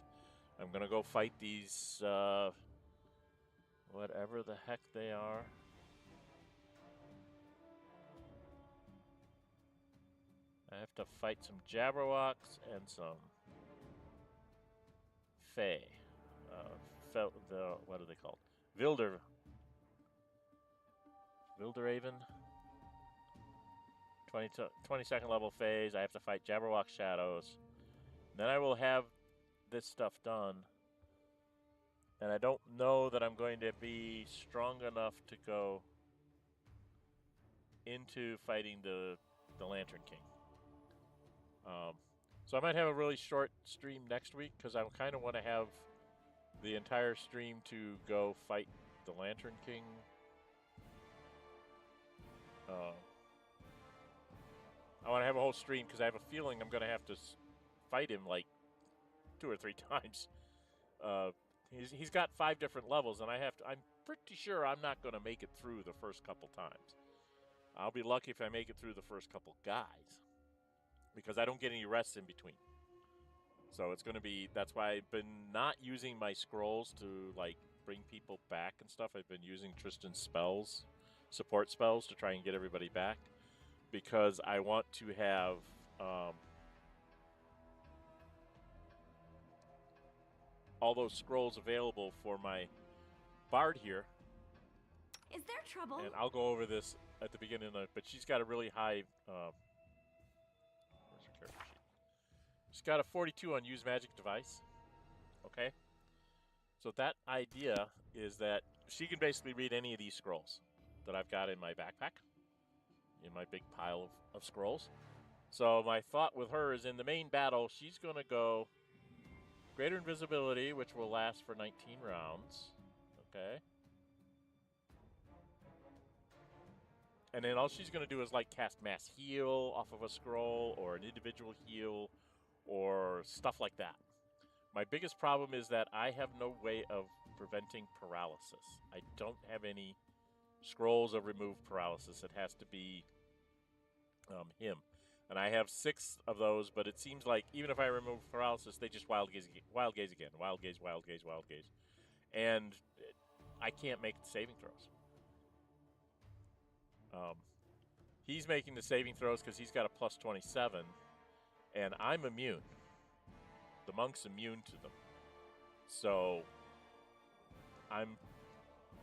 Speaker 1: I'm going to go fight these, whatever the heck they are. I have to fight some Jabberwocks and some Fae. What are they called? Wilderraven. 22nd level phase. I have to fight Jabberwock Shadows. Then I will have this stuff done. And I don't know that I'm going to be strong enough to go into fighting the Lantern King. So I might have a really short stream next week because I kind of want to have the entire stream to go fight the Lantern King. I want to have a whole stream because I have a feeling I'm going to have to fight him like 2 or 3 times. He's got 5 different levels, and I'm pretty sure I'm not going to make it through the first couple times. I'll be lucky if I make it through the first couple guys, because I don't get any rests in between. So it's going to be, that's why I've been not using my scrolls to like bring people back and stuff. I've been using Tristan's spells, support spells, to try and get everybody back, because I want to have all those scrolls available for my bard here.
Speaker 3: Is there trouble?
Speaker 1: And I'll go over this at the beginning of but she's got a really high where's her character sheet? She's got a 42 on use magic device. Okay. So that idea is that she can basically read any of these scrolls that I've got in my backpack, in my big pile of scrolls. So my thought with her is, in the main battle, she's going to go greater invisibility, which will last for 19 rounds. Okay. And then all she's going to do is like cast mass heal off of a scroll, or an individual heal, or stuff like that. My biggest problem is that I have no way of preventing paralysis. I don't have any scrolls of remove paralysis. It has to be him. And I have 6 of those, but it seems like even if I remove paralysis, they just wild gaze again. Wild gaze. And I can't make the saving throws. He's making the saving throws because he's got a plus 27, and I'm immune. The monk's immune to them. So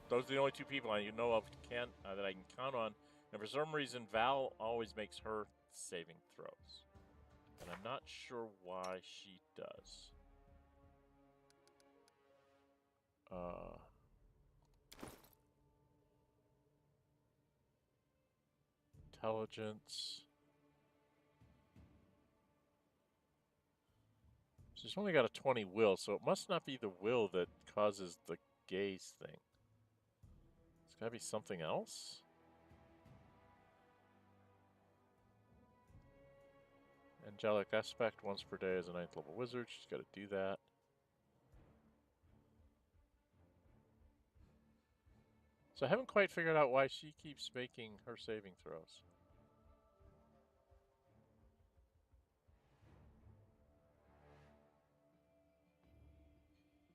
Speaker 1: those are the only 2 people I know of that I can count on. And for some reason, Val always makes her saving throws, and I'm not sure why she does. Intelligence. She's only got a 20 will, so it must not be the will that causes the gaze thing. It's got to be something else. Angelic aspect once per day as a 9th level wizard. She's got to do that. So I haven't quite figured out why she keeps making her saving throws.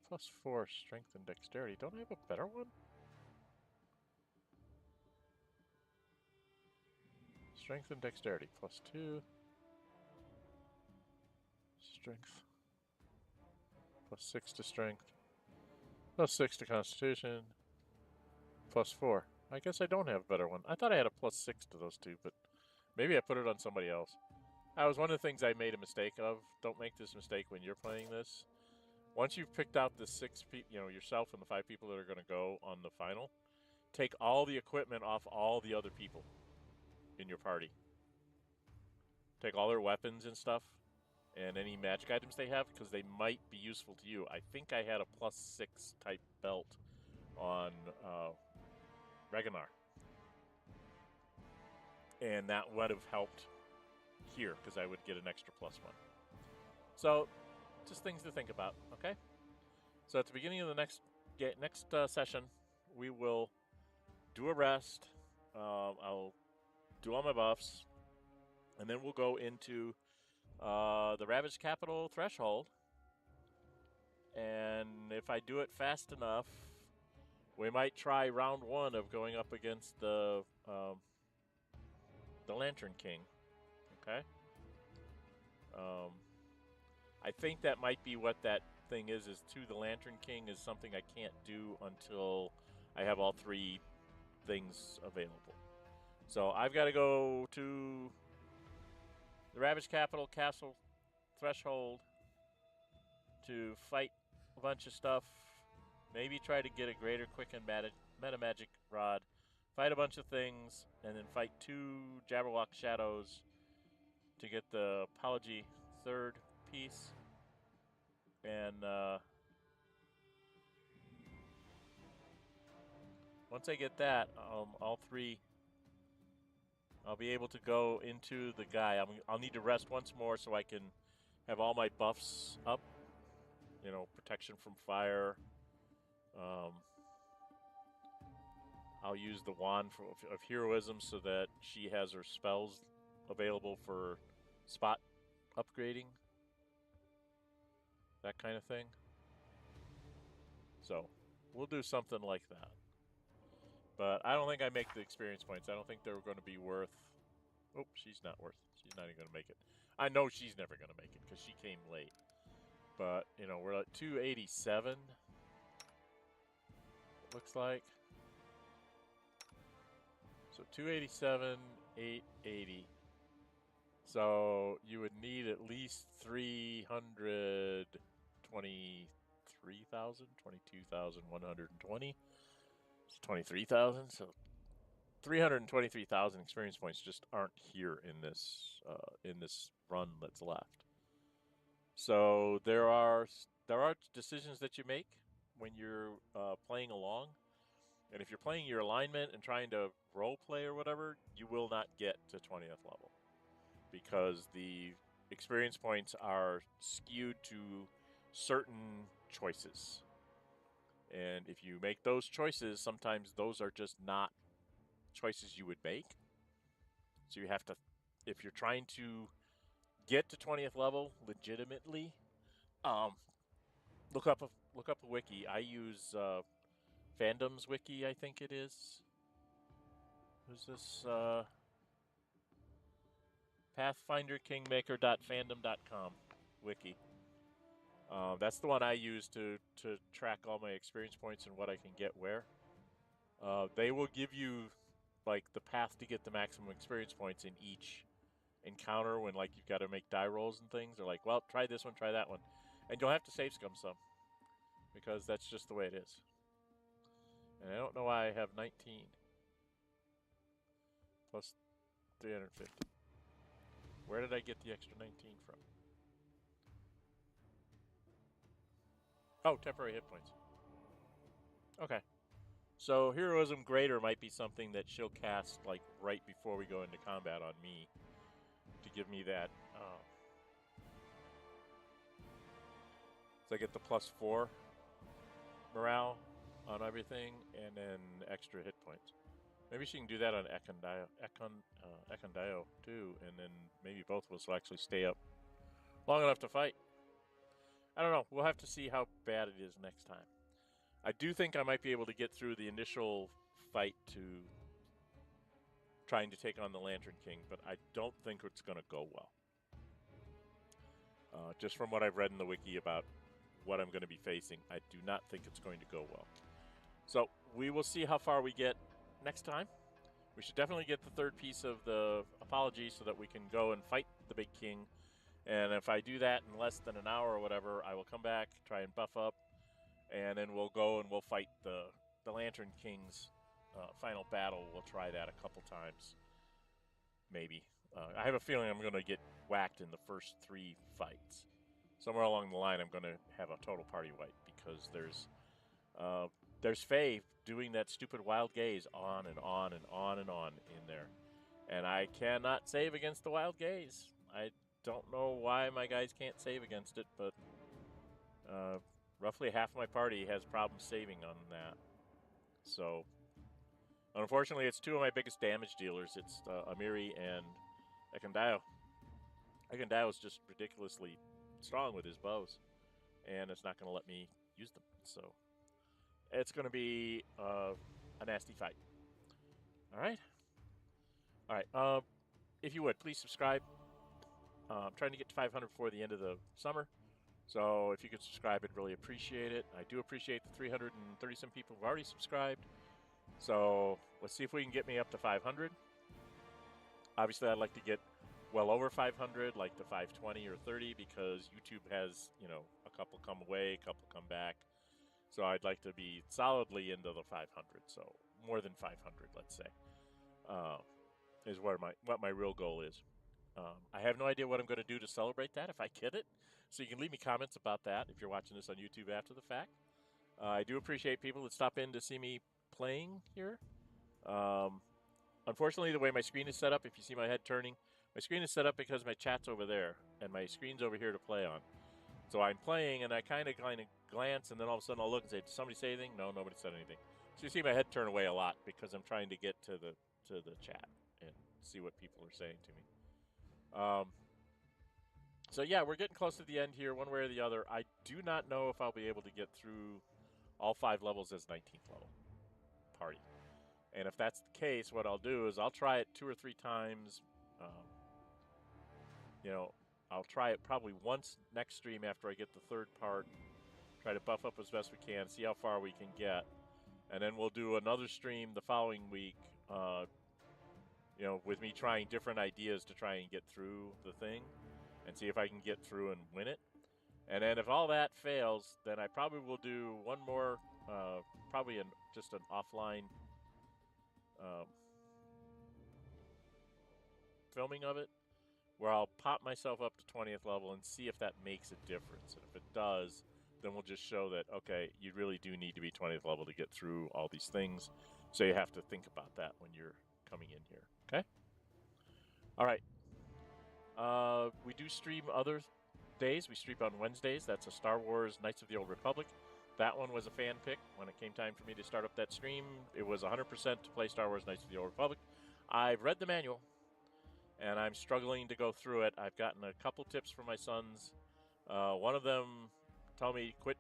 Speaker 1: Plus 4 strength and dexterity. Don't I have a better one? Strength and dexterity. Plus 2. Strength. Plus 6 to strength. Plus 6 to constitution. Plus 4. I guess I don't have a better one. I thought I had a plus 6 to those 2, but maybe I put it on somebody else. That was one of the things I made a mistake of. Don't make this mistake when you're playing this. Once you've picked out the 6 people, yourself and the 5 people that are going to go on the final, take all the equipment off all the other people in your party. Take all their weapons and stuff, and any magic items they have, because they might be useful to you. I think I had a plus 6 type belt on Reganar, and that would have helped here, because I would get an extra plus 1. So, just things to think about, okay? So at the beginning of the next session, we will do a rest. I'll do all my buffs, and then we'll go into the Ravaged Capital Threshold. And if I do it fast enough, we might try round 1 of going up against the Lantern King. Okay. I think that might be what that thing is to the Lantern King is something I can't do until I have all 3 things available. So I've got to go to the Ravaged Capital Castle Threshold to fight a bunch of stuff. Maybe try to get a greater quicken meta magic rod. Fight a bunch of things, and then fight 2 Jabberwock Shadows to get the Apology 3rd piece. And once I get that, all 3, I'll be able to go into the guy. I'll need to rest once more so I can have all my buffs up. You know, protection from fire. I'll use the wand of heroism so that she has her spells available for spot upgrading. That kind of thing. So, we'll do something like that. But I don't think I make the experience points. I don't think they're going to be worth... Oh, she's not worth... She's not even going to make it. I know she's never going to make it because she came late. But, you know, we're at 287. It looks like. So 287, 880. So you would need at least 323,000, 22,120. It's 23,000. So 323,000 experience points just aren't here in this run that's left. So there are decisions that you make when you're playing along, and if you're playing your alignment and trying to role play or whatever, you will not get to 20th level because the experience points are skewed to certain choices. And if you make those choices, sometimes those are just not choices you would make. So you have to, if you're trying to get to 20th level legitimately, look up a wiki. I use Fandom's wiki, I think it is. Who's this? Pathfinder Kingmaker.fandom.com wiki. That's the one I use to track all my experience points and what I can get where. They will give you like the path to get the maximum experience points in each encounter when like you've got to make die rolls and things. They're like, well, try this one, try that one. And you'll have to save scum some because that's just the way it is. And I don't know why I have 19 plus 350. Where did I get the extra 19 from? Oh, temporary hit points. Okay. So Heroism Greater might be something that she'll cast like right before we go into combat on me to give me that. So I get the +4 morale on everything and then extra hit points. Maybe she can do that on Ekondio too, and then maybe both of us will actually stay up long enough to fight. I don't know. We'll have to see how bad it is next time. I do think I might be able to get through the initial fight to trying to take on the Lantern King, but I don't think it's going to go well. Just from what I've read in the wiki about what I'm going to be facing, I do not think it's going to go well. So we will see how far we get next time. We should definitely get the third piece of the Apology so that we can go and fight the big king. And if I do that in less than an hour or whatever, I will come back, try and buff up, and then we'll go and we'll fight the Lantern King's final battle. We'll try that a couple times, maybe. I have a feeling I'm going to get whacked in the first 3 fights. Somewhere along the line, I'm going to have a total party wipe because there's Faye doing that stupid wild gaze on and on and on and on in there. And I cannot save against the wild gaze. I don't know why my guys can't save against it, but roughly half of my party has problems saving on that. So, unfortunately, it's two of my biggest damage dealers. It's Amiri and Ekandio. Ekandio is just ridiculously strong with his bows, and it's not going to let me use them. So, it's going to be a nasty fight. All right? All right. If you would, please subscribe. I'm trying to get to 500 before the end of the summer. So if you could subscribe, I'd really appreciate it. I do appreciate the 330-some people who've already subscribed. So let's see if we can get me up to 500. Obviously, I'd like to get well over 500, like to 520 or 30, because YouTube has, you know, a couple come away, a couple come back. So I'd like to be solidly into the 500. So more than 500, let's say, is what my real goal is. I have no idea what I'm going to do to celebrate that if I get it. So you can leave me comments about that if you're watching this on YouTube after the fact. I do appreciate people that stop in to see me playing here. Unfortunately, the way my screen is set up, if you see my head turning, my screen is set up because my chat's over there and my screen's over here to play on. So I'm playing and I kind of glance, and then all of a sudden I'll look and say, did somebody say anything? No, nobody said anything. So you see my head turn away a lot because I'm trying to get to the chat and see what people are saying to me. So yeah, we're getting close to the end here, one way or the other. I do not know if I'll be able to get through all 5 levels as 19th level party. And if that's the case, what I'll do is I'll try it 2 or 3 times. You know, I'll try it probably once next stream after I get the 3rd part. Try to buff up as best we can, see how far we can get. And then we'll do another stream the following week, you know, with me trying different ideas to try and get through the thing and see if I can get through and win it. And then if all that fails, then I probably will do one more, probably just an offline filming of it, where I'll pop myself up to 20th level and see if that makes a difference. And if it does, then we'll just show that, okay, you really do need to be 20th level to get through all these things. So you have to think about that when you're coming in here. Okay? All right. We do stream other days. We stream on Wednesdays. That's a Star Wars Knights of the Old Republic. That one was a fan pick. When it came time for me to start up that stream, it was 100% to play Star Wars Knights of the Old Republic. I've read the manual, and I'm struggling to go through it. I've gotten a couple tips from my sons. One of them told me quit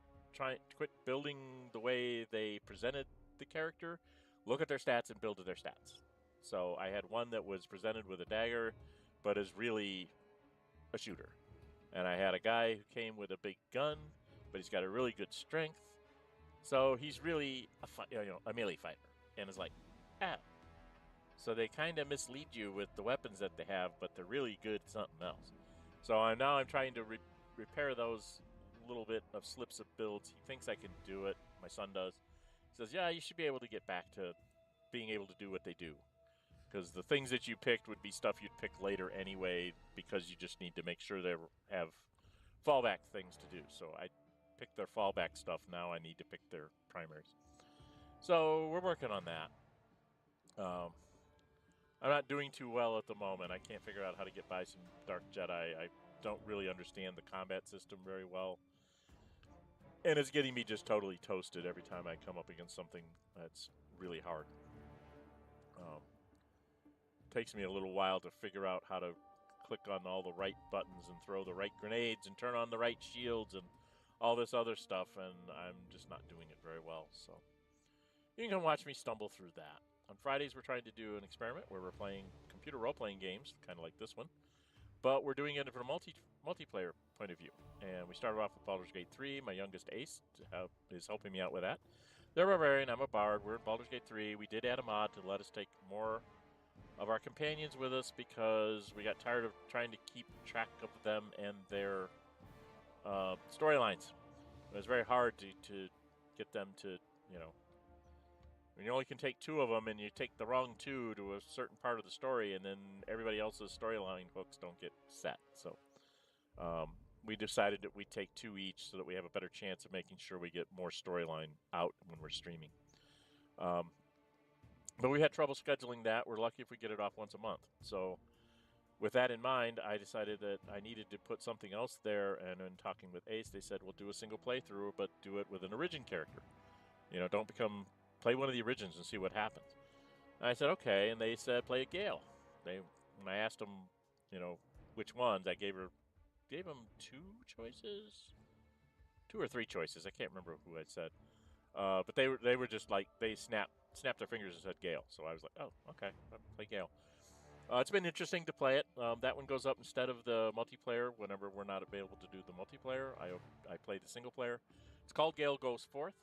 Speaker 1: building the way they presented the character. Look at their stats and build to their stats. So I had one that was presented with a dagger, but is really a shooter. And I had a guy who came with a big gun, but he's got a really good strength. So he's really a melee fighter. And it's like, ah. So they kind of mislead you with the weapons that they have, but they're really good at something else. So I'm trying to repair those little bit of slips of builds. He thinks I can do it. My son does. He says, yeah, you should be able to get back to being able to do what they do. Because the things that you picked would be stuff you'd pick later anyway, because you just need to make sure they have fallback things to do. So I picked their fallback stuff. Now I need to pick their primaries. So we're working on that. I'm not doing too well at the moment. I can't figure out how to get by some Dark Jedi. I don't really understand the combat system very well. And it's getting me just totally toasted every time I come up against something that's really hard. Takes me a little while to figure out how to click on all the right buttons and throw the right grenades and turn on the right shields and all this other stuff, and I'm just not doing it very well. So you can watch me stumble through that. On Fridays, we're trying to do an experiment where we're playing computer role-playing games, kind of like this one, but we're doing it from a multiplayer point of view. And we started off with Baldur's Gate 3. My youngest Ace is helping me out with that. They're barbarian, I'm a bard. We're in Baldur's Gate 3. We did add a mod to let us take more of our companions with us because we got tired of trying to keep track of them and their storylines. It was very hard to get them to, you know, when you only can take 2 of them and you take the wrong 2 to a certain part of the story, and then everybody else's storyline hooks don't get set. So we decided that we'd take 2 each so that we have a better chance of making sure we get more storyline out when we're streaming. But we had trouble scheduling that. We're lucky if we get it off once a month. So with that in mind, I decided that I needed to put something else there. And in talking with Ace, they said, "We'll do a single playthrough, but do it with an origin character. You know, don't play one of the origins and see what happens." And I said, "Okay," and they said, "Play a Gale." When I asked them, you know, which ones, I gave them two or three choices. I can't remember who I said, but they were just like they snapped their fingers and said Gale. So I was like, "Oh, okay, I'll play Gale." It's been interesting to play it. That one goes up instead of the multiplayer. Whenever we're not available to do the multiplayer, I play the single player. It's called Gale Goes Forth.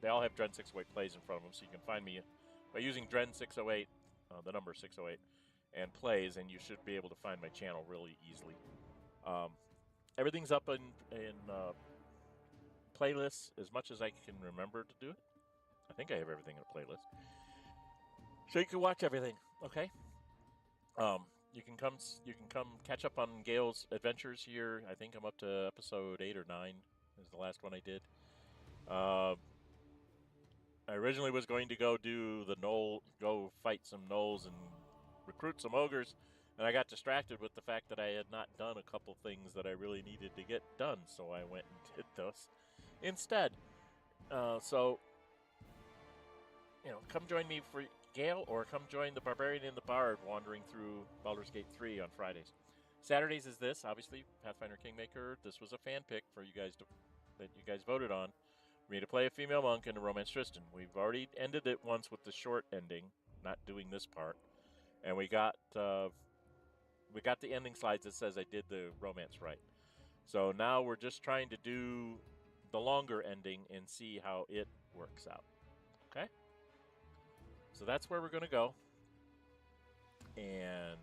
Speaker 1: They all have Dren 608 plays in front of them, so you can find me by using Dren 608, the number 608, and plays, and you should be able to find my channel really easily. Everything's up in playlists as much as I can remember to do it. I think I have everything in a playlist, so you can watch everything. Okay. You can come catch up on Gale's adventures here. I think I'm up to episode 8 or 9 is the last one I did. I originally was going to go fight some gnolls and recruit some ogres, and I got distracted with the fact that I had not done a couple things that I really needed to get done, so I went and did those instead. So, you know, come join me for Gale, or come join the Barbarian and the Bard wandering through Baldur's Gate 3 on Fridays. Saturdays is this, obviously, Pathfinder Kingmaker. This was a fan pick for you guys that you guys voted on. For me to play a female monk and to romance Tristan. We've already ended it once with the short ending, not doing this part, and we got the ending slides that says I did the romance right. So now we're just trying to do the longer ending and see how it works out. Okay? So that's where we're going to go. And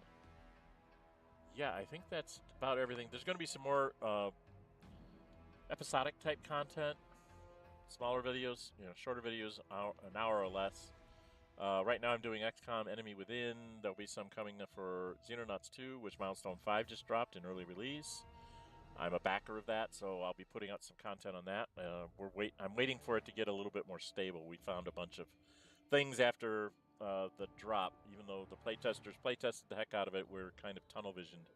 Speaker 1: yeah, I think that's about everything. There's going to be some more episodic type content, smaller videos, you know, shorter videos, an hour or less. Right now I'm doing XCOM Enemy Within. There'll be some coming for Xenonauts 2, which Milestone 5 just dropped in early release. I'm a backer of that, so I'll be putting out some content on that. I'm waiting for it to get a little bit more stable. We found a bunch of things after the drop, even though the playtesters playtested the heck out of it. We're kind of tunnel visioned.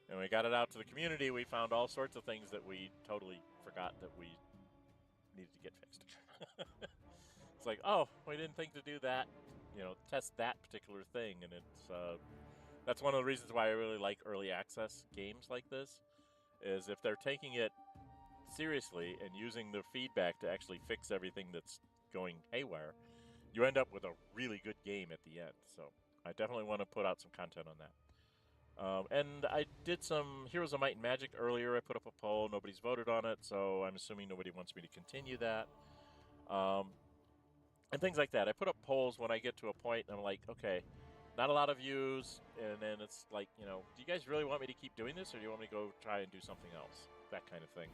Speaker 1: And when we got it out to the community, we found all sorts of things that we totally forgot that we needed to get fixed. It's like, oh, we didn't think to do that, you know, test that particular thing. And that's one of the reasons why I really like early access games like this, is if they're taking it seriously and using the feedback to actually fix everything that's going haywire, you end up with a really good game at the end. So I definitely want to put out some content on that. And I did some Heroes of Might and Magic earlier. I put up a poll. Nobody's voted on it, so I'm assuming nobody wants me to continue that. And things like that. I put up polls when I get to a point, and I'm like, okay, not a lot of views, and then it's like, you know, do you guys really want me to keep doing this, or do you want me to go try and do something else? That kind of thing.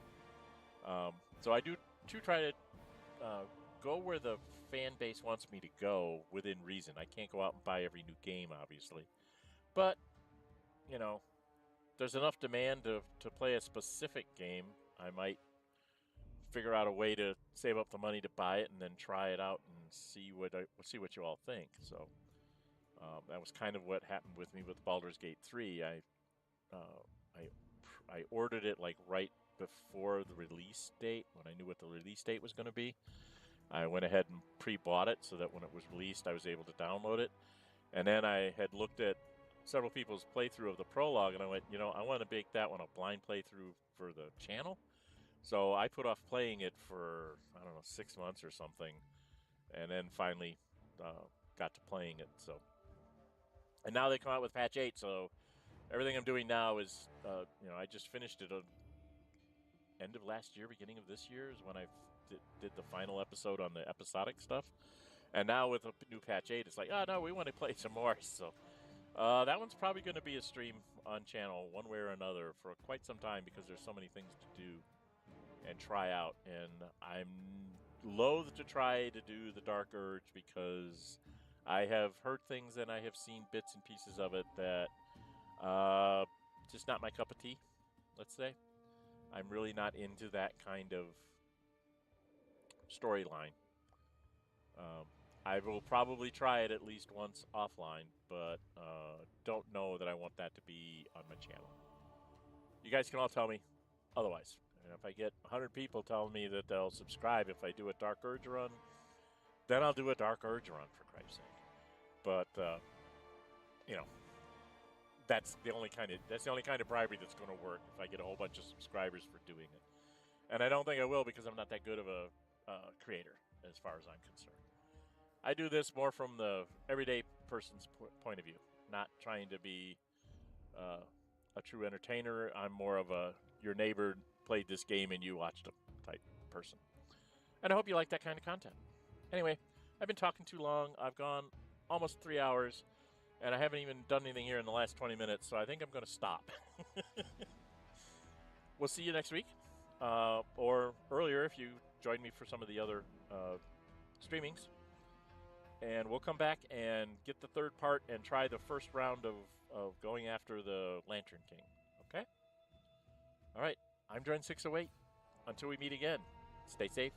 Speaker 1: So I do try to go where the fan base wants me to go within reason. I can't go out and buy every new game, obviously. But, you know, there's enough demand to play a specific game. I might figure out a way to save up the money to buy it and then try it out and see what you all think. So that was kind of what happened with me with Baldur's Gate 3. I ordered it like right before the release date, when I knew what the release date was going to be. I went ahead and pre-bought it so that when it was released, I was able to download it. And then I had looked at several people's playthrough of the prologue, and I went, you know, I want to make that one a blind playthrough for the channel. So I put off playing it for, I don't know, 6 months or something, and then finally got to playing it. So, and now they come out with patch 8, so everything I'm doing now is, you know, I just finished it end of last year, beginning of this year is when I did the final episode on the episodic stuff. And now with a new patch 8, it's like, oh no, we want to play some more. So that one's probably going to be a stream on channel one way or another for quite some time, because there's so many things to do and try out. And I'm loath to try to do the Dark Urge, because I have heard things and I have seen bits and pieces of it that just not my cup of tea, let's say. I'm really not into that kind of storyline. I will probably try it at least once offline, but don't know that I want that to be on my channel. You guys can all tell me otherwise. And if I get 100 people telling me that they'll subscribe if I do a Dark Urge run, then I'll do a Dark Urge run, for Christ's sake. But, you know, that's the only kind of bribery that's going to work if I get a whole bunch of subscribers for doing it. And I don't think I will because I'm not that good of a creator as far as I'm concerned. I do this more from the everyday person's point of view, not trying to be a true entertainer. I'm more of a your neighbor played this game and you watched him type person. And I hope you like that kind of content. Anyway, I've been talking too long. I've gone almost 3 hours, and I haven't even done anything here in the last 20 minutes, so I think I'm going to stop. We'll see you next week, or earlier if you join me for some of the other streamings. And we'll come back and get the third part and try the first round of going after the Lantern King. Okay? All right. I'm Dren608. Until we meet again, stay safe.